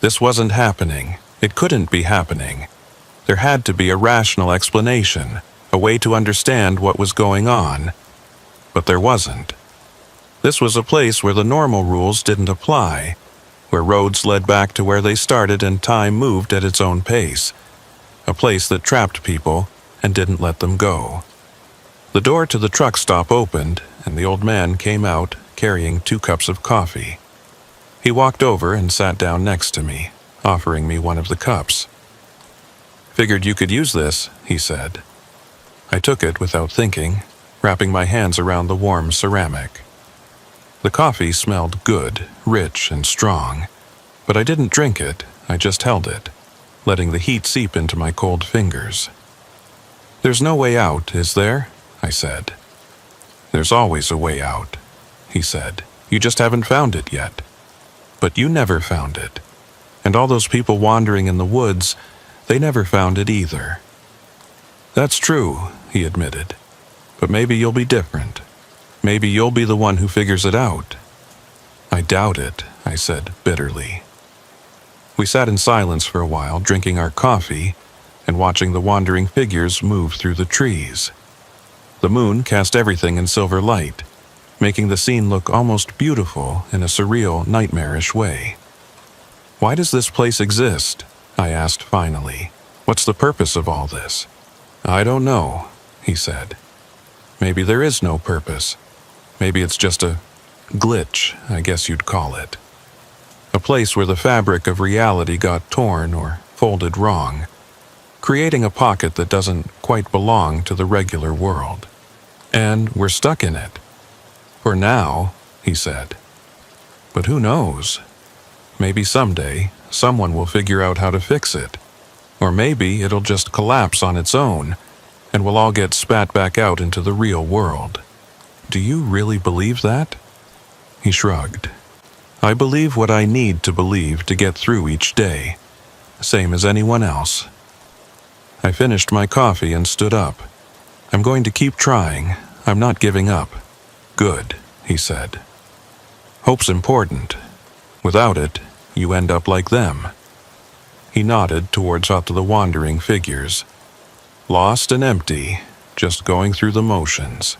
This wasn't happening. It couldn't be happening. There had to be a rational explanation, a way to understand what was going on. But there wasn't. This was a place where the normal rules didn't apply, where roads led back to where they started and time moved at its own pace, a place that trapped people and didn't let them go. The door to the truck stop opened, and the old man came out carrying 2 cups of coffee. He walked over and sat down next to me, offering me one of the cups. "Figured you could use this," he said. I took it without thinking, wrapping my hands around the warm ceramic. The coffee smelled good, rich, and strong, but I didn't drink it, I just held it, letting the heat seep into my cold fingers. "There's no way out, is there?" I said. "There's always a way out," he said. "You just haven't found it yet." "But you never found it. And all those people wandering in the woods, they never found it either." "That's true," he admitted. "But maybe you'll be different. Maybe you'll be the one who figures it out." "I doubt it," I said bitterly. We sat in silence for a while, drinking our coffee and watching the wandering figures move through the trees. The moon cast everything in silver light, making the scene look almost beautiful in a surreal, nightmarish way. "Why does this place exist?" I asked finally. "What's the purpose of all this?" "I don't know," he said. "Maybe there is no purpose. Maybe it's just a glitch, I guess you'd call it. A place where the fabric of reality got torn or folded wrong, creating a pocket that doesn't quite belong to the regular world. And we're stuck in it. For now," he said. "But who knows? Maybe someday someone will figure out how to fix it. Or maybe it'll just collapse on its own, and we'll all get spat back out into the real world. Do you really believe that?" He shrugged. "I believe what I need to believe to get through each day, same as anyone else." I finished my coffee and stood up. "I'm going to keep trying. I'm not giving up." "Good," he said. "Hope's important. Without it, you end up like them." He nodded towards the wandering figures. Lost and empty, just going through the motions.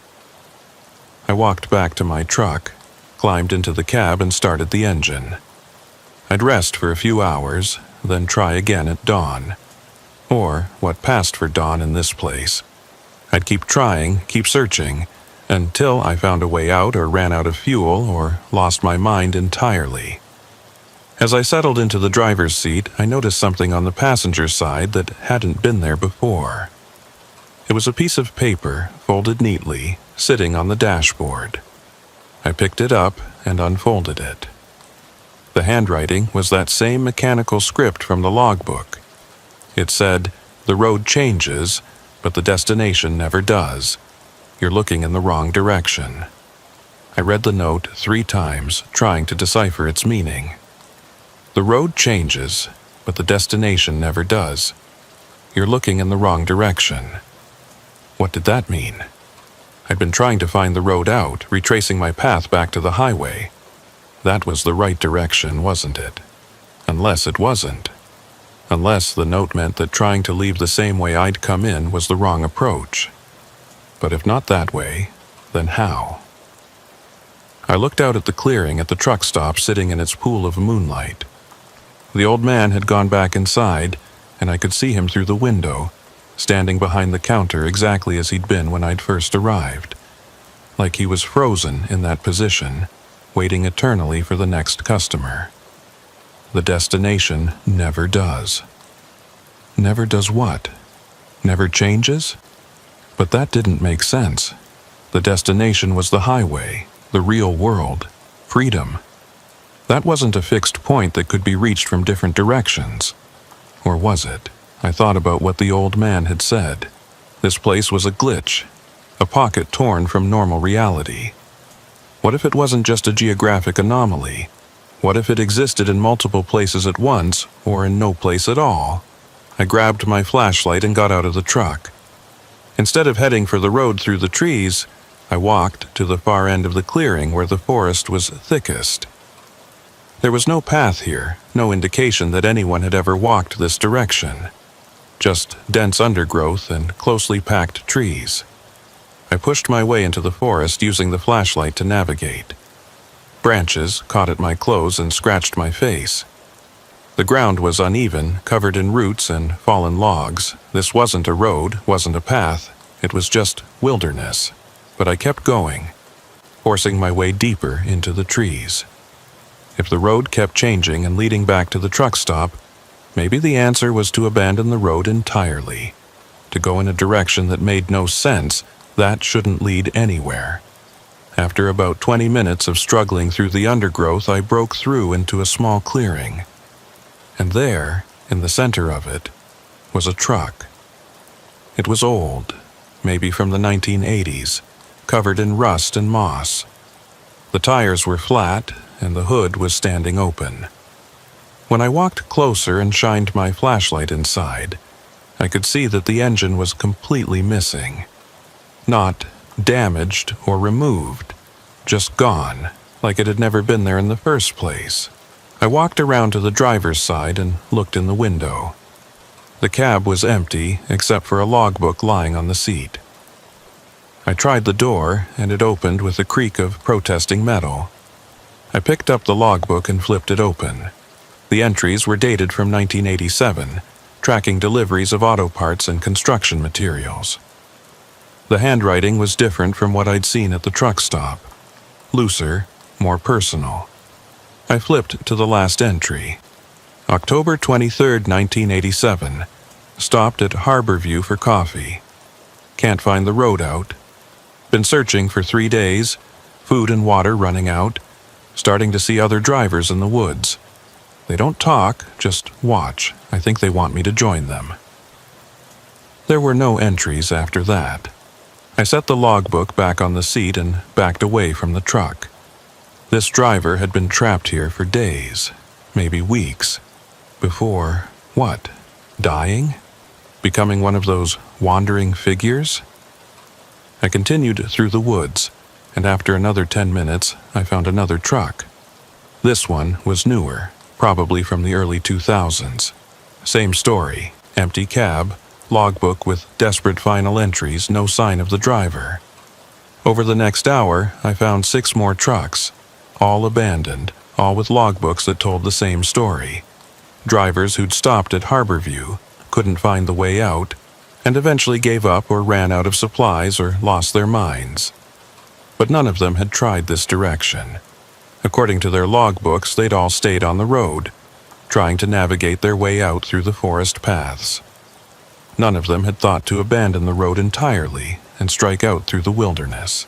I walked back to my truck, climbed into the cab and started the engine. I'd rest for a few hours, then try again at dawn. Or what passed for dawn in this place. I'd keep trying, keep searching, until I found a way out or ran out of fuel or lost my mind entirely. As I settled into the driver's seat, I noticed something on the passenger side that hadn't been there before. It was a piece of paper, folded neatly, sitting on the dashboard. I picked it up and unfolded it. The handwriting was that same mechanical script from the logbook. It said, "The road changes, but the destination never does. You're looking in the wrong direction." I read the note 3 times, trying to decipher its meaning. The road changes, but the destination never does. You're looking in the wrong direction. What did that mean? I'd been trying to find the road out, retracing my path back to the highway. That was the right direction, wasn't it? Unless it wasn't. Unless the note meant that trying to leave the same way I'd come in was the wrong approach. But if not that way, then how? I looked out at the clearing at the truck stop sitting in its pool of moonlight. The old man had gone back inside, and I could see him through the window, standing behind the counter exactly as he'd been when I'd first arrived. Like he was frozen in that position, waiting eternally for the next customer. The destination never does. Never does what? Never changes? But that didn't make sense. The destination was the highway, the real world, freedom. That wasn't a fixed point that could be reached from different directions. Or was it? I thought about what the old man had said. This place was a glitch, a pocket torn from normal reality. What if it wasn't just a geographic anomaly? What if it existed in multiple places at once, or in no place at all? I grabbed my flashlight and got out of the truck. Instead of heading for the road through the trees, I walked to the far end of the clearing where the forest was thickest. There was no path here, no indication that anyone had ever walked this direction. Just dense undergrowth and closely packed trees. I pushed my way into the forest using the flashlight to navigate. Branches caught at my clothes and scratched my face. The ground was uneven, covered in roots and fallen logs. This wasn't a road, wasn't a path. It was just wilderness. But I kept going, forcing my way deeper into the trees. If the road kept changing and leading back to the truck stop, maybe the answer was to abandon the road entirely. To go in a direction that made no sense, that shouldn't lead anywhere. After about 20 minutes of struggling through the undergrowth, I broke through into a small clearing. And there, in the center of it, was a truck. It was old, maybe from the 1980s, covered in rust and moss. The tires were flat, and the hood was standing open. When I walked closer and shined my flashlight inside, I could see that the engine was completely missing. Not damaged or removed, just gone, like it had never been there in the first place. I walked around to the driver's side and looked in the window. The cab was empty except for a logbook lying on the seat. I tried the door, and it opened with a creak of protesting metal. I picked up the logbook and flipped it open. The entries were dated from 1987, tracking deliveries of auto parts and construction materials. The handwriting was different from what I'd seen at the truck stop. Looser, more personal. I flipped to the last entry. October 23, 1987. Stopped at Harborview for coffee. Can't find the road out. Been searching for 3 days. Food and water running out. Starting to see other drivers in the woods. They don't talk, just watch. I think they want me to join them. There were no entries after that. I set the logbook back on the seat and backed away from the truck. This driver had been trapped here for days, maybe weeks. Before, what? Dying? Becoming one of those wandering figures? I continued through the woods, and after another 10 minutes, I found another truck. This one was newer, probably from the early 2000s. Same story, empty cab, logbook with desperate final entries, no sign of the driver. Over the next hour, I found 6 more trucks, all abandoned, all with logbooks that told the same story. Drivers who'd stopped at Harborview, couldn't find the way out, and eventually gave up or ran out of supplies or lost their minds. But none of them had tried this direction. According to their logbooks, they'd all stayed on the road, trying to navigate their way out through the forest paths. None of them had thought to abandon the road entirely and strike out through the wilderness.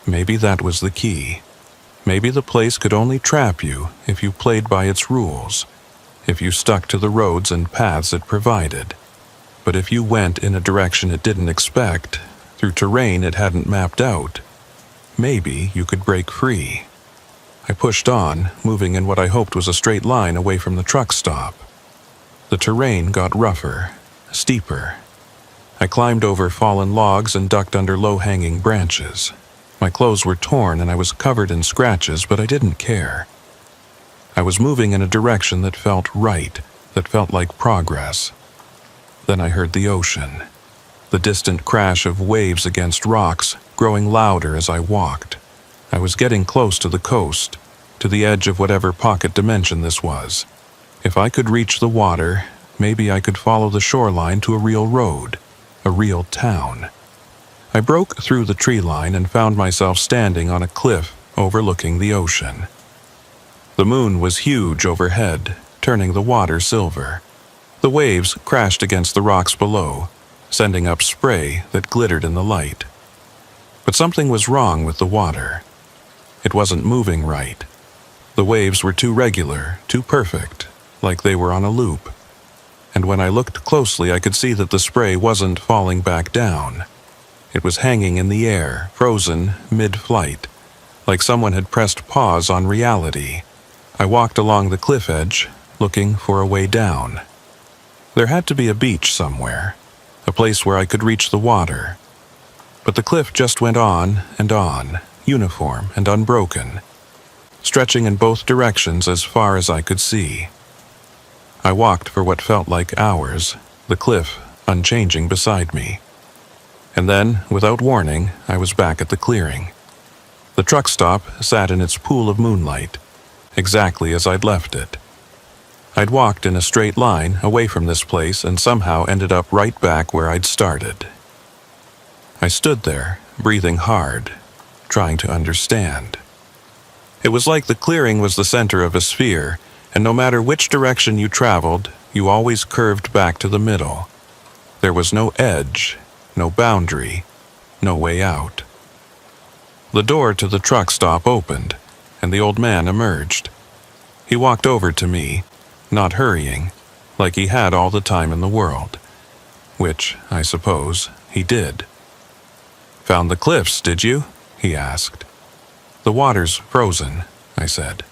Maybe that was the key. Maybe the place could only trap you if you played by its rules, if you stuck to the roads and paths it provided. But if you went in a direction it didn't expect, through terrain it hadn't mapped out, maybe you could break free. I pushed on, moving in what I hoped was a straight line away from the truck stop. The terrain got rougher, steeper. I climbed over fallen logs and ducked under low-hanging branches. My clothes were torn and I was covered in scratches, but I didn't care. I was moving in a direction that felt right, that felt like progress. Then I heard the ocean. The distant crash of waves against rocks, growing louder as I walked. I was getting close to the coast, to the edge of whatever pocket dimension this was. If I could reach the water, maybe I could follow the shoreline to a real road, a real town. I broke through the tree line and found myself standing on a cliff overlooking the ocean. The moon was huge overhead, turning the water silver. The waves crashed against the rocks below, sending up spray that glittered in the light. But something was wrong with the water. It wasn't moving right. The waves were too regular, too perfect, like they were on a loop. And when I looked closely, I could see that the spray wasn't falling back down. It was hanging in the air, frozen mid-flight, like someone had pressed pause on reality. I walked along the cliff edge, looking for a way down. There had to be a beach somewhere, a place where I could reach the water. But the cliff just went on, uniform and unbroken, stretching in both directions as far as I could see. I walked for what felt like hours, the cliff unchanging beside me. And then, without warning, I was back at the clearing. The truck stop sat in its pool of moonlight, exactly as I'd left it. I'd walked in a straight line away from this place and somehow ended up right back where I'd started. I stood there, breathing hard, trying to understand. It was like the clearing was the center of a sphere, and no matter which direction you traveled, you always curved back to the middle. There was no edge, no boundary, no way out. The door to the truck stop opened, and the old man emerged. He walked over to me, not hurrying, like he had all the time in the world. Which, I suppose, he did. "Found the cliffs, did you?" he asked. "The water's frozen," I said.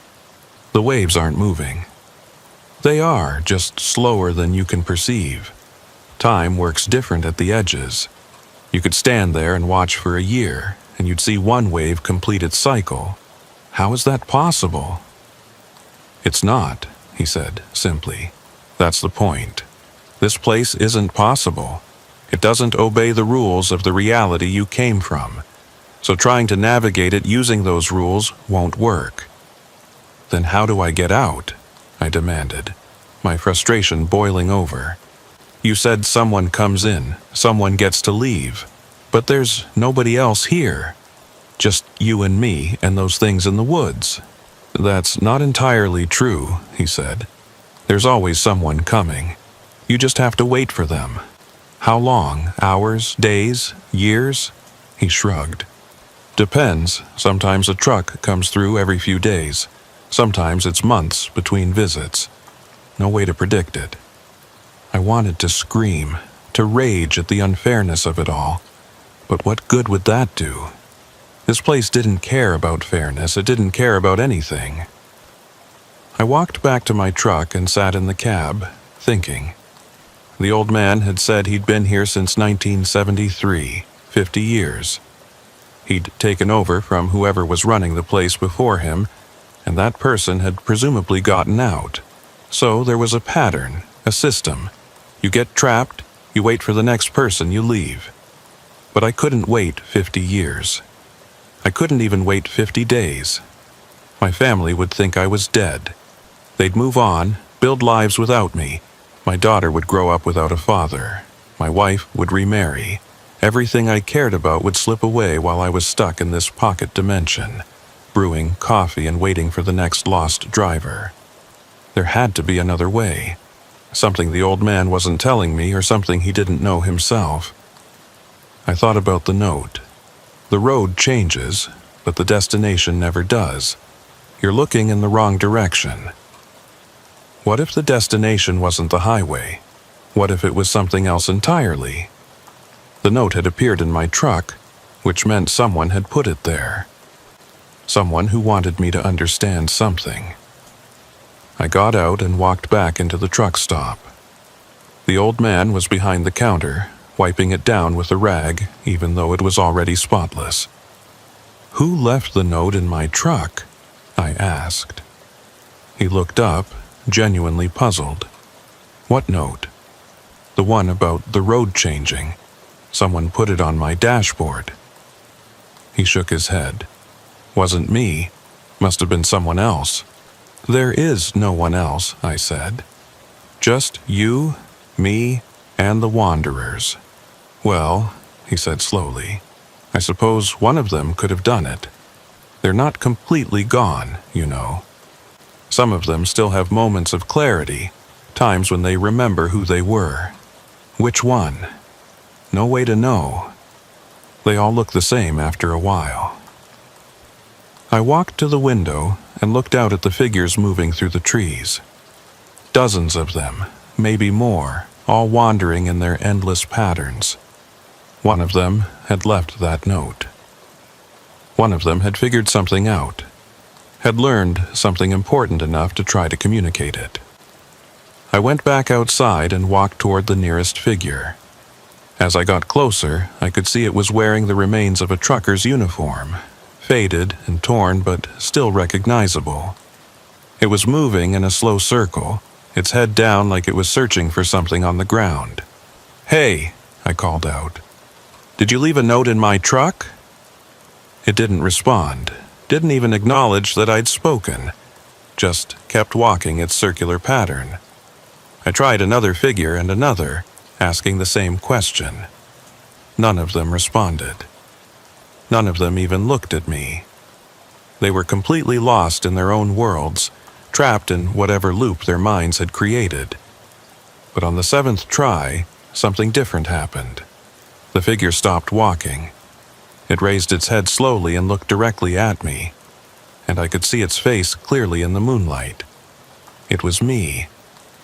"The waves aren't moving." "They are, just slower than you can perceive. Time works different at the edges. You could stand there and watch for a year, and you'd see one wave complete its cycle. How is that possible?" "It's not," he said, simply. "That's the point. This place isn't possible. It doesn't obey the rules of the reality you came from, so trying to navigate it using those rules won't work. Then how do I get out? I demanded, my frustration boiling over. You said someone comes in, someone gets to leave, but there's nobody else here. Just you and me and those things in the woods. That's not entirely true, he said. There's always someone coming. You just have to wait for them. How long? Hours? Days? Years? He shrugged. Depends. Sometimes a truck comes through every few days. Sometimes it's months between visits. No way to predict it. I wanted to scream, to rage at the unfairness of it all. But what good would that do? This place didn't care about fairness. It didn't care about anything. I walked back to my truck and sat in the cab, thinking. The old man had said he'd been here since 1973, 50 years. He'd taken over from whoever was running the place before him, and that person had presumably gotten out. So there was a pattern, a system. You get trapped, you wait for the next person, you leave. But I couldn't wait 50 years. I couldn't even wait 50 days. My family would think I was dead. They'd move on, build lives without me. My daughter would grow up without a father. My wife would remarry. Everything I cared about would slip away while I was stuck in this pocket dimension, brewing coffee and waiting for the next lost driver. There had to be another way. Something the old man wasn't telling me or something he didn't know himself. I thought about the note. The road changes, but the destination never does. You're looking in the wrong direction. What if the destination wasn't the highway? What if it was something else entirely? The note had appeared in my truck, which meant someone had put it there. Someone who wanted me to understand something. I got out and walked back into the truck stop. The old man was behind the counter, wiping it down with a rag, even though it was already spotless. Who left the note in my truck? I asked. He looked up, genuinely puzzled. What note? The one about the road changing. Someone put it on my dashboard. He shook his head. Wasn't me. Must have been someone else. There is no one else, I said. Just you, me, and the wanderers. Well, he said slowly, I suppose one of them could have done it. They're not completely gone, you know. Some of them still have moments of clarity, times when they remember who they were. Which one? No way to know. They all look the same after a while. I walked to the window and looked out at the figures moving through the trees. Dozens of them, maybe more, all wandering in their endless patterns. One of them had left that note. One of them had figured something out, had learned something important enough to try to communicate it. I went back outside and walked toward the nearest figure. As I got closer, I could see it was wearing the remains of a trucker's uniform, faded and torn but still recognizable. It was moving in a slow circle, its head down like it was searching for something on the ground. "Hey," I called out. "Did you leave a note in my truck?" It didn't respond, didn't even acknowledge that I'd spoken, just kept walking its circular pattern. I tried another figure and another, asking the same question. None of them responded. None of them even looked at me. They were completely lost in their own worlds, trapped in whatever loop their minds had created. But on the 7th try, something different happened. The figure stopped walking. It raised its head slowly and looked directly at me, and I could see its face clearly in the moonlight. It was me.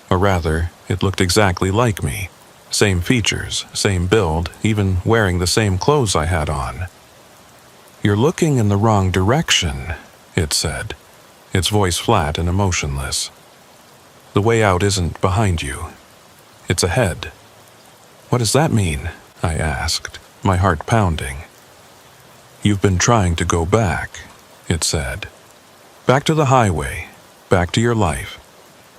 Or rather, it looked exactly like me. Same features, same build, even wearing the same clothes I had on. "You're looking in the wrong direction," it said, its voice flat and emotionless. "The way out isn't behind you. It's ahead." "What does that mean?" I asked, my heart pounding. "You've been trying to go back," it said. "Back to the highway, back to your life,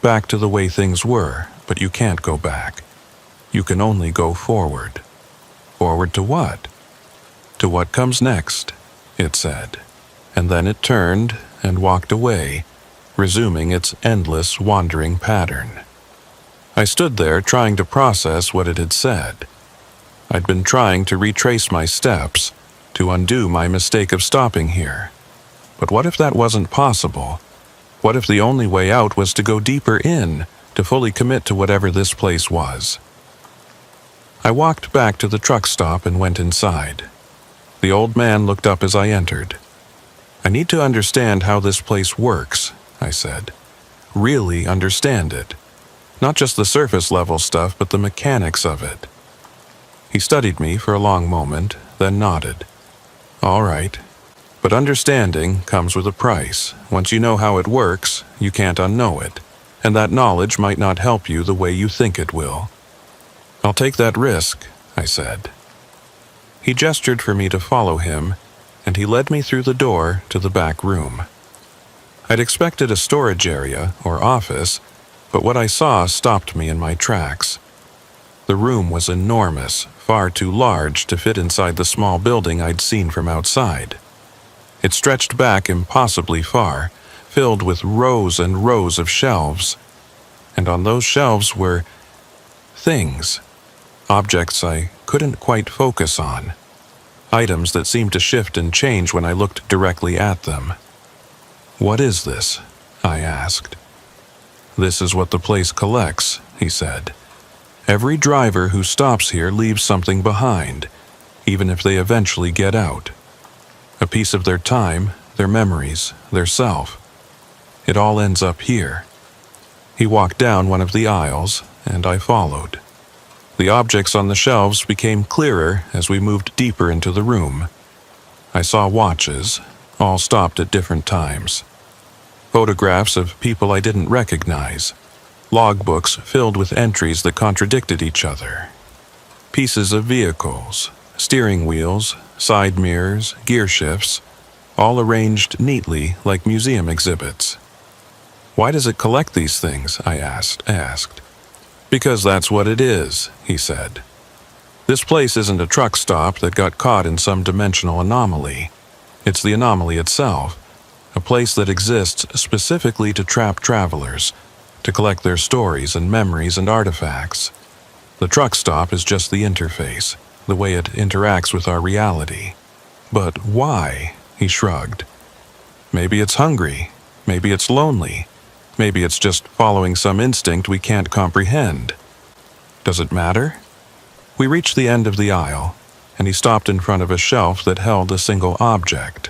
back to the way things were, but you can't go back. You can only go forward." forward to what? To what comes next, it said, and then it turned and walked away, resuming its endless wandering pattern. I stood there trying to process what it had said. I'd been trying to retrace my steps, to undo my mistake of stopping here. But what if that wasn't possible? What if the only way out was to go deeper in, to fully commit to whatever this place was? I walked back to the truck stop and went inside. The old man looked up as I entered. "I need to understand how this place works," I said. "Really understand it. Not just the surface level stuff, but the mechanics of it." He studied me for a long moment, then nodded. "All right. But understanding comes with a price. Once you know how it works, you can't unknow it, and that knowledge might not help you the way you think it will." "I'll take that risk," I said. He gestured for me to follow him, and he led me through the door to the back room. I'd expected a storage area or office, but what I saw stopped me in my tracks. The room was enormous, far too large to fit inside the small building I'd seen from outside. It stretched back impossibly far, filled with rows and rows of shelves, and on those shelves were things, objects I couldn't quite focus on, items that seemed to shift and change when I looked directly at them. "What is this?" I asked. "This is what the place collects," he said. "Every driver who stops here leaves something behind, even if they eventually get out. A piece of their time, their memories, their self. It all ends up here." He walked down one of the aisles, and I followed. The objects on the shelves became clearer as we moved deeper into the room. I saw watches, all stopped at different times. Photographs of people I didn't recognize. Logbooks filled with entries that contradicted each other. Pieces of vehicles, steering wheels, side mirrors, gear shifts, all arranged neatly like museum exhibits. "Why does it collect these things?" I asked. "Because that's what it is," he said. "This place isn't a truck stop that got caught in some dimensional anomaly. It's the anomaly itself, a place that exists specifically to trap travelers, to collect their stories and memories and artifacts. The truck stop is just the interface, the way it interacts with our reality." "But why?" he shrugged. "Maybe it's hungry. Maybe it's lonely. Maybe it's just following some instinct we can't comprehend. Does it matter?" We reached the end of the aisle, and he stopped in front of a shelf that held a single object.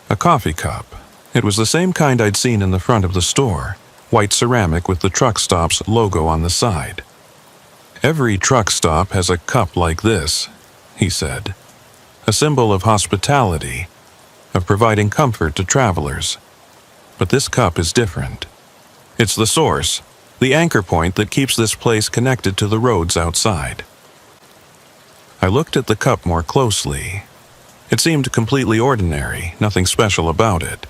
A coffee cup. It was the same kind I'd seen in the front of the store, white ceramic with the truck stop's logo on the side. "Every truck stop has a cup like this," he said. "A symbol of hospitality, of providing comfort to travelers. But this cup is different. It's the source, the anchor point that keeps this place connected to the roads outside." I looked at the cup more closely. It seemed completely ordinary, nothing special about it.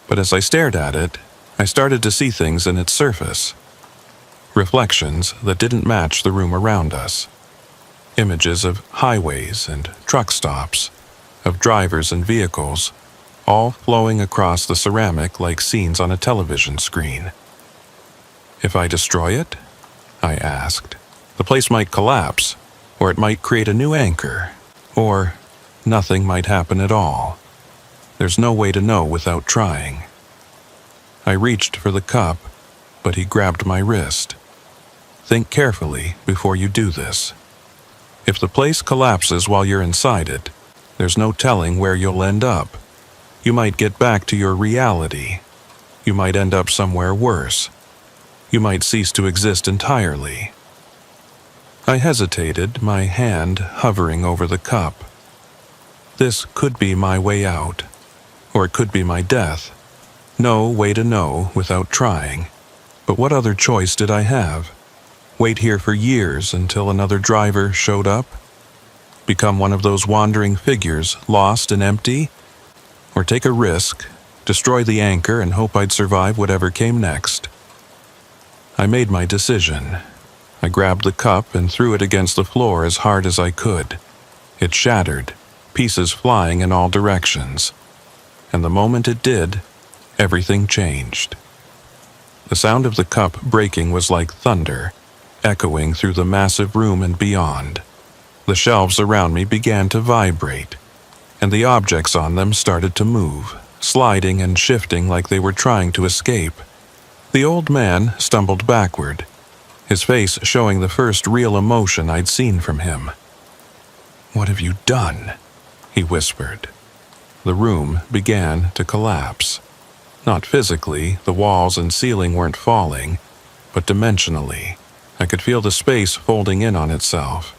But as I stared at it, I started to see things in its surface. Reflections that didn't match the room around us. Images of highways and truck stops, of drivers and vehicles, all flowing across the ceramic like scenes on a television screen. "If I destroy it?" I asked. "The place might collapse, or it might create a new anchor, or nothing might happen at all. There's no way to know without trying." I reached for the cup, but he grabbed my wrist. "Think carefully before you do this. If the place collapses while you're inside it, there's no telling where you'll end up. You might get back to your reality. You might end up somewhere worse. You might cease to exist entirely." I hesitated, my hand hovering over the cup. This could be my way out, or it could be my death. No way to know without trying. But what other choice did I have? Wait here for years until another driver showed up? Become one of those wandering figures, lost and empty? Or take a risk, destroy the anchor and hope I'd survive whatever came next? I made my decision. I grabbed the cup and threw it against the floor as hard as I could. It shattered, pieces flying in all directions. And the moment it did, everything changed. The sound of the cup breaking was like thunder, echoing through the massive room and beyond. The shelves around me began to vibrate, and the objects on them started to move, sliding and shifting like they were trying to escape. The old man stumbled backward, his face showing the first real emotion I'd seen from him. "What have you done?" he whispered. The room began to collapse. Not physically, the walls and ceiling weren't falling, but dimensionally. I could feel the space folding in on itself,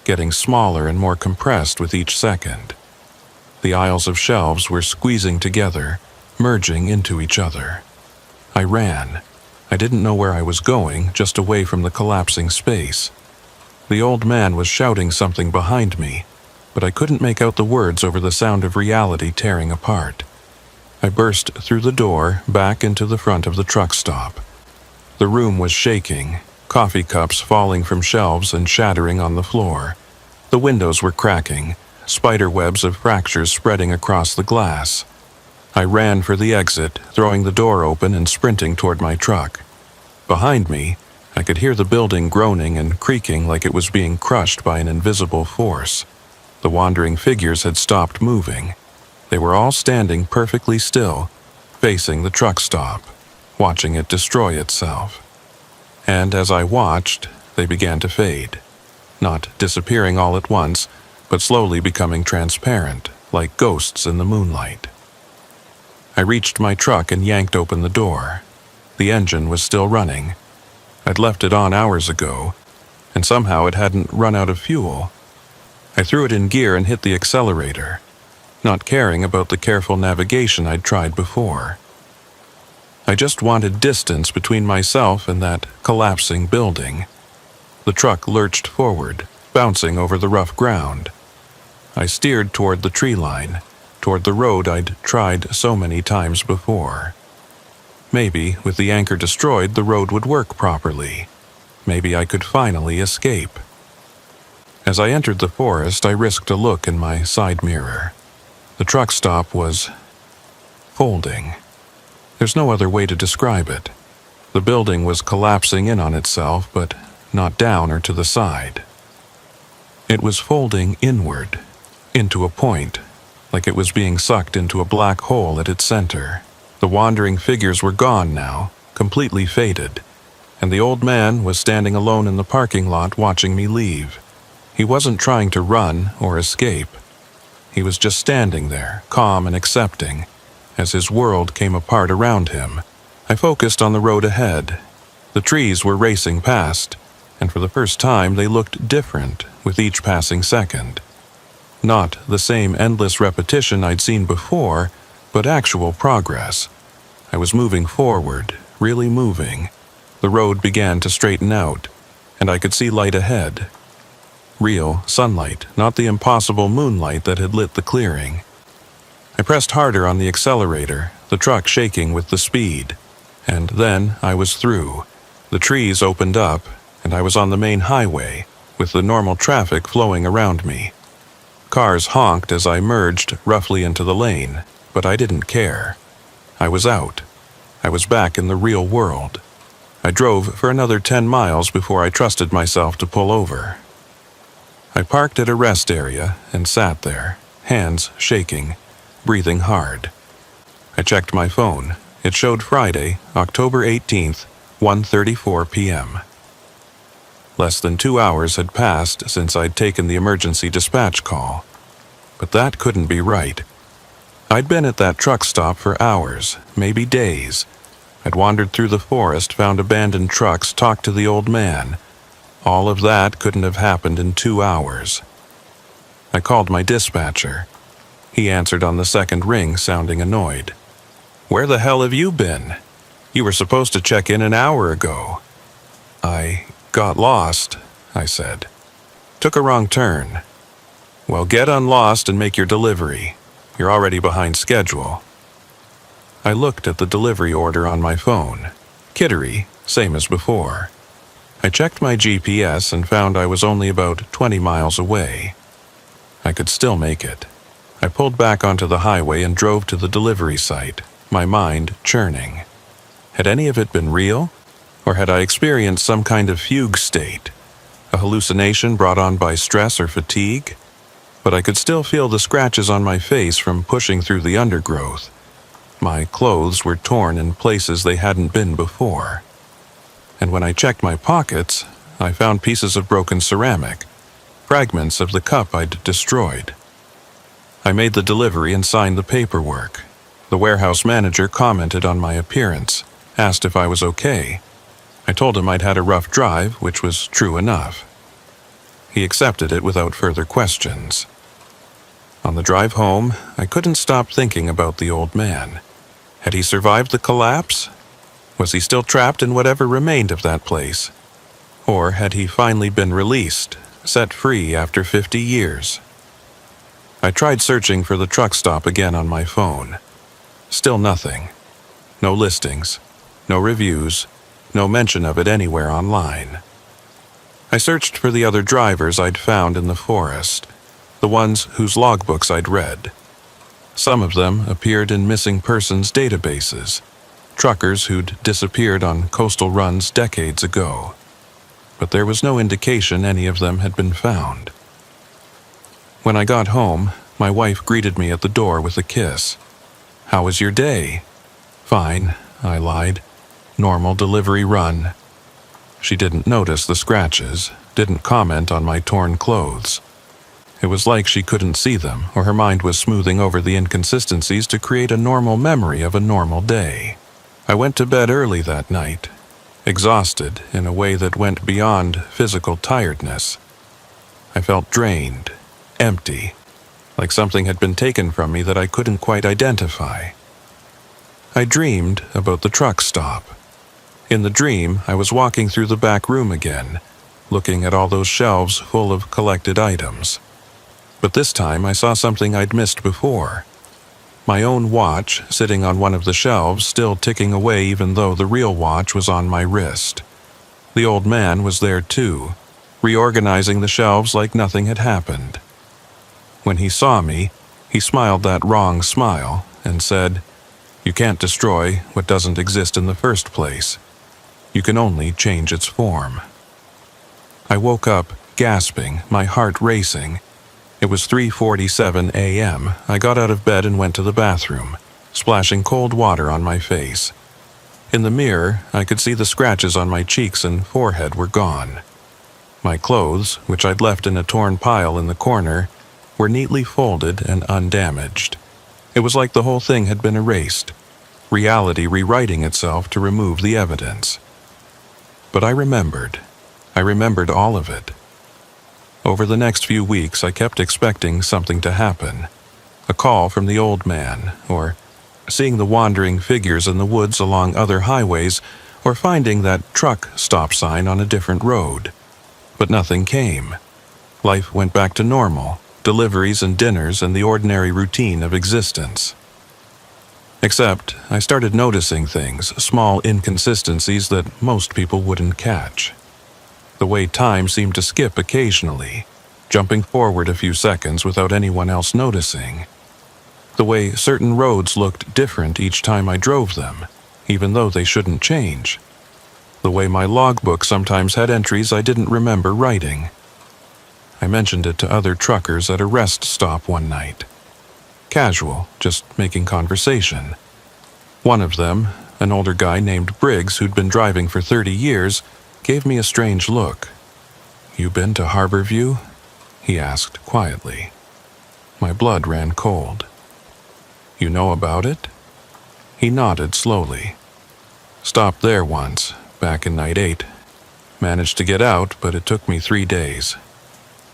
getting smaller and more compressed with each second. The aisles of shelves were squeezing together, merging into each other. I ran. I didn't know where I was going, just away from the collapsing space. The old man was shouting something behind me, but I couldn't make out the words over the sound of reality tearing apart. I burst through the door, back into the front of the truck stop. The room was shaking, coffee cups falling from shelves and shattering on the floor. The windows were cracking, spider webs of fractures spreading across the glass. I ran for the exit, throwing the door open and sprinting toward my truck. Behind me, I could hear the building groaning and creaking like it was being crushed by an invisible force. The wandering figures had stopped moving. They were all standing perfectly still, facing the truck stop, watching it destroy itself. And as I watched, they began to fade, not disappearing all at once, but slowly becoming transparent, like ghosts in the moonlight. I reached my truck and yanked open the door. The engine was still running. I'd left it on hours ago, and somehow it hadn't run out of fuel. I threw it in gear and hit the accelerator, not caring about the careful navigation I'd tried before. I just wanted distance between myself and that collapsing building. The truck lurched forward, bouncing over the rough ground. I steered toward the tree line, toward the road I'd tried so many times before. Maybe, with the anchor destroyed, the road would work properly. Maybe I could finally escape. As I entered the forest, I risked a look in my side mirror. The truck stop was folding. There's no other way to describe it. The building was collapsing in on itself, but not down or to the side. It was folding inward, into a point, like it was being sucked into a black hole at its center. The wandering figures were gone now, completely faded, and the old man was standing alone in the parking lot watching me leave. He wasn't trying to run or escape. He was just standing there, calm and accepting, as his world came apart around him. I focused on the road ahead. The trees were racing past, and for the first time they looked different with each passing second. Not the same endless repetition I'd seen before, but actual progress. I was moving forward, really moving. The road began to straighten out, and I could see light ahead. Real sunlight, not the impossible moonlight that had lit the clearing. I pressed harder on the accelerator, the truck shaking with the speed. And then I was through. The trees opened up, and I was on the main highway, with the normal traffic flowing around me. Cars honked as I merged roughly into the lane, but I didn't care. I was out. I was back in the real world. I drove for another 10 miles before I trusted myself to pull over. I parked at a rest area and sat there, hands shaking, breathing hard. I checked my phone. It showed Friday, October 18th, 1:34 p.m. Less than 2 hours had passed since I'd taken the emergency dispatch call. But that couldn't be right. I'd been at that truck stop for hours, maybe days. I'd wandered through the forest, found abandoned trucks, talked to the old man. All of that couldn't have happened in 2 hours. I called my dispatcher. He answered on the second ring, sounding annoyed. "Where the hell have you been? You were supposed to check in an hour ago." "I got lost," I said. "Took a wrong turn." "Well, get unlost and make your delivery. You're already behind schedule." I looked at the delivery order on my phone. Kittery, same as before. I checked my GPS and found I was only about 20 miles away. I I could still make it. I pulled back onto the highway and drove to the delivery site, my mind churning. Had any of it been real? Or had I experienced some kind of fugue state? A hallucination brought on by stress or fatigue? But I could still feel the scratches on my face from pushing through the undergrowth. My clothes were torn in places they hadn't been before. And when I checked my pockets, I found pieces of broken ceramic, fragments of the cup I'd destroyed. I made the delivery and signed the paperwork. The warehouse manager commented on my appearance, asked if I was okay. I told him I'd had a rough drive, which was true enough. He accepted it without further questions. On the drive home, I couldn't stop thinking about the old man. Had he survived the collapse? Was he still trapped in whatever remained of that place? Or had he finally been released, set free after 50 years? I tried searching for the truck stop again on my phone. Still nothing. No listings, no reviews, no mention of it anywhere online. I searched for the other drivers I'd found in the forest, the ones whose logbooks I'd read. Some of them appeared in missing persons databases, truckers who'd disappeared on coastal runs decades ago. But there was no indication any of them had been found. When I got home, my wife greeted me at the door with a kiss. "How was your day?" "Fine," I lied. "Normal delivery run." She didn't notice the scratches, didn't comment on my torn clothes. It was like she couldn't see them, or her mind was smoothing over the inconsistencies to create a normal memory of a normal day. I went to bed early that night, exhausted in a way that went beyond physical tiredness. I felt drained, empty, like something had been taken from me that I couldn't quite identify. I dreamed about the truck stop. In the dream, I was walking through the back room again, looking at all those shelves full of collected items. But this time I saw something I'd missed before. My own watch sitting on one of the shelves, still ticking away even though the real watch was on my wrist. The old man was there too, reorganizing the shelves like nothing had happened. When he saw me, he smiled that wrong smile and said, "You can't destroy what doesn't exist in the first place. You can only change its form." I woke up, gasping, my heart racing. It was 3:47 a.m. I got out of bed and went to the bathroom, splashing cold water on my face. In the mirror, I could see the scratches on my cheeks and forehead were gone. My clothes, which I'd left in a torn pile in the corner, were neatly folded and undamaged. It was like the whole thing had been erased, reality rewriting itself to remove the evidence. But I remembered all of it. Over the next few weeks, I kept expecting something to happen. A call from the old man, or seeing the wandering figures in the woods along other highways, or finding that truck stop sign on a different road. But nothing came. Life went back to normal, deliveries and dinners and the ordinary routine of existence. Except, I started noticing things, small inconsistencies that most people wouldn't catch. The way time seemed to skip occasionally, jumping forward a few seconds without anyone else noticing. The way certain roads looked different each time I drove them, even though they shouldn't change. The way my logbook sometimes had entries I didn't remember writing. I mentioned it to other truckers at a rest stop one night. Casual, just making conversation. One of them, an older guy named Briggs who'd been driving for 30 years, gave me a strange look. "You been to Harborview?" he asked quietly. My blood ran cold. "You know about it?" He nodded slowly. "Stopped there once, back in night 8. Managed to get out, but it took me 3 days.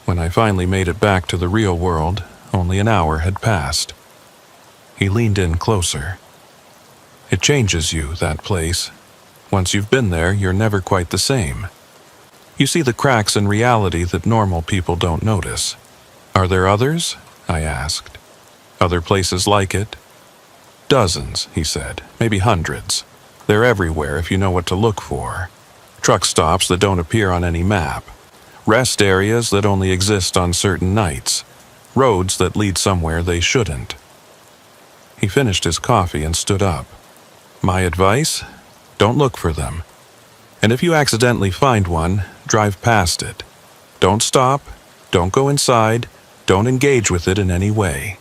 When I finally made it back to the real world, only an hour had passed." He leaned in closer. "It changes you, that place. Once you've been there, you're never quite the same. You see the cracks in reality that normal people don't notice. Are there others?" I asked. "Other places like it?" "Dozens," he said, "maybe hundreds. They're everywhere if you know what to look for. Truck stops that don't appear on any map. Rest areas that only exist on certain nights. roads that lead somewhere they shouldn't. He finished his coffee and stood up. My advice? Don't look for them. And if you accidentally find one, drive past it. Don't stop, don't go inside, don't engage with it in any way.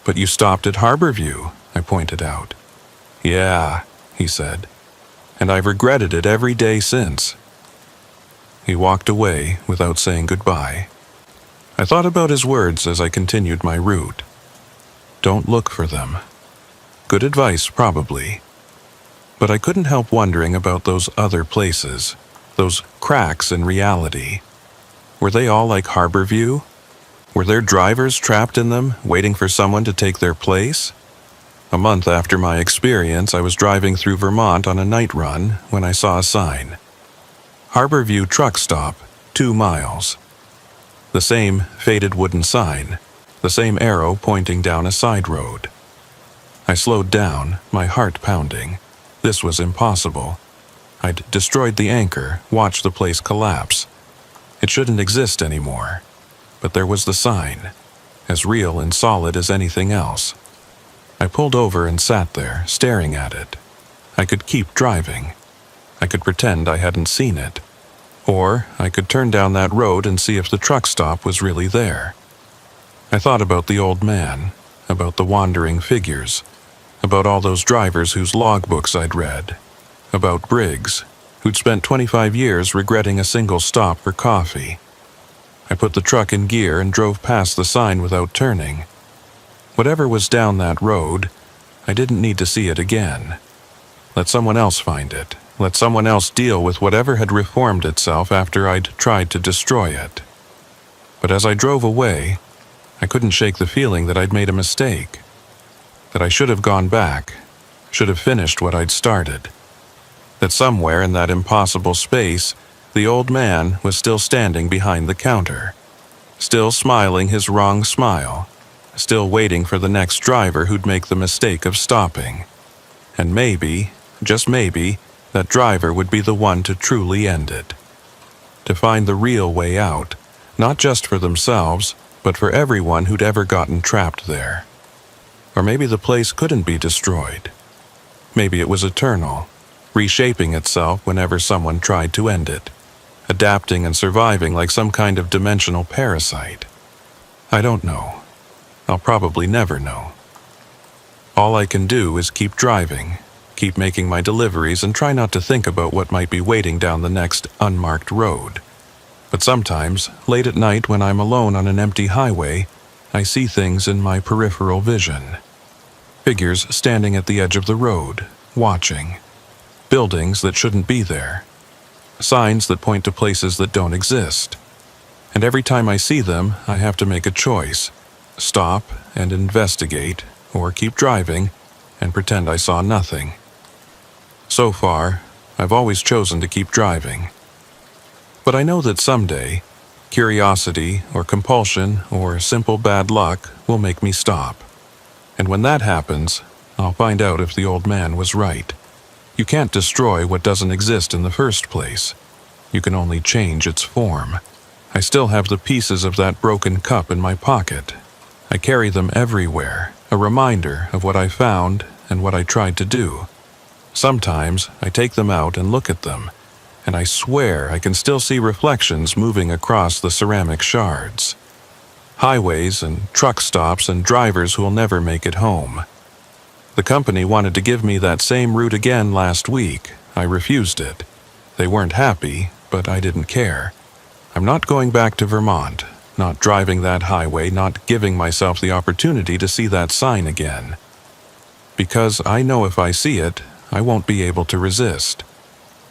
But you stopped at Harborview, I pointed out. Yeah, he said, and I've regretted it every day since. He walked away without saying goodbye. I thought about his words as I continued my route. Don't look for them. Good advice, probably. But I couldn't help wondering about those other places, those cracks in reality. Were they all like Harborview? Were there drivers trapped in them, waiting for someone to take their place? A month after my experience, I was driving through Vermont on a night run when I saw a sign. Harborview Truck Stop, 2 miles. The same faded wooden sign, the same arrow pointing down a side road. I slowed down, my heart pounding. This was impossible. I'd destroyed the anchor, watched the place collapse. It shouldn't exist anymore. But there was the sign, as real and solid as anything else. I pulled over and sat there, staring at it. I could keep driving. I could pretend I hadn't seen it. Or I could turn down that road and see if the truck stop was really there. I thought about the old man, about the wandering figures, about all those drivers whose logbooks I'd read, about Briggs, who'd spent 25 years regretting a single stop for coffee. I put the truck in gear and drove past the sign without turning. Whatever was down that road, I didn't need to see it again. Let someone else find it. Let someone else deal with whatever had reformed itself after I'd tried to destroy it. But as I drove away, I couldn't shake the feeling that I'd made a mistake. That I should have gone back, should have finished what I'd started. That somewhere in that impossible space, the old man was still standing behind the counter, still smiling his wrong smile, still waiting for the next driver who'd make the mistake of stopping. And maybe, just maybe, that driver would be the one to truly end it. To find the real way out, not just for themselves, but for everyone who'd ever gotten trapped there. Or maybe the place couldn't be destroyed. Maybe it was eternal, reshaping itself whenever someone tried to end it, adapting and surviving like some kind of dimensional parasite. I don't know. I'll probably never know. All I can do is keep driving, keep making my deliveries, and try not to think about what might be waiting down the next unmarked road. But sometimes, late at night when I'm alone on an empty highway, I see things in my peripheral vision. Figures standing at the edge of the road, watching. Buildings that shouldn't be there. Signs that point to places that don't exist. And every time I see them, I have to make a choice. Stop and investigate, or keep driving and pretend I saw nothing. So far, I've always chosen to keep driving. But I know that someday, curiosity or compulsion or simple bad luck will make me stop. And when that happens, I'll find out if the old man was right. You can't destroy what doesn't exist in the first place. You can only change its form. I still have the pieces of that broken cup in my pocket. I carry them everywhere, a reminder of what I found and what I tried to do. Sometimes I take them out and look at them, and I swear I can still see reflections moving across the ceramic shards. Highways and truck stops and drivers who'll never make it home. The company wanted to give me that same route again last week. I refused it. They weren't happy, but I didn't care. I'm not going back to Vermont, not driving that highway, not giving myself the opportunity to see that sign again. Because I know if I see it, I won't be able to resist.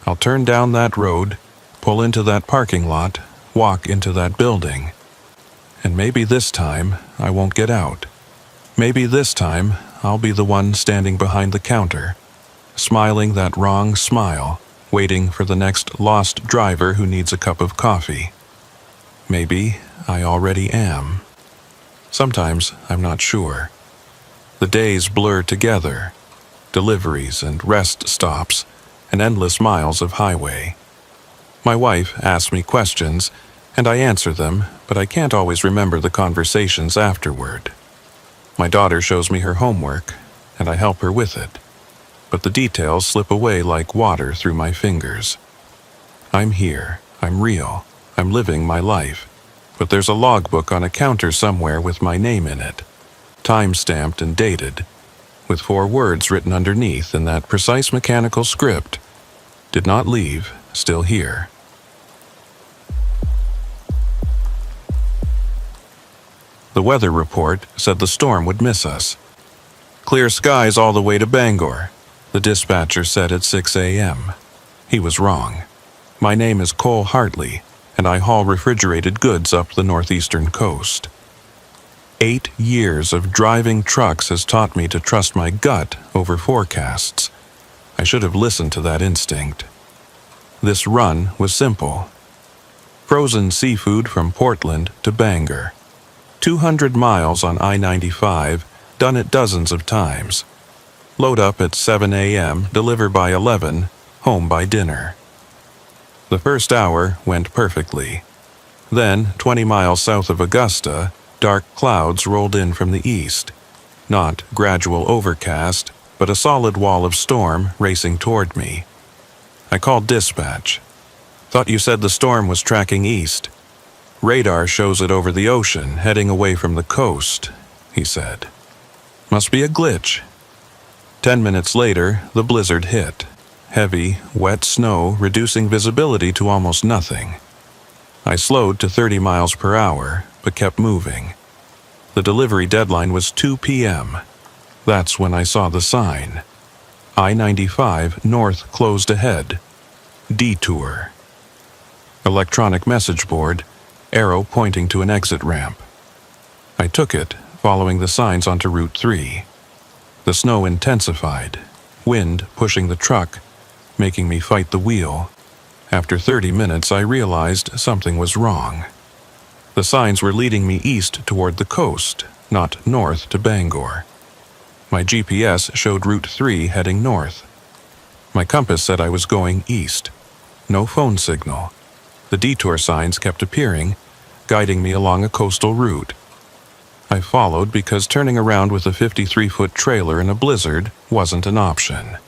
I'll turn down that road, pull into that parking lot, walk into that building. And maybe this time I won't get out. Maybe this time I'll be the one standing behind the counter, smiling that wrong smile, waiting for the next lost driver who needs a cup of coffee. Maybe I already am. Sometimes I'm not sure. The days blur together, deliveries and rest stops, and endless miles of highway. My wife asks me questions, and I answer them, but I can't always remember the conversations afterward. My daughter shows me her homework, and I help her with it, but the details slip away like water through my fingers. I'm here, I'm real, I'm living my life, but there's a logbook on a counter somewhere with my name in it, time-stamped and dated, with 4 words written underneath in that precise mechanical script: did not leave, still here. The weather report said the storm would miss us. Clear skies all the way to Bangor, the dispatcher said at 6 a.m. He was wrong. My name is Cole Hartley, and I haul refrigerated goods up the northeastern coast. 8 years of driving trucks has taught me to trust my gut over forecasts. I should have listened to that instinct. This run was simple. Frozen seafood from Portland to Bangor. 200 miles on I-95, done it dozens of times. Load up at 7 a.m., deliver by 11, home by dinner. The first hour went perfectly. Then, 20 miles south of Augusta, dark clouds rolled in from the east. Not gradual overcast, but a solid wall of storm racing toward me. I called dispatch. Thought you said the storm was tracking east. Radar shows it over the ocean, heading away from the coast, he said. Must be a glitch. 10 minutes later, the blizzard hit. Heavy, wet snow reducing visibility to almost nothing. I slowed to 30 miles per hour, but kept moving. The delivery deadline was 2 p.m. That's when I saw the sign. I-95 north closed ahead. Detour. Electronic message board, arrow pointing to an exit ramp. I took it, following the signs onto Route 3. The snow intensified, wind pushing the truck, making me fight the wheel. After 30 minutes, I realized something was wrong. The signs were leading me east toward the coast, not north to Bangor. My GPS showed Route 3 heading north. My compass said I was going east. No phone signal. The detour signs kept appearing, guiding me along a coastal route. I followed because turning around with a 53-foot trailer in a blizzard wasn't an option.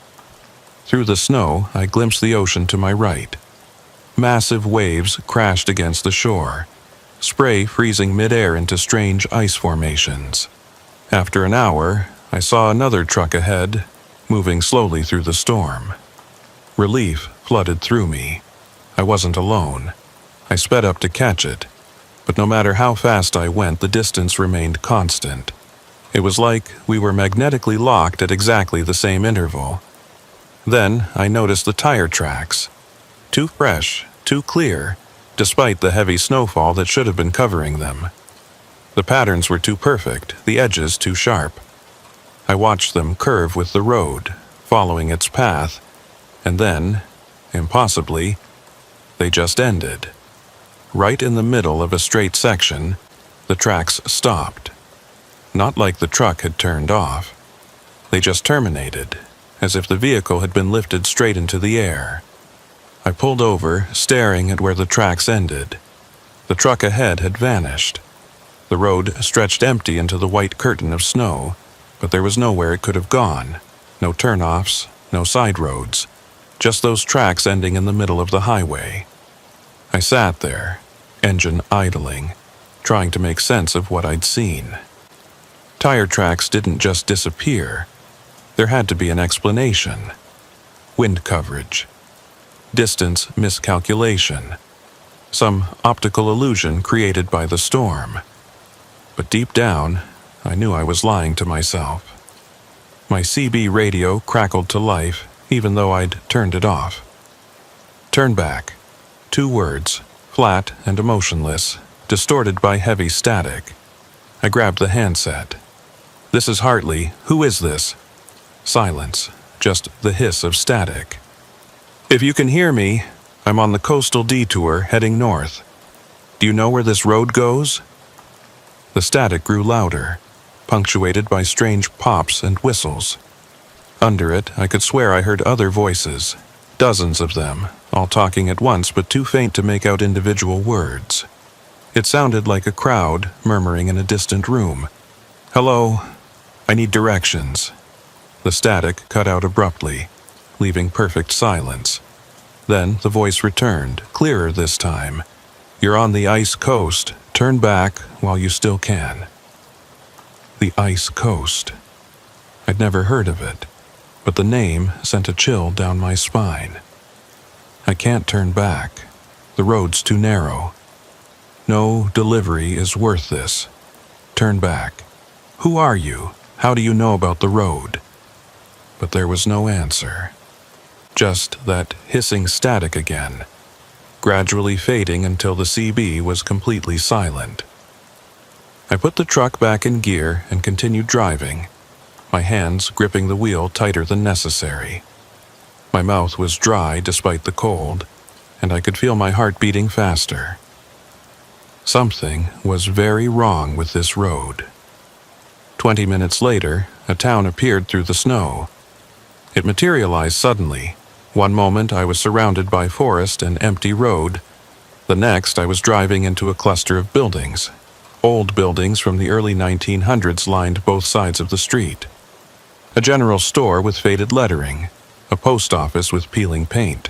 Through the snow, I glimpsed the ocean to my right. Massive waves crashed against the shore, spray freezing midair into strange ice formations. After an hour, I saw another truck ahead, moving slowly through the storm. Relief flooded through me. I wasn't alone. I sped up to catch it, but no matter how fast I went, the distance remained constant. It was like we were magnetically locked at exactly the same interval. Then I noticed the tire tracks. Too fresh, too clear, despite the heavy snowfall that should have been covering them. The patterns were too perfect, the edges too sharp. I watched them curve with the road, following its path, and then, impossibly, they just ended. Right in the middle of a straight section, the tracks stopped. Not like the truck had turned off. They just terminated, as if the vehicle had been lifted straight into the air. I pulled over, staring at where the tracks ended. The truck ahead had vanished. The road stretched empty into the white curtain of snow, but there was nowhere it could have gone. No turnoffs, no side roads, just those tracks ending in the middle of the highway. I sat there, engine idling, trying to make sense of what I'd seen. Tire tracks didn't just disappear. There had to be an explanation. Wind coverage. Distance miscalculation. Some optical illusion created by the storm. But deep down, I knew I was lying to myself. My CB radio crackled to life, even though I'd turned it off. Turn back. 2 words, flat and emotionless, distorted by heavy static. I grabbed the handset. This is Hartley. Who is this? Silence, just the hiss of static. If you can hear me, I'm on the coastal detour heading north. Do you know where this road goes? The static grew louder, punctuated by strange pops and whistles. Under it, I could swear I heard other voices, dozens of them, all talking at once but too faint to make out individual words. It sounded like a crowd murmuring in a distant room. "Hello, I need directions." The static cut out abruptly, leaving perfect silence. Then the voice returned, clearer this time. "You're on the ice coast. Turn back while you still can." The ice coast. I'd never heard of it, but the name sent a chill down my spine. I can't turn back. The road's too narrow. No delivery is worth this. Turn back. Who are you? How do you know about the road? But there was no answer. Just that hissing static again, gradually fading until the CB was completely silent. I put the truck back in gear and continued driving, my hands gripping the wheel tighter than necessary. My mouth was dry despite the cold, and I could feel my heart beating faster. Something was very wrong with this road. 20 minutes later, a town appeared through the snow. It materialized suddenly. One moment I was surrounded by forest and empty road. The next I was driving into a cluster of buildings. Old buildings from the early 1900s lined both sides of the street. A general store with faded lettering, a post office with peeling paint,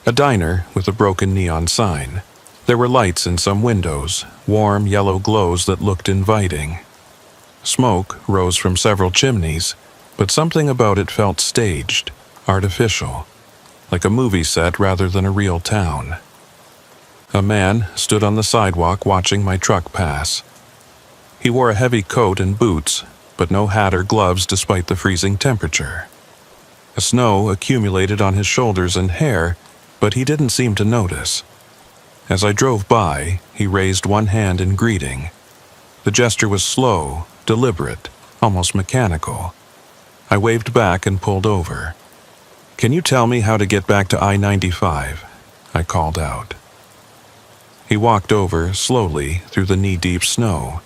a diner with a broken neon sign. There were lights in some windows, warm yellow glows that looked inviting. Smoke rose from several chimneys, but something about it felt staged, artificial, like a movie set rather than a real town. A man stood on the sidewalk watching my truck pass. He wore a heavy coat and boots, but no hat or gloves despite the freezing temperature. Snow accumulated on his shoulders and hair, but he didn't seem to notice. As I drove by, he raised one hand in greeting. The gesture was slow, deliberate, almost mechanical. I waved back and pulled over. "Can you tell me how to get back to I-95? I called out. He walked over slowly through the knee-deep snow.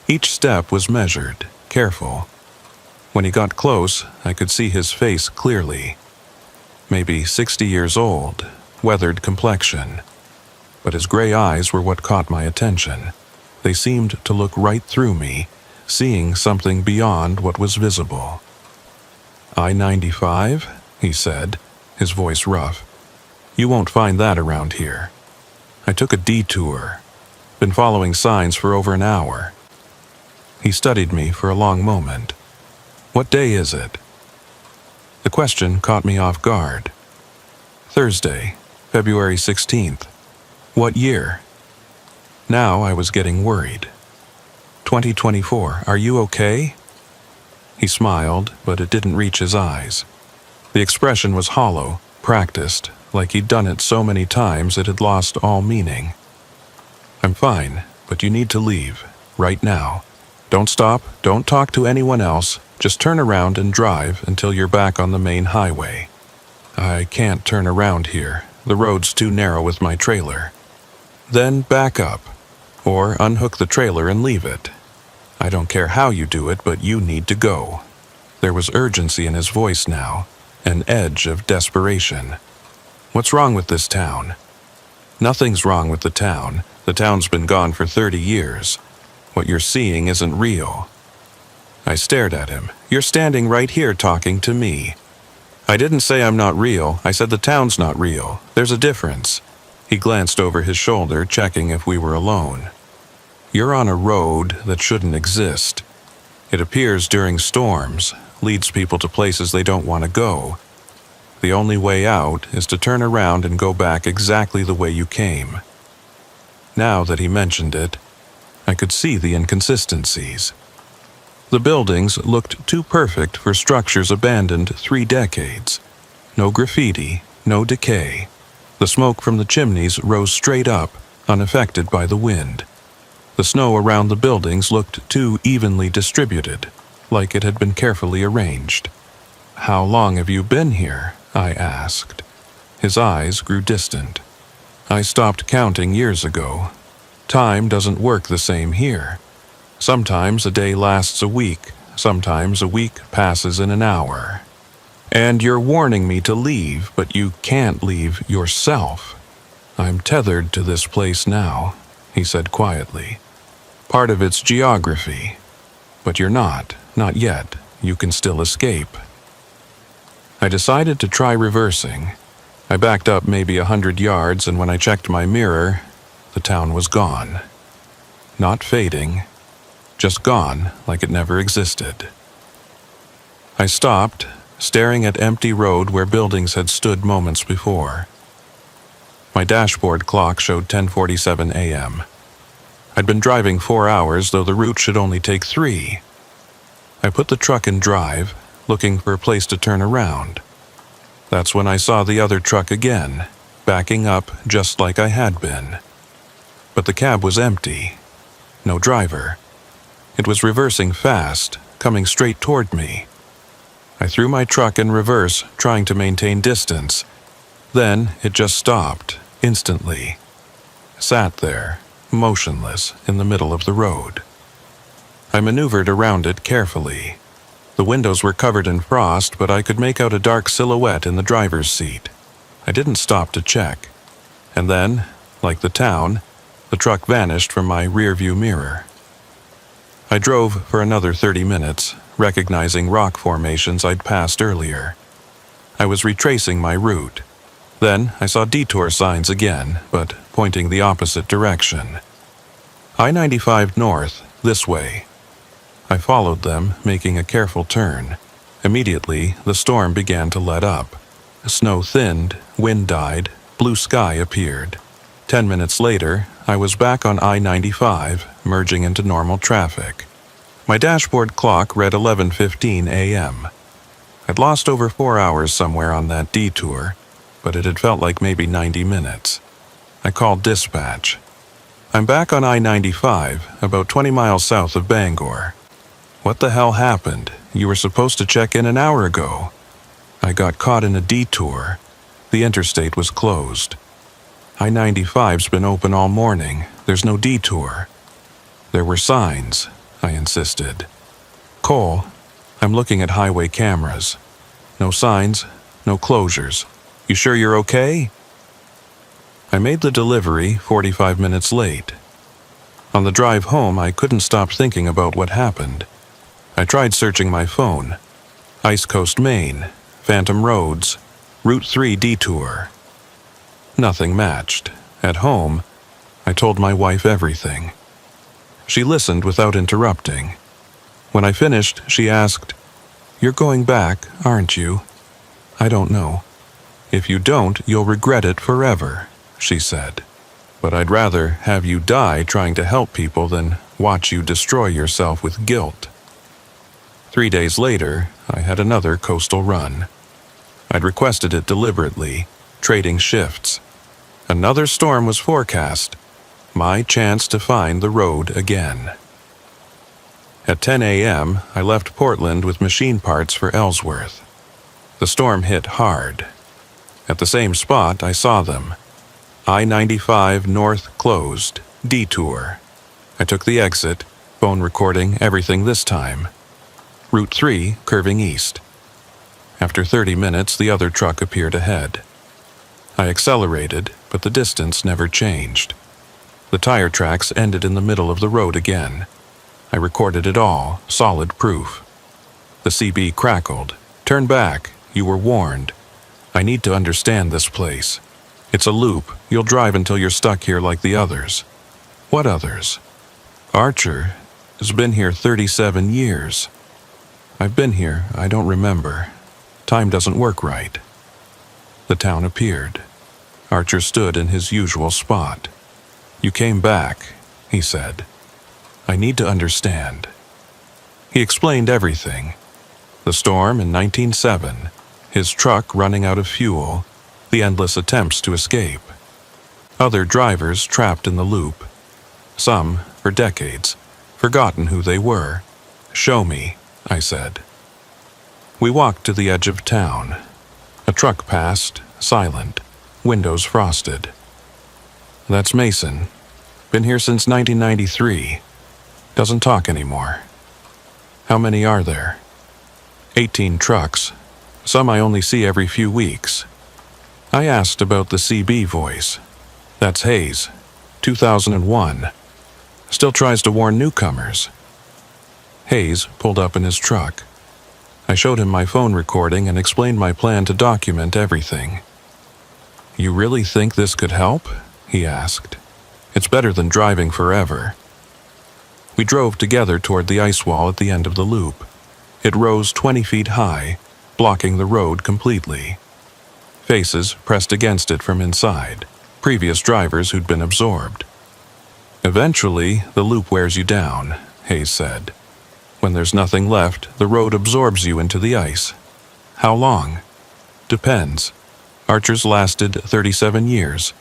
Each step was measured, careful. When he got close, I could see his face clearly. Maybe 60 years old, weathered complexion. But his gray eyes were what caught my attention. They seemed to look right through me, seeing something beyond what was visible. "I-95? He said, his voice rough. "You won't find that around here." I took a detour. Been following signs for over an hour. He studied me for a long moment. "What day is it?" The question caught me off guard. "Thursday, February 16th. "What year?" Now I was getting worried. 2024, are you okay?" He smiled, but it didn't reach his eyes. The expression was hollow, practiced, like he'd done it so many times it had lost all meaning. "I'm fine, but you need to leave, right now. Don't stop, don't talk to anyone else, just turn around and drive until you're back on the main highway." "I can't turn around here, the road's too narrow with my trailer." "Then back up, or unhook the trailer and leave it. I don't care how you do it, but you need to go." There was urgency in his voice now, an edge of desperation. "What's wrong with this town?" "Nothing's wrong with the town. The town's been gone for 30 years. What you're seeing isn't real." I stared at him. "You're standing right here talking to me." "I didn't say I'm not real. I said the town's not real. There's a difference." He glanced over his shoulder, checking if we were alone. "You're on a road that shouldn't exist. It appears during storms, leads people to places they don't want to go. The only way out is to turn around and go back exactly the way you came." Now that he mentioned it, I could see the inconsistencies. The buildings looked too perfect for structures abandoned 3 decades. No graffiti, no decay. The smoke from the chimneys rose straight up, unaffected by the wind. The snow around the buildings looked too evenly distributed, like it had been carefully arranged. "How long have you been here?" I asked. His eyes grew distant. "I stopped counting years ago. Time doesn't work the same here. Sometimes a day lasts a week, sometimes a week passes in an hour. And you're warning me to leave, but you can't leave yourself. I'm tethered to this place now." he said quietly. Part of it's geography. But you're not yet. You can still escape. I decided to try reversing. I backed up maybe 100 yards, and when I checked my mirror, the town was gone. Not fading, just gone like it never existed. I stopped, staring at empty road where buildings had stood moments before. My dashboard clock showed 10:47 a.m. I'd been driving 4 hours, though the route should only take 3. I put the truck in drive, looking for a place to turn around. That's when I saw the other truck again, backing up just like I had been. But the cab was empty. No driver. It was reversing fast, coming straight toward me. I threw my truck in reverse, trying to maintain distance. Then it just stopped, instantly. Sat there, motionless, in the middle of the road. I maneuvered around it carefully. The windows were covered in frost, but I could make out a dark silhouette in the driver's seat. I didn't stop to check. And then, like the town, the truck vanished from my rearview mirror. I drove for another 30 minutes, recognizing rock formations I'd passed earlier. I was retracing my route. Then I saw detour signs again, but pointing the opposite direction. I-95 north, this way. I followed them, making a careful turn. Immediately, the storm began to let up. Snow thinned, wind died, blue sky appeared. 10 minutes later, I was back on I-95, merging into normal traffic. My dashboard clock read 11:15 a.m. I'd lost over 4 hours somewhere on that detour, but it had felt like maybe 90 minutes. I called dispatch. I'm back on I-95, about 20 miles south of Bangor. What the hell happened? You were supposed to check in an hour ago. I got caught in a detour. The interstate was closed. I-95's been open all morning. There's no detour. There were signs, I insisted. Cole, I'm looking at highway cameras. No signs, no closures. You sure you're okay? I made the delivery 45 minutes late. On the drive home, I couldn't stop thinking about what happened. I tried searching my phone. Ice Coast, Maine, Phantom Roads, Route 3 detour. Nothing matched. At home, I told my wife everything. She listened without interrupting. When I finished, she asked, "You're going back, aren't you?" "I don't know." "If you don't, you'll regret it forever," she said. "But I'd rather have you die trying to help people than watch you destroy yourself with guilt." 3 days later, I had another coastal run. I'd requested it deliberately, trading shifts. Another storm was forecast. My chance to find the road again. At 10 a.m., I left Portland with machine parts for Ellsworth. The storm hit hard. At the same spot, I saw them. I-95 north closed, detour. I took the exit, phone recording everything this time. Route 3 curving east. After 30 minutes, the other truck appeared ahead. I accelerated, but the distance never changed. The tire tracks ended in the middle of the road again. I recorded it all, solid proof. The CB crackled. "Turn back. You were warned. I need to understand this place. It's a loop. You'll drive until you're stuck here like the others." "What others?" "Archer has been here 37 years. I've been here, I don't remember. Time doesn't work right." The town appeared. Archer stood in his usual spot. "You came back," he said. "I need to understand." He explained everything. The storm in 1907, his truck running out of fuel, the endless attempts to escape. Other drivers trapped in the loop. Some, for decades, forgotten who they were. "Show me," I said. We walked to the edge of town. A truck passed, silent, windows frosted. "That's Mason. Been here since 1993. Doesn't talk anymore." "How many are there?" 18 trucks. Some I only see every few weeks." I asked about the CB voice. "That's Hayes. 2001. Still tries to warn newcomers. Hayes pulled up in his truck. I showed him my phone recording and explained my plan to document everything. "You really think this could help?" he asked. "It's better than driving forever." We drove together toward the ice wall at the end of the loop. It rose 20 feet high, blocking the road completely. Faces pressed against it from inside, previous drivers who'd been absorbed. "Eventually, the loop wears you down," Hayes said. "When there's nothing left, the road absorbs you into the ice. How long? Depends. Archer's lasted 37 years.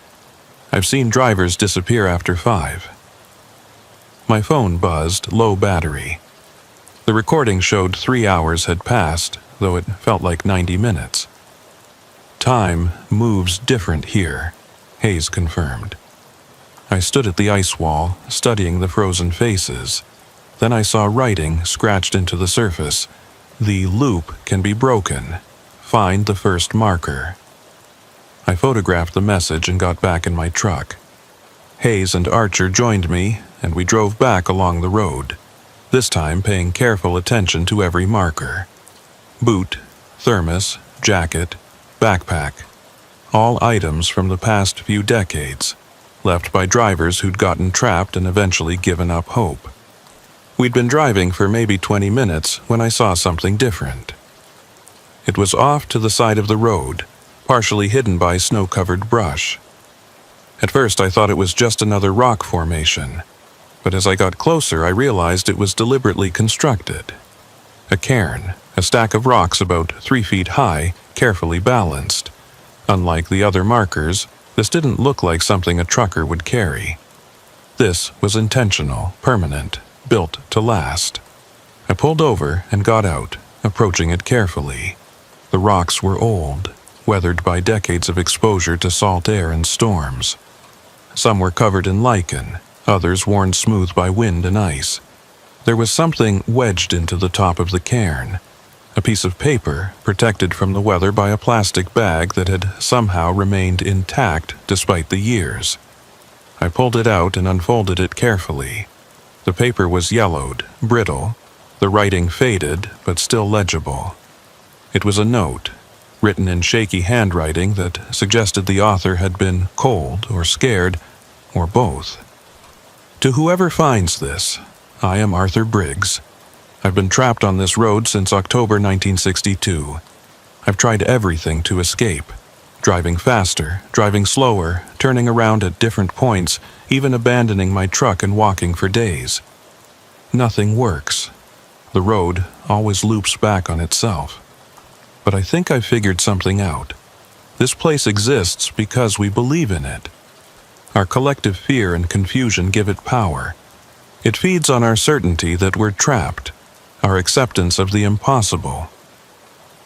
I've seen drivers disappear after 5. My phone buzzed, low battery. The recording showed 3 hours had passed, though it felt like 90 minutes. "Time moves different here," Hayes confirmed. I stood at the ice wall, studying the frozen faces. Then I saw writing scratched into the surface. "The loop can be broken. Find the first marker." I photographed the message and got back in my truck. Hayes and Archer joined me, and we drove back along the road, this time paying careful attention to every marker. Boot, thermos, jacket, backpack, all items from the past few decades, left by drivers who'd gotten trapped and eventually given up hope. We'd been driving for maybe 20 minutes when I saw something different. It was off to the side of the road, partially hidden by snow-covered brush. At first I thought it was just another rock formation, but as I got closer I realized it was deliberately constructed. A cairn, a stack of rocks about 3 feet high, carefully balanced. Unlike the other markers, this didn't look like something a trucker would carry. This was intentional, permanent, built to last. I pulled over and got out, approaching it carefully. The rocks were old, weathered by decades of exposure to salt air and storms. Some were covered in lichen, others worn smooth by wind and ice. There was something wedged into the top of the cairn, a piece of paper protected from the weather by a plastic bag that had somehow remained intact despite the years. I pulled it out and unfolded it carefully. The paper was yellowed, brittle, the writing faded but still legible. It was a note, written in shaky handwriting that suggested the author had been cold or scared, or both. "To whoever finds this, I am Arthur Briggs. I've been trapped on this road since October 1962. I've tried everything to escape. Driving faster, driving slower, turning around at different points, even abandoning my truck and walking for days. Nothing works. The road always loops back on itself. But I think I've figured something out. This place exists because we believe in it. Our collective fear and confusion give it power. It feeds on our certainty that we're trapped, our acceptance of the impossible.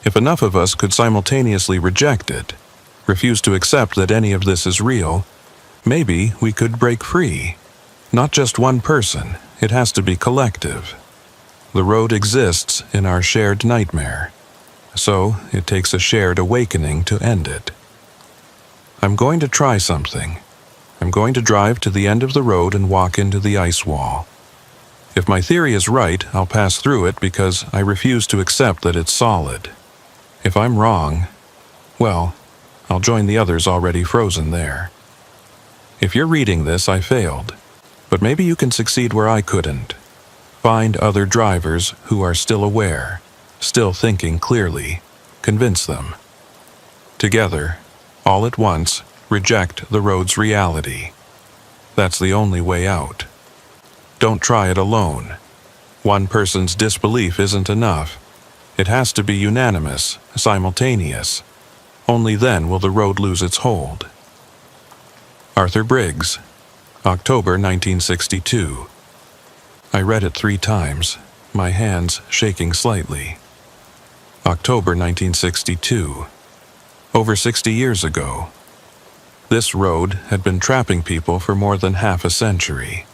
If enough of us could simultaneously reject it, refuse to accept that any of this is real, maybe we could break free. Not just one person, it has to be collective. The road exists in our shared nightmare. So it takes a shared awakening to end it. I'm going to try something. I'm going to drive to the end of the road and walk into the ice wall. If my theory is right, I'll pass through it because I refuse to accept that it's solid. If I'm wrong, well, I'll join the others already frozen there. If you're reading this, I failed. But maybe you can succeed where I couldn't. Find other drivers who are still aware, still thinking clearly. Convince them. Together, all at once, reject the road's reality. That's the only way out. Don't try it alone. One person's disbelief isn't enough. It has to be unanimous, simultaneous. Only then will the road lose its hold. Arthur Briggs, October 1962. I read it 3 times, my hands shaking slightly. October 1962. Over 60 years ago. This road had been trapping people for more than half a century.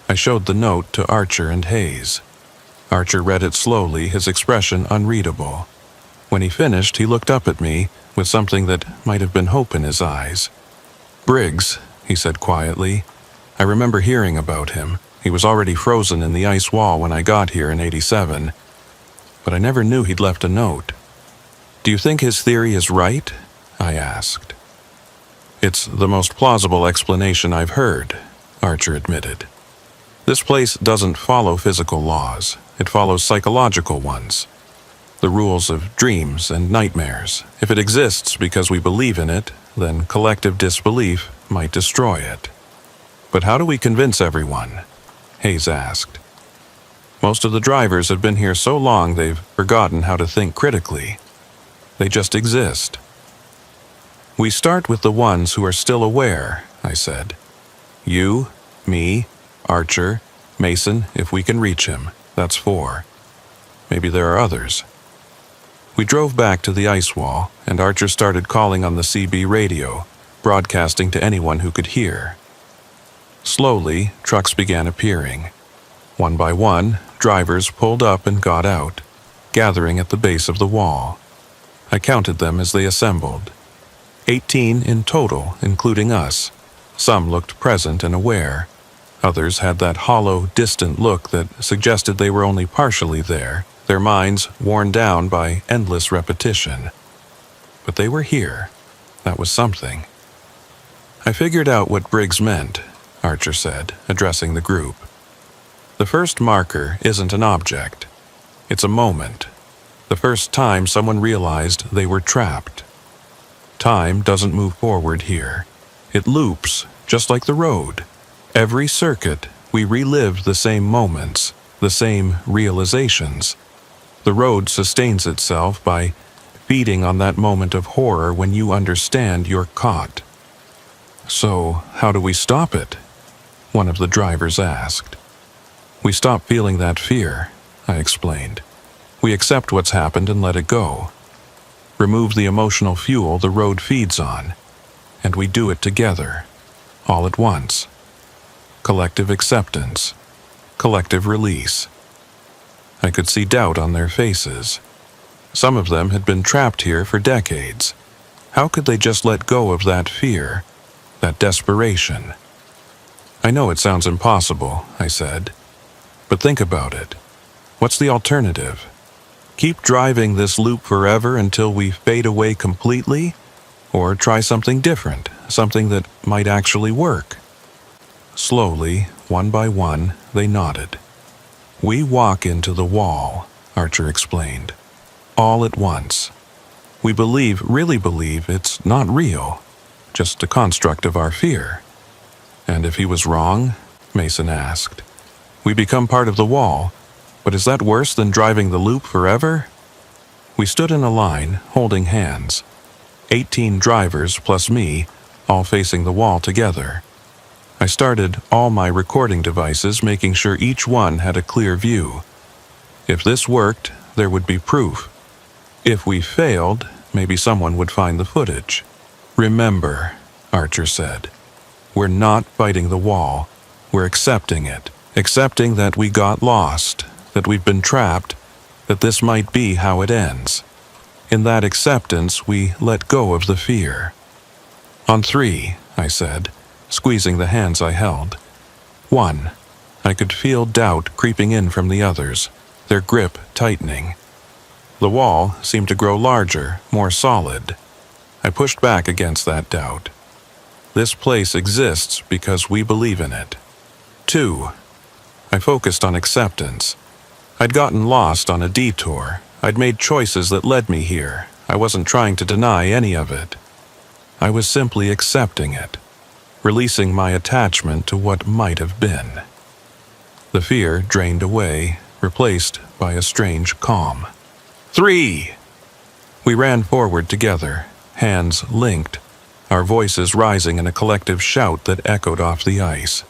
I showed the note to Archer and Hayes. Archer read it slowly, his expression unreadable. When he finished, he looked up at me with something that might have been hope in his eyes. "Briggs," he said quietly, I remember hearing about him. He was already frozen in the ice wall when I got here in '87, but I never knew he'd left a note. Do you think his theory is right? I asked. It's the most plausible explanation I've heard, Archer admitted. This place doesn't follow physical laws. It follows psychological ones. The rules of dreams and nightmares. If it exists because we believe in it, then collective disbelief might destroy it. But how do we convince everyone? Hayes asked. Most of the drivers have been here so long they've forgotten how to think critically. They just exist. We start with the ones who are still aware, I said. You, me, Archer, Mason, if we can reach him. That's 4. Maybe there are others. We drove back to the ice wall, and Archer started calling on the CB radio, broadcasting to anyone who could hear. Slowly, trucks began appearing. One by one, drivers pulled up and got out, gathering at the base of the wall. I counted them as they assembled. 18 in total, including us. Some looked present and aware. Others had that hollow, distant look that suggested they were only partially there, their minds worn down by endless repetition. But they were here. That was something. I figured out what Briggs meant, Archer said, addressing the group. The first marker isn't an object. It's a moment. The first time someone realized they were trapped. Time doesn't move forward here. It loops, just like the road. Every circuit, we relive the same moments, the same realizations. The road sustains itself by feeding on that moment of horror when you understand you're caught. So, how do we stop it? One of the drivers asked. We stop feeling that fear, I explained. We accept what's happened and let it go. Remove the emotional fuel the road feeds on, and we do it together, all at once. Collective acceptance, collective release. I could see doubt on their faces. Some of them had been trapped here for decades. How could they just let go of that fear, that desperation? I know it sounds impossible, I said, but think about it. What's the alternative? Keep driving this loop forever until we fade away completely? Or try something different, something that might actually work? Slowly, one by one, they nodded. We walk into the wall, Archer explained. All at once. We really believe it's not real, just a construct of our fear. And if he was wrong? Mason asked. We become part of the wall, but is that worse than driving the loop forever? We stood in a line, holding hands. 18 drivers plus me, all facing the wall together. I started all my recording devices, making sure each one had a clear view. If this worked, there would be proof. If we failed, maybe someone would find the footage. Remember, Archer said, we're not fighting the wall. We're accepting it. Accepting that we got lost, that we've been trapped, that this might be how it ends. In that acceptance, we let go of the fear. On 3, I said, squeezing the hands I held. 1. I could feel doubt creeping in from the others, their grip tightening. The wall seemed to grow larger, more solid. I pushed back against that doubt. This place exists because we believe in it. 2. I focused on acceptance. I'd gotten lost on a detour. I'd made choices that led me here. I wasn't trying to deny any of it. I was simply accepting it, releasing my attachment to what might have been. The fear drained away, replaced by a strange calm. 3! We ran forward together, hands linked, our voices rising in a collective shout that echoed off the ice.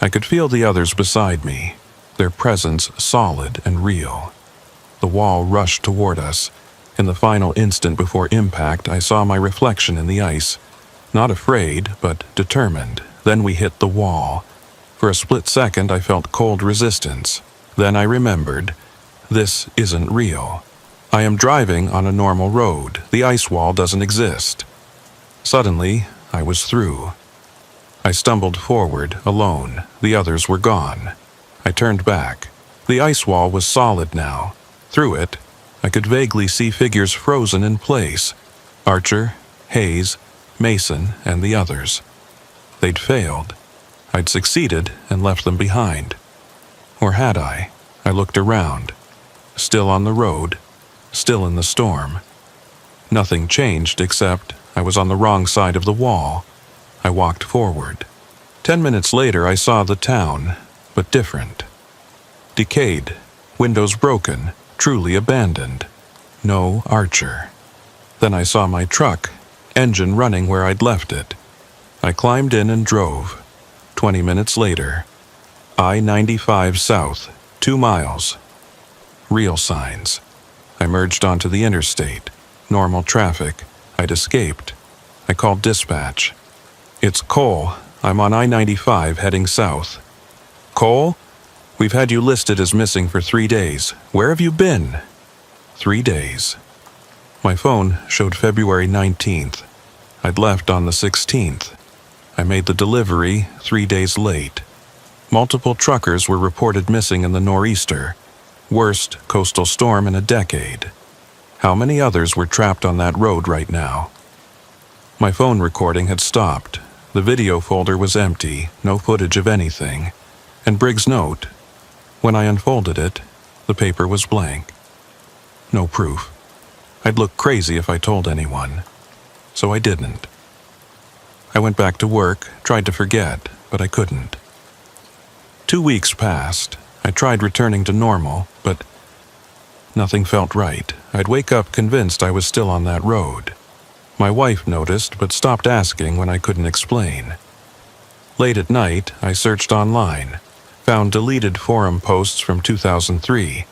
I could feel the others beside me, their presence solid and real. The wall rushed toward us. In the final instant before impact, I saw my reflection in the ice. Not afraid, but determined. Then we hit the wall. For a split second, I felt cold resistance. Then I remembered, this isn't real. I am driving on a normal road. The ice wall doesn't exist. Suddenly, I was through. I stumbled forward, alone. The others were gone. I turned back. The ice wall was solid now. Through it, I could vaguely see figures frozen in place. Archer, Hayes, Mason, and the others. They'd failed. I'd succeeded and left them behind. Or had I? I looked around. Still on the road. Still in the storm. Nothing changed except I was on the wrong side of the wall. I walked forward. 10 minutes later, I saw the town, but different. Decayed, windows broken, truly abandoned. No Archer. Then I saw my truck, engine running where I'd left it. I climbed in and drove. 20 minutes later, I-95 south, 2 miles. Real signs. I merged onto the interstate. Normal traffic. I'd escaped. I called dispatch. "It's Cole. I'm on I-95 heading south." "Cole? We've had you listed as missing for 3 days. Where have you been?" 3 days. My phone showed February 19th. I'd left on the 16th. I made the delivery 3 days late. Multiple truckers were reported missing in the nor'easter. Worst coastal storm in a decade. How many others were trapped on that road right now? My phone recording had stopped. The video folder was empty, no footage of anything. And Briggs' note. When I unfolded it, the paper was blank. No proof. I'd look crazy if I told anyone. So I didn't. I went back to work, tried to forget, but I couldn't. 2 weeks passed. I tried returning to normal, but nothing felt right. I'd wake up convinced I was still on that road. My wife noticed, but stopped asking when I couldn't explain. Late at night, I searched online, found deleted forum posts from 2003,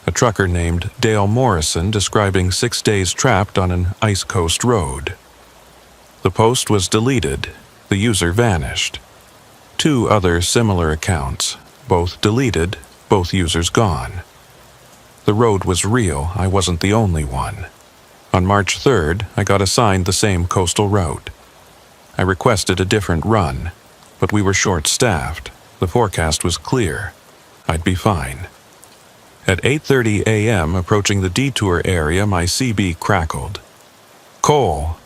a trucker named Dale Morrison describing 6 days trapped on an ice coast road. The post was deleted. The user vanished. 2 other similar accounts, both deleted, both users gone. The road was real. I wasn't the only one. On March 3rd, I got assigned the same coastal route. I requested a different run, but we were short-staffed. The forecast was clear. I'd be fine. At 8:30 a.m., approaching the detour area, my CB crackled. "Cole."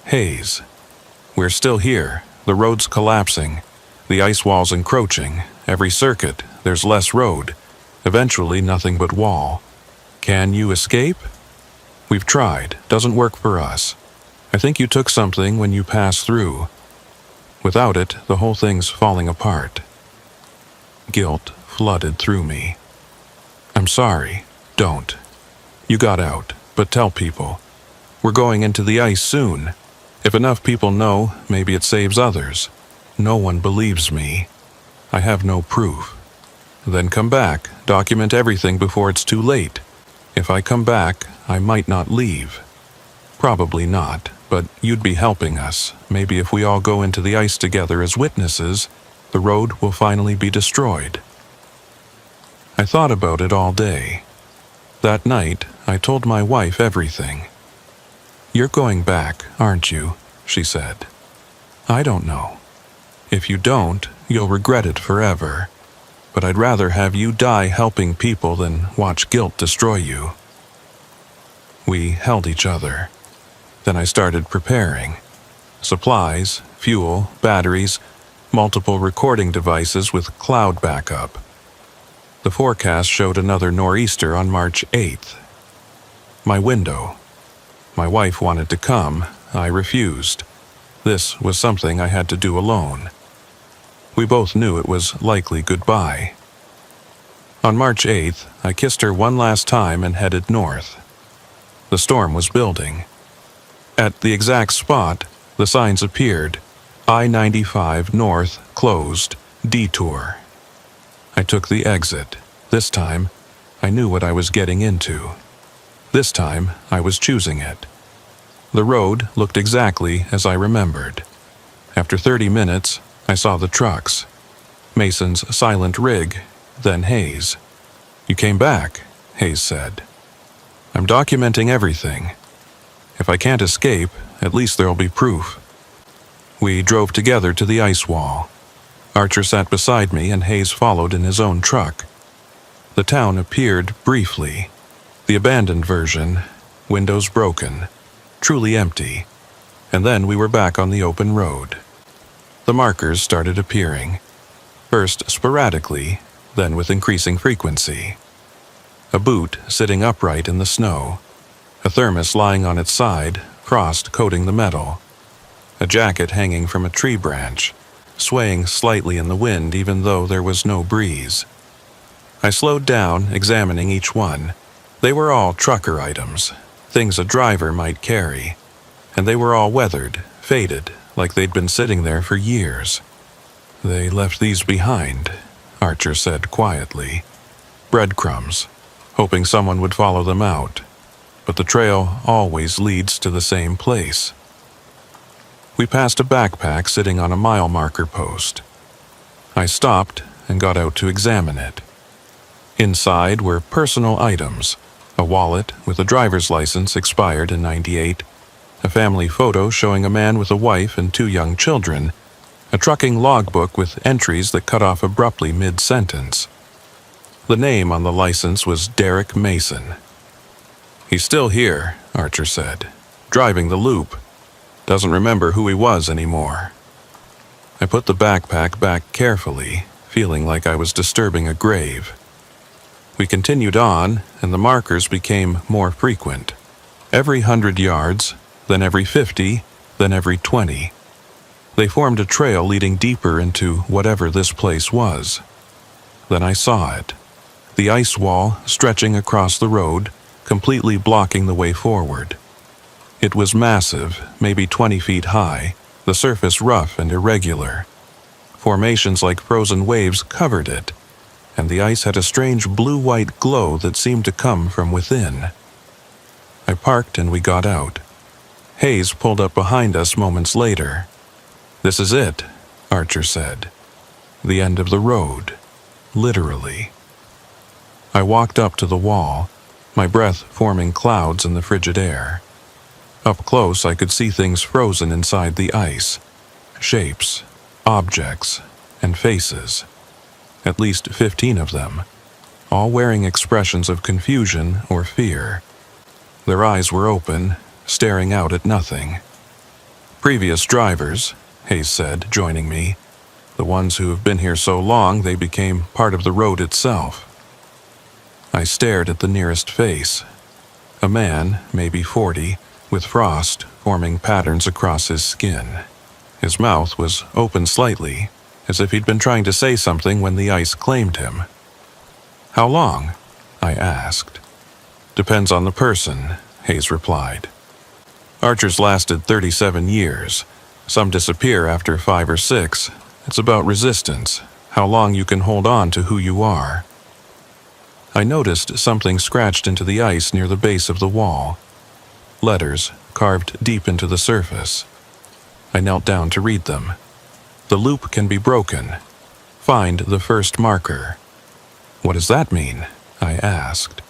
"Hayes. We're still here. The road's collapsing. The ice wall's encroaching. Every circuit, there's less road. Eventually, nothing but wall. Can you escape?" "We've tried. Doesn't work for us. I think you took something when you passed through. Without it, the whole thing's falling apart." Guilt flooded through me. "I'm sorry. Don't. You got out, but tell people. We're going into the ice soon. If enough people know, maybe it saves others. No one believes me. I have no proof. Then come back, document everything before it's too late. If I come back, I might not leave. Probably not, but you'd be helping us. Maybe if we all go into the ice together as witnesses, the road will finally be destroyed." I thought about it all day. That night, I told my wife everything. "You're going back, aren't you?" she said. "I don't know. If you don't, you'll regret it forever. But I'd rather have you die helping people than watch guilt destroy you." We held each other. Then I started preparing. Supplies, fuel, batteries, multiple recording devices with cloud backup. The forecast showed another nor'easter on March 8th. My window. My wife wanted to come. I refused. This was something I had to do alone. We both knew it was likely goodbye. On March 8th, I kissed her one last time and headed north. The storm was building. At the exact spot, the signs appeared. I-95 north, closed, detour. I took the exit. This time, I knew what I was getting into. This time, I was choosing it. The road looked exactly as I remembered. After 30 minutes, I saw the trucks. Mason's silent rig, then Hayes. "You came back," Hayes said. "I'm documenting everything. If I can't escape, at least there'll be proof." We drove together to the ice wall. Archer sat beside me and Hayes followed in his own truck. The town appeared briefly. The abandoned version, windows broken, truly empty. And then we were back on the open road. The markers started appearing, first sporadically, then with increasing frequency. A boot sitting upright in the snow, a thermos lying on its side, frost coating the metal, a jacket hanging from a tree branch, swaying slightly in the wind even though there was no breeze. I slowed down, examining each one. They were all trucker items, things a driver might carry, and they were all weathered, faded, like they'd been sitting there for years. "They left these behind," Archer said quietly. "Breadcrumbs, hoping someone would follow them out. But the trail always leads to the same place." We passed a backpack sitting on a mile marker post. I stopped and got out to examine it. Inside were personal items, a wallet with a driver's license expired in '98, a family photo showing a man with a wife and 2 young children, a trucking logbook with entries that cut off abruptly mid-sentence. The name on the license was Derek Mason. "He's still here," Archer said, "driving the loop. Doesn't remember who he was anymore." I put the backpack back carefully, feeling like I was disturbing a grave. We continued on, and the markers became more frequent. Every 100 yards, then every 50, then every 20. They formed a trail leading deeper into whatever this place was. Then I saw it. The ice wall stretching across the road, completely blocking the way forward. It was massive, maybe 20 feet high, the surface rough and irregular. Formations like frozen waves covered it, and the ice had a strange blue-white glow that seemed to come from within. I parked and we got out. Hayes pulled up behind us moments later. "This is it," Archer said. "The end of the road. Literally." I walked up to the wall, my breath forming clouds in the frigid air. Up close, I could see things frozen inside the ice. Shapes, objects, and faces. At least 15 of them, all wearing expressions of confusion or fear. Their eyes were open, staring out at nothing. "Previous drivers," Hayes said, joining me. "The ones who have been here so long they became part of the road itself." I stared at the nearest face. A man, maybe 40, with frost forming patterns across his skin. His mouth was open slightly, as if he'd been trying to say something when the ice claimed him. "How long?" I asked. "Depends on the person," Hayes replied. "Archers lasted 37 years. Some disappear after 5 or 6. It's about resistance, how long you can hold on to who you are." I noticed something scratched into the ice near the base of the wall. Letters carved deep into the surface. I knelt down to read them. "The loop can be broken. Find the first marker." "What does that mean?" I asked.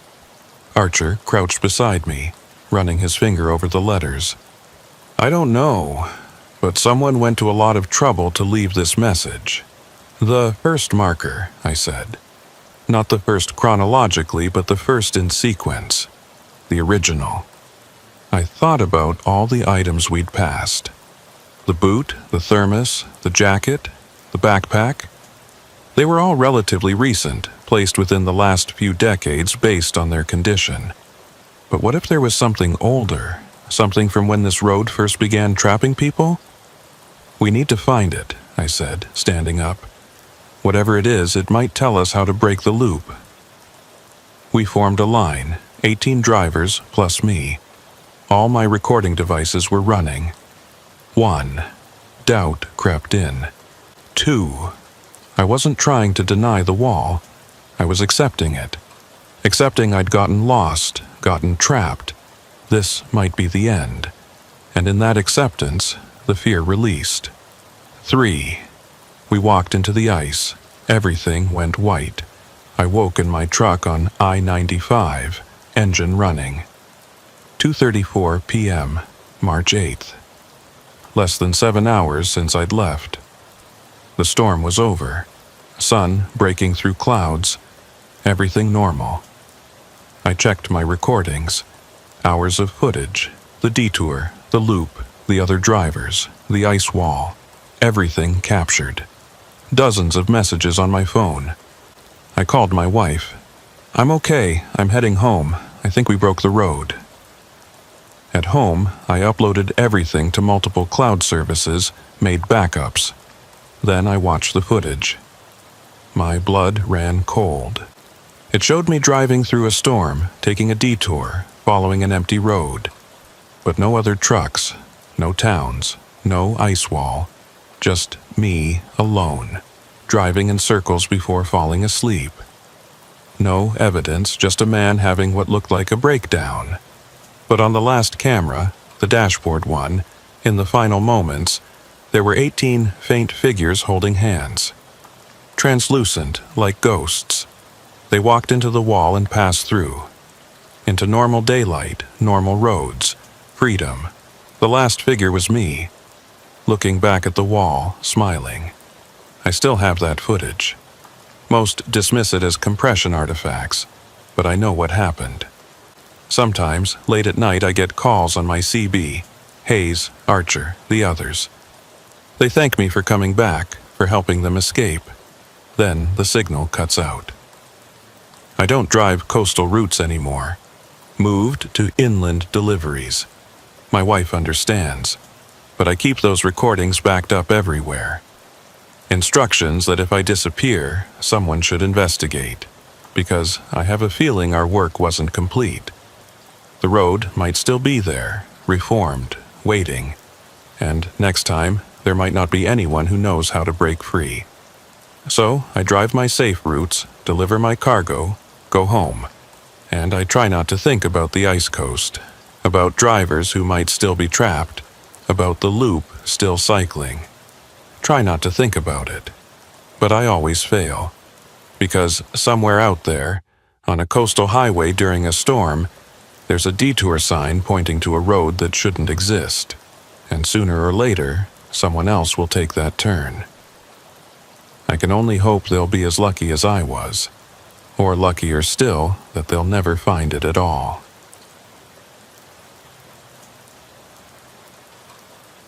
Archer crouched beside me, running his finger over the letters. "I don't know, but someone went to a lot of trouble to leave this message." "The first marker," I said. "Not the first chronologically, but the first in sequence. The original." I thought about all the items we'd passed. The boot, the thermos, the jacket, the backpack. They were all relatively recent, placed within the last few decades based on their condition. But what if there was something older, something from when this road first began trapping people? "We need to find it," I said, standing up. "Whatever it is, it might tell us how to break the loop." We formed a line, 18 drivers plus me. All my recording devices were running. 1. Doubt crept in. 2. I wasn't trying to deny the wall. I was accepting it. Accepting I'd gotten lost, gotten trapped. This might be the end. And in that acceptance, the fear released. 3. We walked into the ice. Everything went white. I woke in my truck on I-95, engine running. 2:34 p.m., March 8th. less than 7 hours since I'd left. The storm was over, sun breaking through clouds, everything normal. I checked my recordings, hours of footage, the detour, the loop, the other drivers, the ice wall, everything captured. Dozens of messages on my phone. I called my wife. "I'm okay, I'm heading home. I think we broke the road." At home, I uploaded everything to multiple cloud services, made backups. Then I watched the footage. My blood ran cold. It showed me driving through a storm, taking a detour, following an empty road. But no other trucks, no towns, no ice wall. Just me alone, driving in circles before falling asleep. No evidence, just a man having what looked like a breakdown. But on the last camera, the dashboard one, in the final moments, there were 18 faint figures holding hands. Translucent, like ghosts. They walked into the wall and passed through. Into normal daylight, normal roads, freedom. The last figure was me, looking back at the wall, smiling. I still have that footage. Most dismiss it as compression artifacts, but I know what happened. Sometimes, late at night, I get calls on my CB, Hayes, Archer, the others. They thank me for coming back, for helping them escape. Then the signal cuts out. I don't drive coastal routes anymore. Moved to inland deliveries. My wife understands, but I keep those recordings backed up everywhere. Instructions that if I disappear, someone should investigate, because I have a feeling our work wasn't complete. The road might still be there, reformed, waiting, and next time there might not be anyone who knows how to break free. So I drive my safe routes, deliver my cargo, go home, and I try not to think about the ice coast, about drivers who might still be trapped, about the loop still cycling. Try not to think about it. But I always fail, because somewhere out there, on a coastal highway during a storm, there's a detour sign pointing to a road that shouldn't exist, and sooner or later, someone else will take that turn. I can only hope they'll be as lucky as I was, or luckier still that they'll never find it at all.